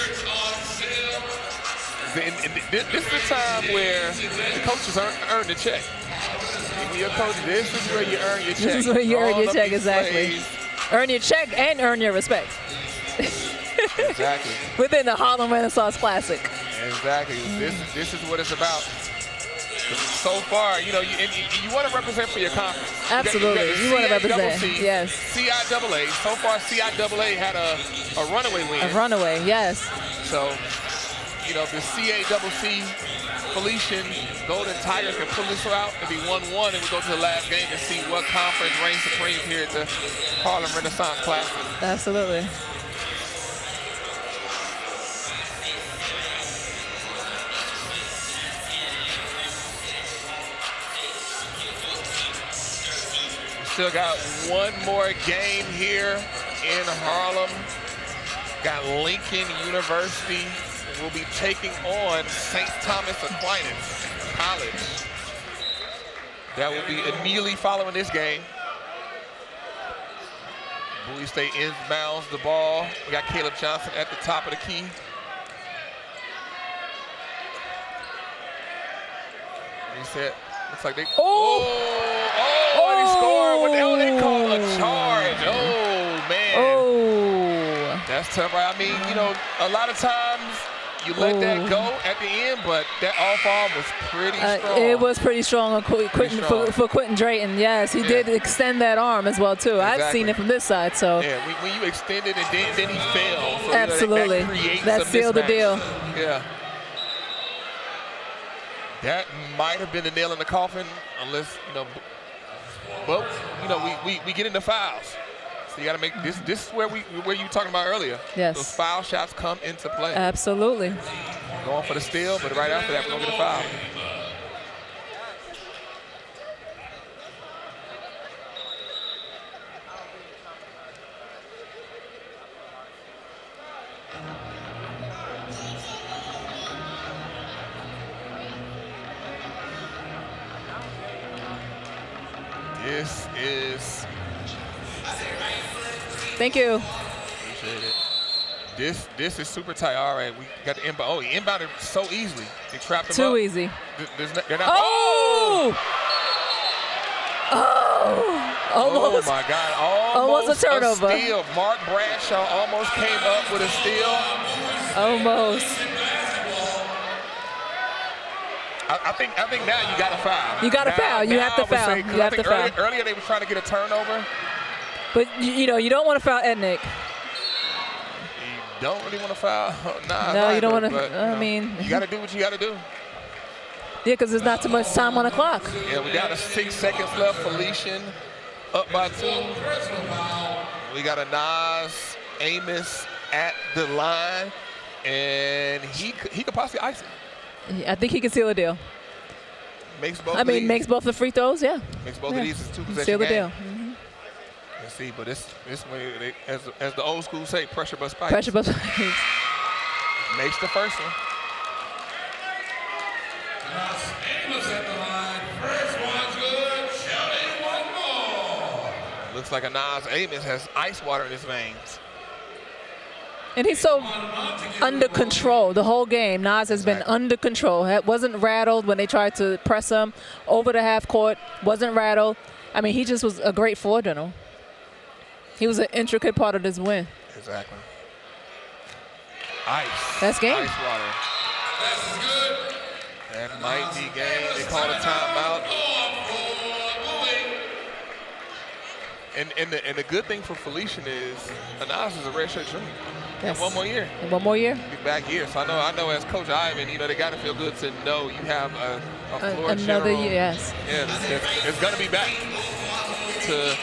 [SPEAKER 4] And this is the time where the coaches earn the check. When you're a coach, this is where you earn your check.
[SPEAKER 2] This is where you earn
[SPEAKER 4] All
[SPEAKER 2] your
[SPEAKER 4] of
[SPEAKER 2] check,
[SPEAKER 4] these
[SPEAKER 2] exactly.
[SPEAKER 4] plays.
[SPEAKER 2] Earn your check and earn your respect.
[SPEAKER 4] Exactly.
[SPEAKER 2] Within the Harlem Renaissance Classic.
[SPEAKER 4] Exactly. This is what it's about. So far, you want to represent for your conference.
[SPEAKER 2] Absolutely. You want to represent.
[SPEAKER 4] CIAA.
[SPEAKER 2] Yes.
[SPEAKER 4] CIAA. So far, CIAA had a runaway win.
[SPEAKER 2] A runaway, yes.
[SPEAKER 4] So, the CACC Felician Golden Tigers can pull this out and be 1-1, and we go to the last game and see what conference reigns supreme here at the Harlem Renaissance Classic.
[SPEAKER 2] Absolutely.
[SPEAKER 4] Still got one more game here in Harlem. Got Lincoln University will be taking on St. Thomas Aquinas College. That will be immediately following this game. Bowie State inbounds the ball. We got Caleb Johnson at the top of the key. Reset. Looks like they.
[SPEAKER 2] Oh!
[SPEAKER 4] And he scored. What they call a charge. Oh, man.
[SPEAKER 2] Oh.
[SPEAKER 4] That's tough, right? I mean, a lot of times you let that go at the end, but that off arm was pretty strong.
[SPEAKER 2] It was pretty strong on for Quentin Drayton. Yes, he did extend that arm as well, too.
[SPEAKER 4] Exactly.
[SPEAKER 2] I've seen it from this side, so.
[SPEAKER 4] Yeah, when you extend it and then he fell. So
[SPEAKER 2] Absolutely.
[SPEAKER 4] That creates
[SPEAKER 2] That
[SPEAKER 4] a
[SPEAKER 2] sealed the
[SPEAKER 4] mismatch.
[SPEAKER 2] deal.
[SPEAKER 4] Yeah. That might have been the nail in the coffin, unless, but, we get into fouls. So you got to make this is where you were talking about earlier.
[SPEAKER 2] Yes.
[SPEAKER 4] Those foul shots come into play.
[SPEAKER 2] Absolutely.
[SPEAKER 4] Going for the steal, but right after that, we're going to get a foul. This is.
[SPEAKER 2] Thank you.
[SPEAKER 4] Appreciate it. This is super tight. All right, we got the inbound. Oh, he inbounded so easily. They trapped him up.
[SPEAKER 2] Too easy.
[SPEAKER 4] They're not.
[SPEAKER 2] Oh! Almost.
[SPEAKER 4] Oh my God!
[SPEAKER 2] Almost a turnover.
[SPEAKER 4] Steal. Mark Bradshaw almost came up with a steal.
[SPEAKER 2] Almost.
[SPEAKER 4] I think now you got to foul.
[SPEAKER 2] You got to foul. You have to foul. You have to foul.
[SPEAKER 4] Earlier they were trying to get a turnover.
[SPEAKER 2] But you don't want to foul Ednick.
[SPEAKER 4] You don't really want to foul. Nah.
[SPEAKER 2] No, you don't
[SPEAKER 4] either,
[SPEAKER 2] want to.
[SPEAKER 4] but,
[SPEAKER 2] I mean.
[SPEAKER 4] You got to do what you got to do.
[SPEAKER 2] Yeah, because there's not too much time on the clock.
[SPEAKER 4] Yeah, we got 6 seconds left. Felician up by 2. We got a Nas Amos at the line, and he could possibly ice it.
[SPEAKER 2] I think he can seal a deal.
[SPEAKER 4] Makes both.
[SPEAKER 2] Makes both the free throws. Yeah.
[SPEAKER 4] Makes both of these is 2 possession
[SPEAKER 2] Seal the
[SPEAKER 4] game.
[SPEAKER 2] deal. Mm-hmm.
[SPEAKER 4] Let's see, but this way, as the old school say, pressure but spikes.
[SPEAKER 2] Pressure but spikes.
[SPEAKER 4] Makes the first one.
[SPEAKER 3] Amos at the line. First one's good. Shouting one more.
[SPEAKER 4] Looks like a Nas Amos has ice water in his veins.
[SPEAKER 2] And he's so under control the whole game. Nas has been under control. Wasn't rattled when they tried to press him over the half court. Wasn't rattled. I mean, he just was a great floor general. He was an intricate part of this win.
[SPEAKER 4] Exactly. Ice.
[SPEAKER 2] That's game.
[SPEAKER 4] Ice water. That might be game. They called a timeout. And the good thing for Felician is Nas is a redshirt junior.
[SPEAKER 2] Yes.
[SPEAKER 4] And one more year.
[SPEAKER 2] And one more year.
[SPEAKER 4] Be back here. So I know as Coach Ivan, they got to feel good to know you have a floor
[SPEAKER 2] Another
[SPEAKER 4] general.
[SPEAKER 2] year, yes.
[SPEAKER 4] Yeah, it's going to be back to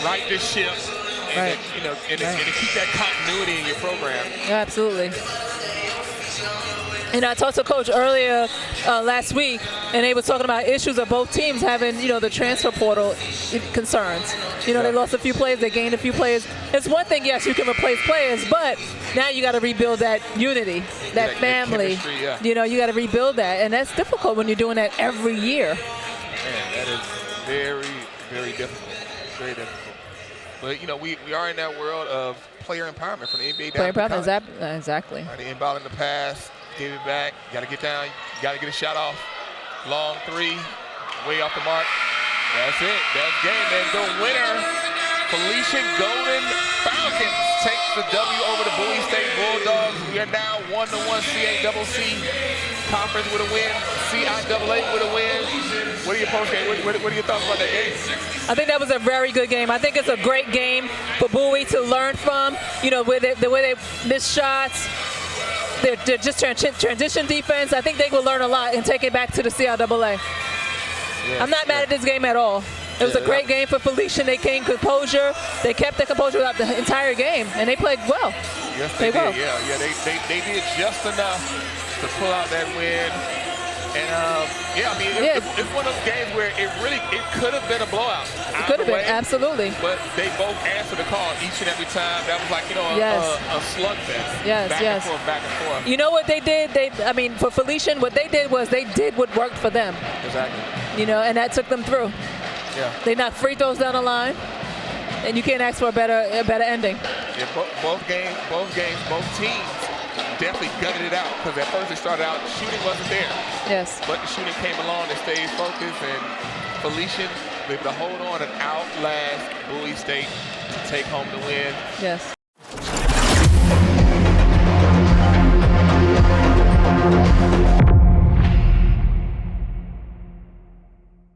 [SPEAKER 4] right this ship and, and to keep that continuity in your program.
[SPEAKER 2] Yeah, absolutely. And I talked to Coach earlier last week, and they were talking about issues of both teams having, the transfer portal concerns. They lost a few players, they gained a few players. It's one thing, yes, you can replace players, but now you got to rebuild that unity, that family. You got to rebuild that, and that's difficult when you're doing that every year.
[SPEAKER 4] Man, that is very, very difficult. Very difficult. But, we are in that world of player empowerment from the NBA down to college.
[SPEAKER 2] Exactly.
[SPEAKER 4] Right, the inbound in the pass. Give it back. Got to get down. Got to get a shot off. Long 3. Way off the mark. That's it. That's game, man. The winner, Felician Golden Falcons, takes the W over the Bowie State Bulldogs. We are now 1-1 CACC conference with a win. CIAA with a win. What are your post-game? What are your thoughts about that game?
[SPEAKER 2] I think that was a very good game. I think it's a great game for Bowie to learn from. The way they miss shots. They're just transition defense. I think they will learn a lot and take it back to the CIAA.
[SPEAKER 4] Yes,
[SPEAKER 2] I'm not mad at this game at all. It was a great game for Felician. They came composure. They kept their composure throughout the entire game, and they played well.
[SPEAKER 4] Yes, they did. Yeah. They did just enough to pull out that win. And it's one of those games where it could have been a blowout.
[SPEAKER 2] It could have been, absolutely.
[SPEAKER 4] But they both answered the call each and every time. That was like, a slugfest.
[SPEAKER 2] Yes,
[SPEAKER 4] Back and forth.
[SPEAKER 2] You know what they did? For Felician, what they did was they did what worked for them.
[SPEAKER 4] Exactly.
[SPEAKER 2] And that took them through.
[SPEAKER 4] Yeah.
[SPEAKER 2] They knocked free throws down the line, and you can't ask for a better ending.
[SPEAKER 4] Yeah, both teams definitely gutted it out because at first it started out shooting wasn't there,
[SPEAKER 2] Yes.
[SPEAKER 4] but the shooting came along and stayed focused, and Felician was able to hold on and outlast Bowie State to take home the win.
[SPEAKER 2] Yes.